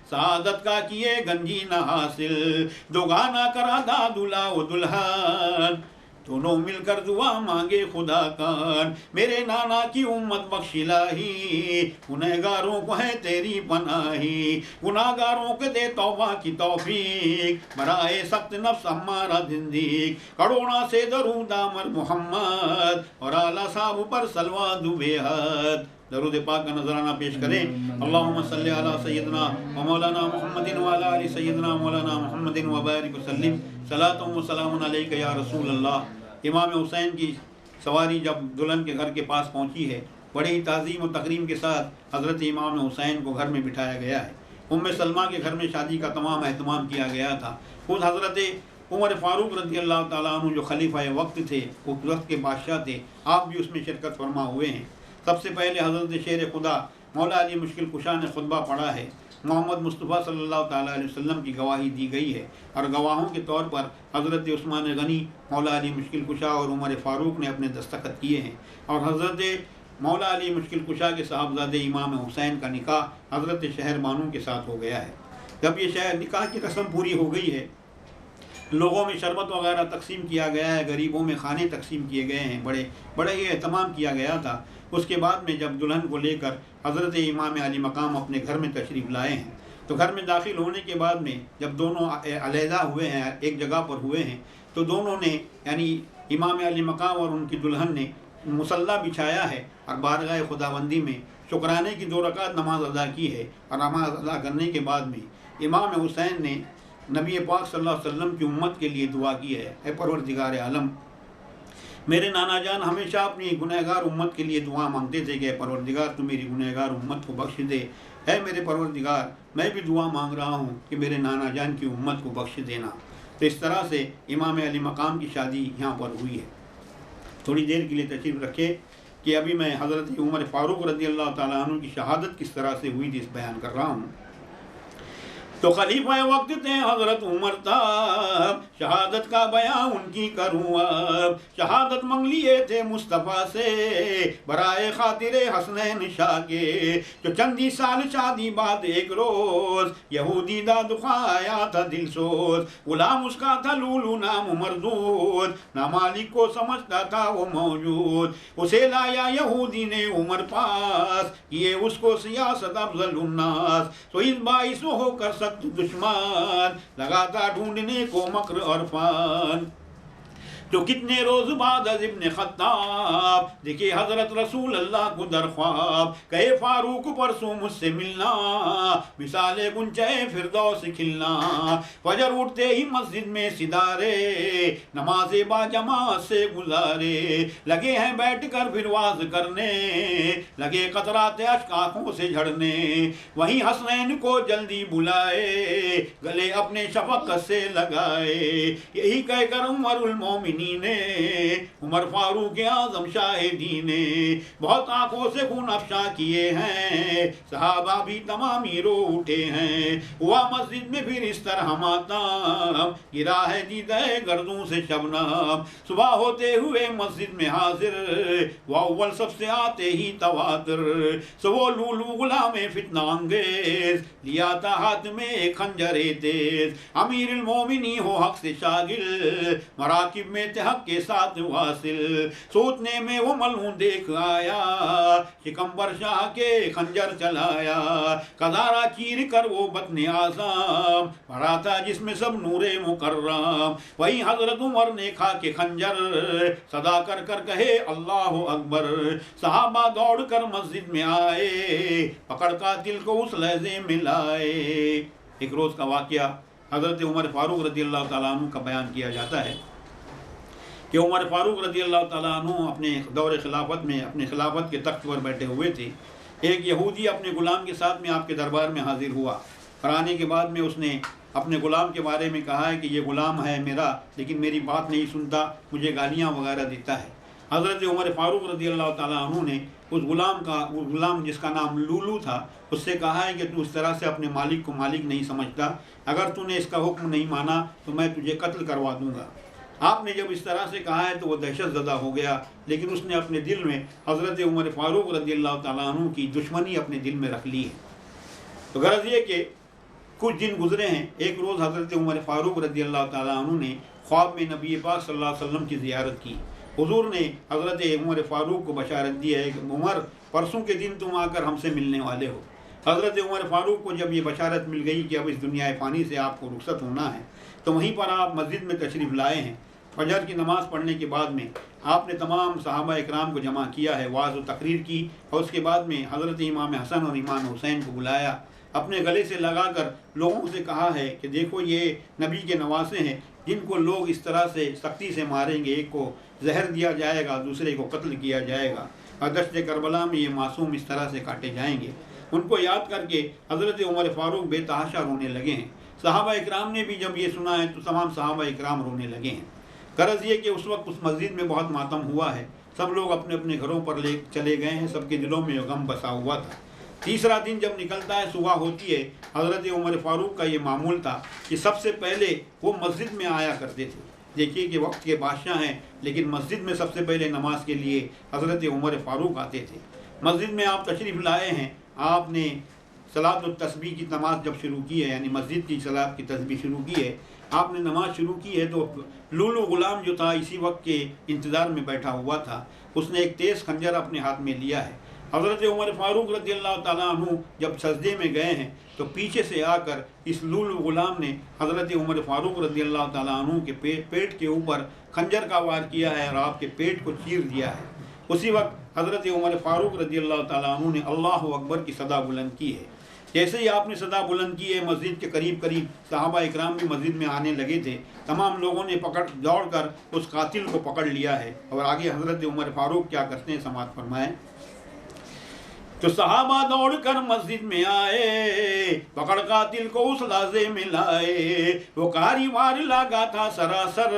सादत का किए गंजी न हासिल, दो गाना करा दा दूल्हा व दुल्हन, दोनों मिलकर दुआ मांगे खुदा कान, मेरे नाना की उम्मत बख्शिलाही, गुनहगारों को है तेरी पनाही, गुनाहगारों के दे तौबा की तौफीक, बराए सख्त नफ्स हमारा जिंदीक, करोना से दरूद आमर मोहम्मद और आला साहब पर सलवा दुबेहद। दरूद पाक का नजराना पेश करें। अल्लाहुम्मा सल्ली अला सय्यदना व मौलाना मुहम्मदिन व अला आलि सय्यदना मौलाना मुहम्मदिन व बारिक वसल्लिम, सलातुम व सलामुन अलैका या रसूल अल्लाह। इमाम हुसैन की सवारी जब दुल्हन के घर के पास पहुंची है, बड़ी ही ताज़ीम और तकरीम के साथ हज़रत इमाम हुसैन को घर में बिठाया गया है। उम्मे सलमा के घर में शादी का तमाम एहतमाम किया गया था। खुद हज़रत उमर फ़ारूक रज़ियल्लाहु ताला अन्हु जो खलीफा वक्त थे, उस वक्त के बादशाह थे, आप भी उसमें शिरकत फरमा हुए हैं। सबसे पहले हज़रत शेर खुदा मौला अली मुश्किल कुशा ने खुतबा पढ़ा है, मोहम्मद मुस्तफ़ा सल्लल्लाहु ताला अलैहि वसल्लम की गवाही दी गई है और गवाहों के तौर पर हज़रत उस्मान गनी, मौला अली मुश्किल कुशा और उमर फ़ारूक ने अपने दस्तखत किए हैं। और हज़रत मौला अली मुश्किल कुशा के साहबजादे इमाम हुसैन का निकाह हज़रत शहर बानू के साथ हो गया है। जब ये शहर निकाह की रस्म पूरी हो गई है, लोगों में शरबत वगैरह तकसीम किया गया है, गरीबों में खाने तकसीम किए गए हैं, बड़े ही एहतमाम किया गया था। उसके बाद में जब दुल्हन को लेकर हज़रत इमाम अली मकाम अपने घर में तशरीफ़ लाए हैं, तो घर में दाखिल होने के बाद में जब दोनों अलहदा हुए हैं, एक जगह पर हुए हैं, तो दोनों ने यानी इमाम अली मकाम और उनकी दुल्हन ने मुसल्ला बिछाया है और बारगाह खुदाबंदी में शुक्राने की 2 रकात नमाज अदा की है। और नमाज अदा करने के बाद में इमाम हुसैन ने नबी पाक सल्लल्लाहु अलैहि वसल्लम की उम्मत के लिए दुआ की है, ऐ परवरदिगार आलम, मेरे नाना जान हमेशा अपनी गुनहगार उम्मत के लिए दुआ मांगते थे कि परवरदिगार तू मेरी गुनहगार उम्मत को बख्श दे। है मेरे परवरदिगार, मैं भी दुआ मांग रहा हूँ कि मेरे नाना जान की उम्मत को बख्श देना। तो इस तरह से इमाम अली मकाम की शादी यहाँ पर हुई है। थोड़ी देर के लिए तशरीफ़ रखे कि अभी मैं हज़रत उमर फ़ारूक रज़ियल्लाहु ताला अन्हु की शहादत किस तरह से हुई थी इस बयान कर रहा हूँ। तो खलीफा वक्त थे हज़रत उमर ताब, शहादत का बयान उनकी करूँ अब, शहादत मंग लिए थे मुस्तफ़ा से बराए खातिरे हसनैन शाह के, जो चंदी साल शादी बाद एक रोज़ यहूदी दा दुखा आया था दिल सोच, गुलाम उसका था लूलू नाम मरदूद, ना मालिक को समझता था वो मौजूद, उसे लाया यहूदी ने उमर पास, किए उसको सियासत अफजल उन्नास, तो इस बाइस होकर दुश्मन लगाता ढूंढने को मक्र और फान, तो कितने रोज बाद इब्ने खत्ताब देखिए हजरत रसूल अल्लाह को दर ख्वाब, कहे फारूक परसों मुझसे मिलना, मिसाले गुंचे फिरदौस खिलना। फजर उठते ही मस्जिद में सिदारे नमाज़े बाजमात से गुजारे, लगे हैं बैठ कर फिर वाज करने, लगे कतराते अश्क आंखों से झड़ने। वहीं हसनैन को जल्दी बुलाए, गले अपने शफकत से लगाए। यही कहकर उमरुल मोमिनीन ने, उमर फारूक आजम शाहिदी ने बहुत आंखों से खून अफशा किए हैं, सहाबा भी तमाम ही रो उठे हैं। हुआ मस्जिद में फिर इस तरह मातम, गिरा है दीदे गर्दों से शबनम। सुबह होते हुए मस्जिद में हाजिर, वह अव्वल सबसे आते ही तवातर। सो वो लूलू गुलाम फितना अंगेज, लिया था हाथ में खंजरे तेज। अमीरुल मोमिनी हो हक से शागिल, मराकिब में थे हक के साथ वासिल। सोचने में वो मलून देख आया, शिकंबर शाह के खंजर चलाया। कदारा चीर कर वो बतने आसाम, भरा था जिसमें सब नूरे मुकर्रम। वही हजरत उमर ने खा के खंजर, सदा कर कर कहे अल्लाह अकबर। सहाबा दौड़ कर मस्जिद में आए, पकड़ कातिल को उस लहजे में लाए। एक रोज का वाकया हजरत उमर फारूक रज़ी अल्लाह तआला अन्हु का बयान किया जाता है कि उमर फारूक रज़ी अल्लाह तआला अन्हु अपने दौर खिलाफत में अपने खिलाफत के तख्त पर बैठे हुए थे। एक यहूदी अपने गुलाम के साथ में आपके दरबार में हाजिर हुआ। और आने के बाद में उसने अपने गुलाम के बारे में कहा है कि ये गुलाम है मेरा, लेकिन मेरी बात नहीं सुनता, मुझे गालियाँ वगैरह देता है। हज़रत उमर फारूक रज़ी अल्लाह तआला अन्हु ने उस गुलाम जिसका नाम लूलू था, उससे कहा है कि तू इस तरह से अपने मालिक को मालिक नहीं समझता, अगर तूने इसका हुक्म नहीं माना तो मैं तुझे कत्ल करवा दूंगा। आपने जब इस तरह से कहा है तो वो दहशत ज़दा हो गया, लेकिन उसने अपने दिल में हज़रत उमर फारूक रज़ी अल्लाह तआला अन्हु की दुश्मनी अपने दिल में रख ली है। तो गरज ये कि कुछ दिन गुजरे हैं। एक रोज़ हज़रत उमर फारूक रज़ी अल्लाह तआला अन्हु ने ख्वाब में नबी पाक सल्लल्लाहु अलैहि वसल्लम की ज़ियारत की। हुजूर ने हज़रत उमर फारूक को बशारत दी है कि उमर परसों के दिन तुम आकर हमसे मिलने वाले हो। हज़रत उमर फारूक को जब ये बशारत मिल गई कि अब इस दुनिया फ़ानी से आपको रुखसत होना है, तो वहीं पर आप मस्जिद में तशरीफ़ लाए हैं। फजर की नमाज़ पढ़ने के बाद में आपने तमाम सहाबा इकराम को जमा किया है, वाज़ व तकरीर की, और उसके बाद में हज़रत इमाम हसन और इमाम हुसैन को बुलाया, अपने गले से लगाकर लोगों से कहा है कि देखो ये नबी के नवासे हैं, जिनको लोग इस तरह से सख्ती से मारेंगे। एक को जहर दिया जाएगा, दूसरे को कत्ल किया जाएगा, और दश्त करबला में ये मासूम इस तरह से काटे जाएंगे। उनको याद करके हज़रत उमर फारूक बेतहाशा रोने लगे हैं। सहाबा इकराम ने भी जब ये सुना है तो तमाम सहाबा इकराम रोने लगे हैं। गरज ये कि उस वक्त उस मस्जिद में बहुत मातम हुआ है, सब लोग अपने अपने घरों पर ले चले गए हैं, सबके दिलों में गम बसा हुआ था। तीसरा दिन जब निकलता है, सुबह होती है, हज़रत उमर फारूक का ये मामूल था कि सबसे पहले वो मस्जिद में आया करते थे। देखिए कि वक्त के बादशाह हैं, लेकिन मस्जिद में सबसे पहले नमाज के लिए हज़रत उमर फारूक आते थे। मस्जिद में आप तशरीफ़ लाए हैं, आपने सलात व तस्बीह की नमाज जब शुरू की है, यानी मस्जिद की सलात की तस्बीह शुरू की है, आपने नमाज शुरू की है, तो लूलू गुलाम जो था इसी वक्त के इंतज़ार में बैठा हुआ था। उसने एक तेज़ खंजर अपने हाथ में लिया है। हज़रत उमर फारूक रज़ी अल्लाह तआला अन्हु जब सजदे में गए हैं तो पीछे से आकर इस लूलू गुलाम ने हज़रत उमर फारूक रज़ी अल्लाह तआला अन्हु के पेट के ऊपर खंजर का वार किया है और आपके पेट को चीर दिया है। उसी वक्त हज़रत उमर फारूक रज़ी अल्लाह तआला अन्हु ने अल्लाह अकबर की सदा बुलंद की है। जैसे ही आपने सदा बुलंद की है, मस्जिद के करीब करीब सहाबा इकराम भी मस्जिद में आने लगे थे। तमाम लोगों ने दौड़ कर उस कातिल को पकड़ लिया है। और आगे हज़रत उमर फारूक क्या करते हैं, समाअत फरमाएं। तो सहाबा दौड़ कर मस्जिद में आए, पकड़ कातिल को उस लाजे में लाए। वो कारी वार लगा था सरासर,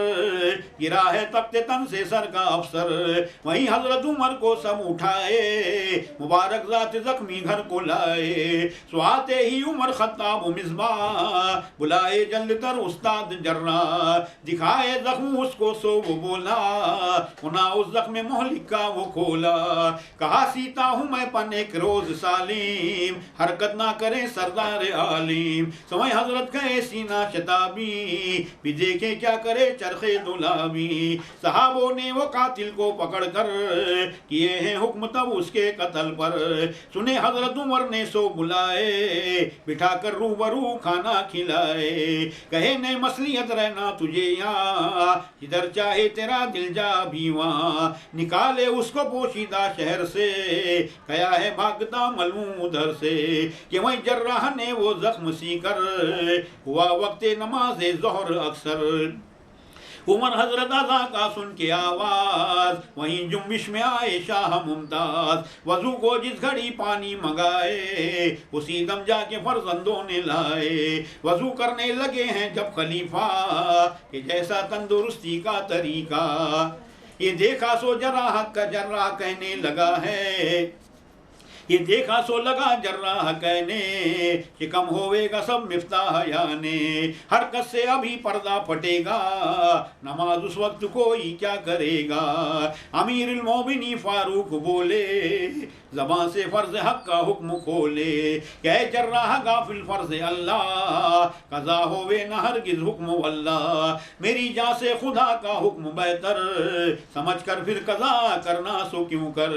गिरा है तख्ते तन से सर का अफसर। वहीं हजरत उमर को सब उठाए, मुबारक जात जख्मी घर को लाए। सुहाते ही उमर खत्ताब मिसबाह, बुलाए जल्द तर उस्ताद जर्रा। दिखाए जख्म उसको सो वो बोला, उना उस जख्म मोहलिक का वो खोला। कहा सीता हूँ मैं पने एक रोज सालीम, हरकत ना करे सरदार आलिम। समय हजरत का सीना शताबी, भी देखे क्या करे चरखे दुलाबी। सहाबों ने वो कातिल को पकड़ कर किए हैं हुक्म तब उसके कत्ल पर। सुने हजरत उमर ने सो बुलाए, बिठाकर रूबरू खाना खिलाए। कहे ने मसलियत रहना तुझे यहाँ, इधर चाहे तेरा दिल जा भी वहाँ। निकाले उसको पोशीदा शहर से, कया है भागता मलूम उधर से। कि वहीं जर्राह ने वो जख्म सीकर, हुआ वक्त नमाज ज़ोहर अक्सर। उमर हजरत अज़ा का सुन के आवाज, वहीं जुम्बिश में आए शाह मुमताज। वजू को जिस घड़ी पानी मंगाए, उसी दम जाके फर्जंदों ने लाए। वजू करने लगे हैं जब खलीफा, कि जैसा तंदुरुस्ती का तरीका। ये देखा सो जर्राह का जर्राह कहने लगा है, ये देखा सो लगा जर्राह कहने, कि कम होवेगा सब मिफ्ताह याने। हरकत से अभी पर्दा फटेगा, नमाज उस वक्त कोई क्या करेगा। अमीरुल मोमिनीन फारूक बोले, ज़बान से फर्ज हक का हुक्म खोले। कहे जर्राह गाफिल फर्ज अल्लाह, कज़ा होवे न हरगिज़ हुक्म वल्लाह। मेरी जान से खुदा का हुक्म बेहतर, समझ कर फिर कज़ा करना सो क्यों कर।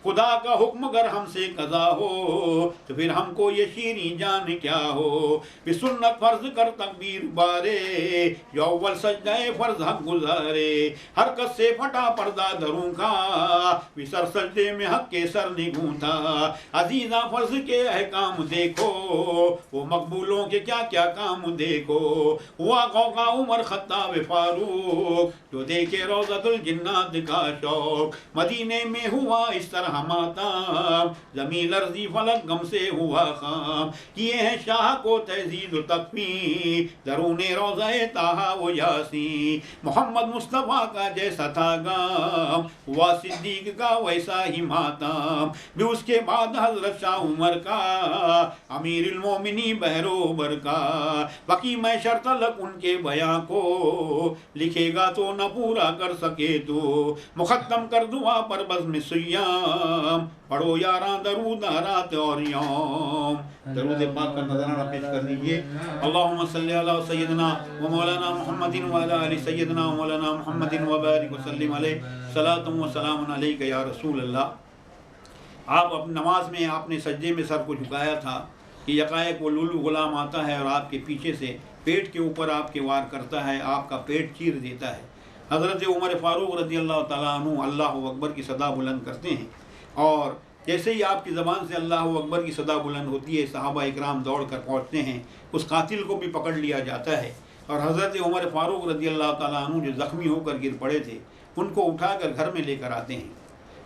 खुदा का हुक्म अगर हमसे कज़ा हो, तो फिर हमको ये शीरी जान क्या हो। फिर सुन्नत फर्ज कर तकबीर बारे, जो अव्वल सजदाए फर्ज हक गुजारे। हरकत से फटा पर्दा दरूं का, विसर सजदे में हक के सर निगूंथा। अजीजा फर्ज के अहकाम देखो, वो मकबूलों के क्या क्या काम देखो। हुआ गौगा उमर खत्ताब फारूक, जो देखे रोज़तुल जिन्नात का शौक। मदीने में हुआ इस तरह मातम, जमीन लर्जी फलक गम से हुआ खाम। किए हैं शाह को तहजीद तकफी, दरूने रोज़े ताहा वो यासी। मोहम्मद मुस्तफ़ा का जैसा था गाम, हुआ सिद्दीक का वैसा ही मातम। भी उसके बाद हजरत शाह उमर का, अमीरुल मोमिनीन बहरोबर का। बाकी मैं शर्त लग उनके बयां को, लिखेगा तो न पूरा कर सके तो। मुखत्तम कर दुआ पर बज़्म सुय्याम, पढ़ो यारा दरूद रात और यौम। दरूद पाक का नज़राना पेश कर दीजिए। अल्लाहुम्मा सल्ली अला सय्यदना व मौलाना मुहम्मदिन व अला आलि सय्यदना व मौलाना मुहम्मदिन व बारिक व सल्लिम अलैहि। सलातुम व सलामुन अलैका या रसूल अल्लाह। आप अपनी नमाज में आपने सज्जे में सर को झुकाया था कि यकायक वो लुलु गुलाम आता है और आपके पीछे से पेट के ऊपर आपके वार करता है, आपका पेट चीर देता है। हज़रत उमर फ़ारूक रज़ी अल्लाह तआला अन्हु अल्लाहु अकबर की सदा बुलंद करते हैं, और जैसे ही आपकी ज़बान से अल्लाहु अकबर की सदा बुलंद होती है, सहाबा इकराम दौड़ कर पहुँचते हैं। उस कातिल को भी पकड़ लिया जाता है, और हज़रत उमर फ़ारूक रज़ी अल्लाह तआला अन्हु जो ज़ख्मी होकर गिर पड़े थे, उनको उठाकर घर में लेकर आते हैं।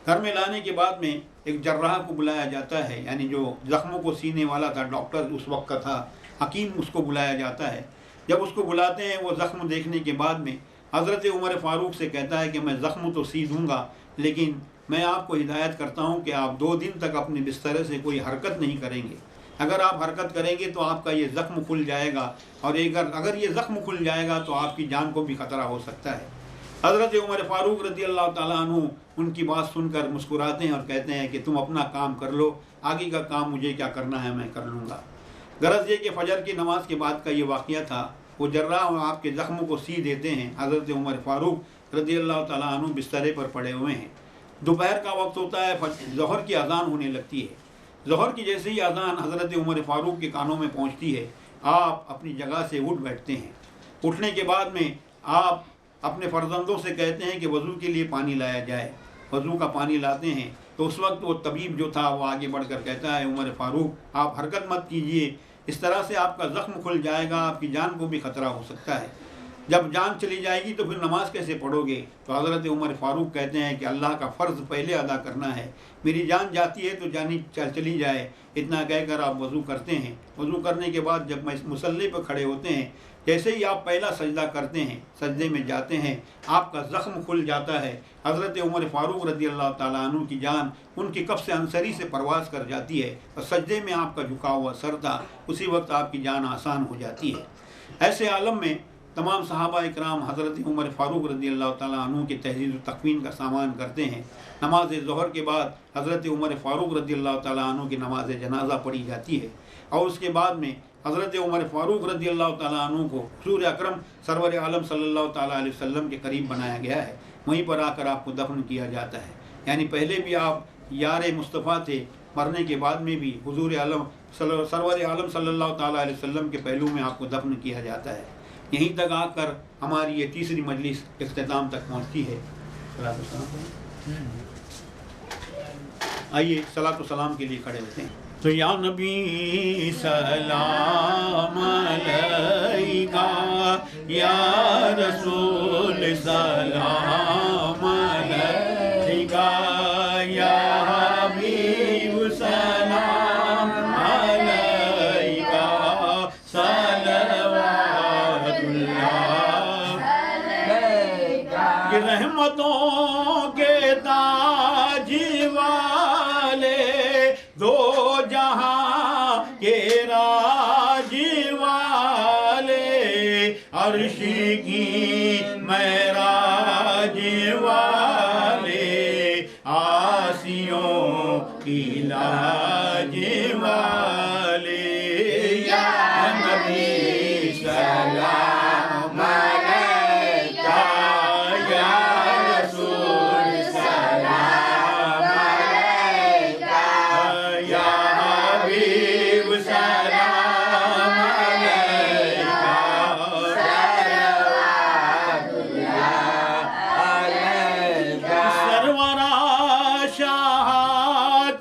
घर में लाने के बाद में एक जर्राह को बुलाया जाता है, यानी जो ज़ख्मों को सीने वाला था, डॉक्टर उस वक्त का था, हकीम, उसको बुलाया जाता है। जब उसको बुलाते हैं, वो ज़ख्म देखने के बाद में हज़रत उमर फ़ारूक से कहता है कि मैं ज़ख्म तो सी दूँगा, लेकिन मैं आपको हिदायत करता हूँ कि आप 2 दिन तक अपने बिस्तर से कोई हरकत नहीं करेंगे। अगर आप हरकत करेंगे तो आपका ये ज़ख्म खुल जाएगा, और अगर ये ज़ख्म खुल जाएगा तो आपकी जान को भी ख़तरा हो सकता है। हज़रत उमर फ़ारूक रज़ी अल्लाह तआला अन्हु उनकी बात सुनकर मुस्कुराते हैं और कहते हैं कि तुम अपना काम कर लो, आगे का काम मुझे क्या करना है, मैं कर लूँगा। गरज ये कि फ़जर की नमाज के बाद का ये वाक़या था। वो जर्राह आपके ज़ख्मों को सी देते हैं। हज़रत उमर फ़ारूक रज़ी अल्लाह तआला अन्हु बिस्तरे पर पड़े हुए हैं। दोपहर का वक्त होता है, ज़ोहर की अज़ान होने लगती है। ज़ोहर की जैसे ही अज़ान हज़रत उमर फ़ारूक के कानों में पहुँचती है, आप अपनी जगह से उठ बैठते हैं। उठने के बाद में आप अपने फ़र्जंदों से कहते हैं कि वज़ू के लिए पानी लाया जाए। वज़ू का पानी लाते हैं तो उस वक्त वो तबीब जो था वो आगे बढ़कर कहता है, उमर फ़ारूक आप हरकत मत कीजिए, इस तरह से आपका ज़ख्म खुल जाएगा, आपकी जान को भी ख़तरा हो सकता है। जब जान चली जाएगी तो फिर नमाज कैसे पढ़ोगे। तो हज़रत उमर फ़ारूक कहते हैं कि अल्लाह का फ़र्ज़ पहले अदा करना है, मेरी जान जाती है तो जानी चली जाए, इतना कहकर आप वज़ू करते हैं। वज़ू करने के बाद जब मुसल्ले पर खड़े होते हैं, जैसे ही आप पहला सजदा करते हैं, सजदे में जाते हैं, आपका ज़ख्म खुल जाता है। हज़रत उमर फ़ारूक रज़ी अल्लाह तआला अन्हु की जान उनकी कब्ज़ अंसरी से परवाज़ कर जाती है, और सजदे में आपका झुका हुआ सर था, उसी वक्त आपकी जान आसान हो जाती है। ऐसे आलम में तमाम सहाबा इकराम हज़रत उमर फ़ारूक रज़ी अल्लाह ताला अन्हु के तहज़ीज़ तकवीन का सामान करते हैं। नमाज ज़ोहर के बाद हज़रत उमर फ़ारूक रज़ी अल्लाह ताला अन्हु की नमाज जनाज़ा पढ़ी जाती है और उसके बाद में हज़रत उमर फ़ारूक रज़ी अल्लाह ताला अन्हु को हुज़ूर अकरम सरवर आलम सल्लल्लाहु ताला अलैहि वसल्लम के करीब बनाया गया है। वहीं पर आकर आपको दफन किया जाता है। यानी पहले भी आप यार मुस्तफ़ा थे, मरने के बाद में भी हुज़ूर आलम सरवर आलम सल्लल्लाहु ताला अलैहि वसल्लम के पहलू में आपको दफन किया जाता है। यहीं तक आकर हमारी ये तीसरी मजलिस इख्तिताम तक पहुँचती है। आइए सलातो सलाम के लिए खड़े रहते हैं। तो या नबी सलाम अलैका, या रसूल सलाम अलैका, या हबीब सलाम अलैका, सलवातुल्लाह अलैका। रहमतों के ताज वाले, दो जहां के राज वाले, अर्श की महराज वाले, आसियों की लाज वाले, या नबी सलाम अलैका, या रसूल सलाम अलैका, या हबीब सलाम अलैका, सलवातुल्लाह अलैका। सरवरा शाह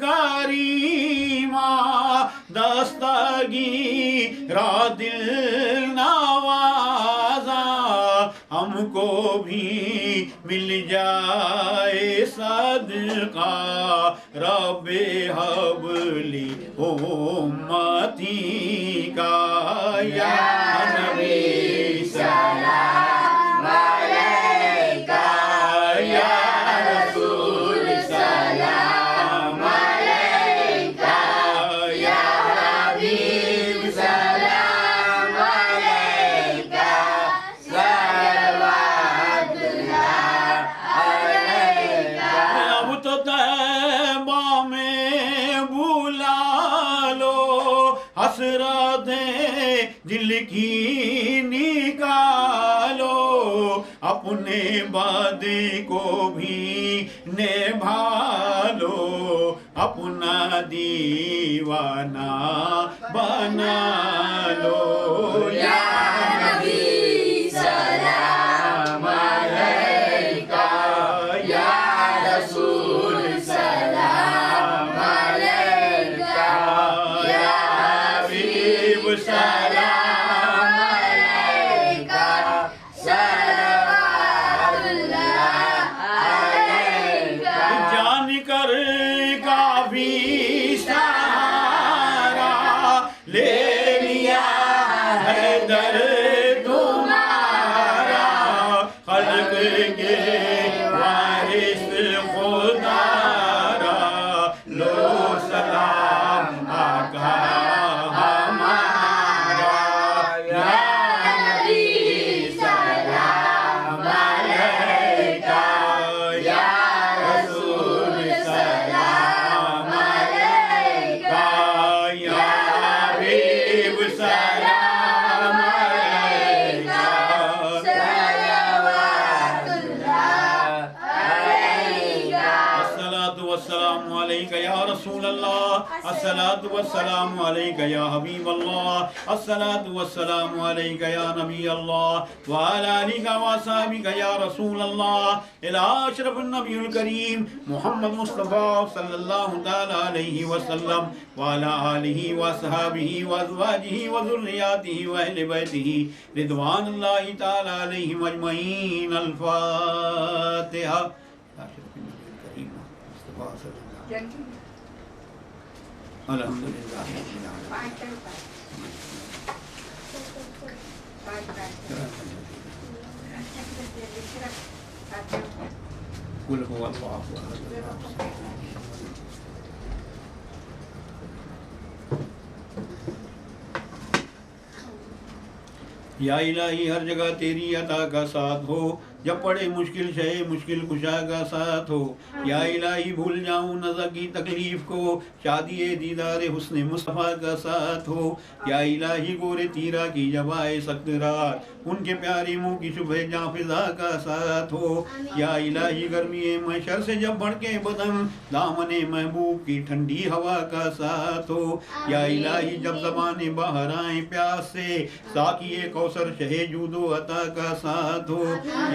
करीमा, दस्तगीरा दिल नवाज़ा, हमको भी मिल जाए सदका, रब्बे हबली उम्मती का, या नबी सलाम अलैका, या रसूल सलाम अलैका, या हबीब सलाम अलैका, सलवातुल्लाह अलैका। अब तो तैबा में बुला लो, हसरतें दिल की निकालो, अपने वादे को भी निभा लो, अपना दीवाना बना लो, या नबी सलाम अलैका, या रसूल सलाम अलैका, या हबीब सलाम अलैका, सलवातुल्लाह अलैका। जान कर काफी सहारा ले लिया है दर तुम्हारा, खल्क के वारिस खुदारा, लो सलाम आका हमारा, या नबी सलाम अलैका, या रसूल सलाम अलैका, या हबीब सलाम अलैका, सलवातुल्लाह अलैका। अस्सलातु वस्सलामु अलैका या रसूल अल्लाह, अस्सलातु वस्सलामु अलैका या हबीब अल्लाह, अस्सलातु वस्सलामु अलैका या नबी अल्लाह, व अला आलिका व असहाबिका या रसूल अल्लाह, इला अशरफुन नबियुल करीम मुहम्मद मुस्तफा सल्लल्लाहु ताला अलैहि वसल्लम, व अला आलिहि व असहाबिहि व अज़वाजिहि व ज़ुर्रिय्यातिहि व अहले बैतिहि रिदवानुल्लाहि ताला अलैहिम अजमईन। अल फातिहा। अल्हम्दुलिल्लाह कुल हुवल्लाहु अहद। या इलाही हर जगह तेरी अता का साथ हो, जब पड़े मुश्किल शहे मुश्किल कुशा का साथ हो। या इलाही भूल जाऊं नज़र की तकलीफ को, शादी दीदार हुस्न मुस्तफ़ा का साथ हो। या इलाही गोरे तीरा की जब आए सख्त रात, उनके प्यारे मुंह की शुबह जाफिजा का साथ हो। या इलाही गर्मी महशर से जब भड़के बदन, दामने महबूब की ठंडी हवा का साथ हो। या इलाही जब ज़बाने बाहर आए प्यास से, साकी कौसर शहे जूदो अता का साथ हो।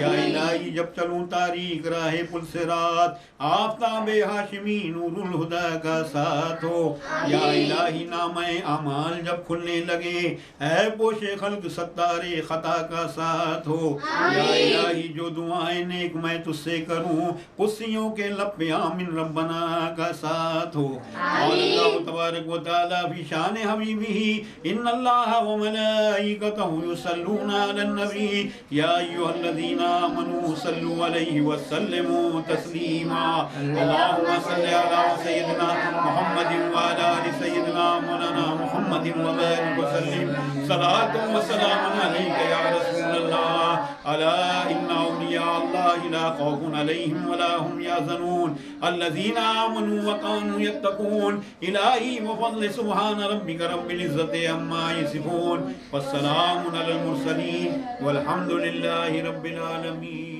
या इलाही जब चलूं तारीक राहे पुल से रात, आफ़ताबे हाशिमी नूरुल हुदा का साथ हो। या इलाही नामे अमाल जब खुलने लगे, ऐ पोशे खल्क सत्तारे खता का साथ हो। या इलाही जो दुआएं नेक मैं तुझसे करूं, कुर्सियों के लब पे आमिन रब्बना का साथ हो। अल्लाह तबारक व तआला फी शान हबीबिही इन्नल्लाह व मलाइकतहु युसल्लूना अलन नबी या अय्युहल्लज़ीना आमनू सल्लु अलैहि व सल्लिमू तस्लीमा। अल्लाहुम्मा सल्लि अला सय्यिदिना मुहम्मदिन व अला आलि सय्यिदिना मौलाना मुहम्मदिन व बारिक व सल्लिम सलातुन व सलामुन अलैका या रसूलल्लाह। अला इन्ना औलिया अल्लाहि ला खौफुन अलैहिम व ला हुम यहज़नून अल्लज़ीना आमनू व कानू यत्तकून। इलाही व फज़ल सुब्हान रब्बिका रब्बिल इज़्ज़ति अम्मा यसिफून व सलामुन अलल मुरसलीन वल्हम्दुलिल्लाहि रब्बिल आलमीन।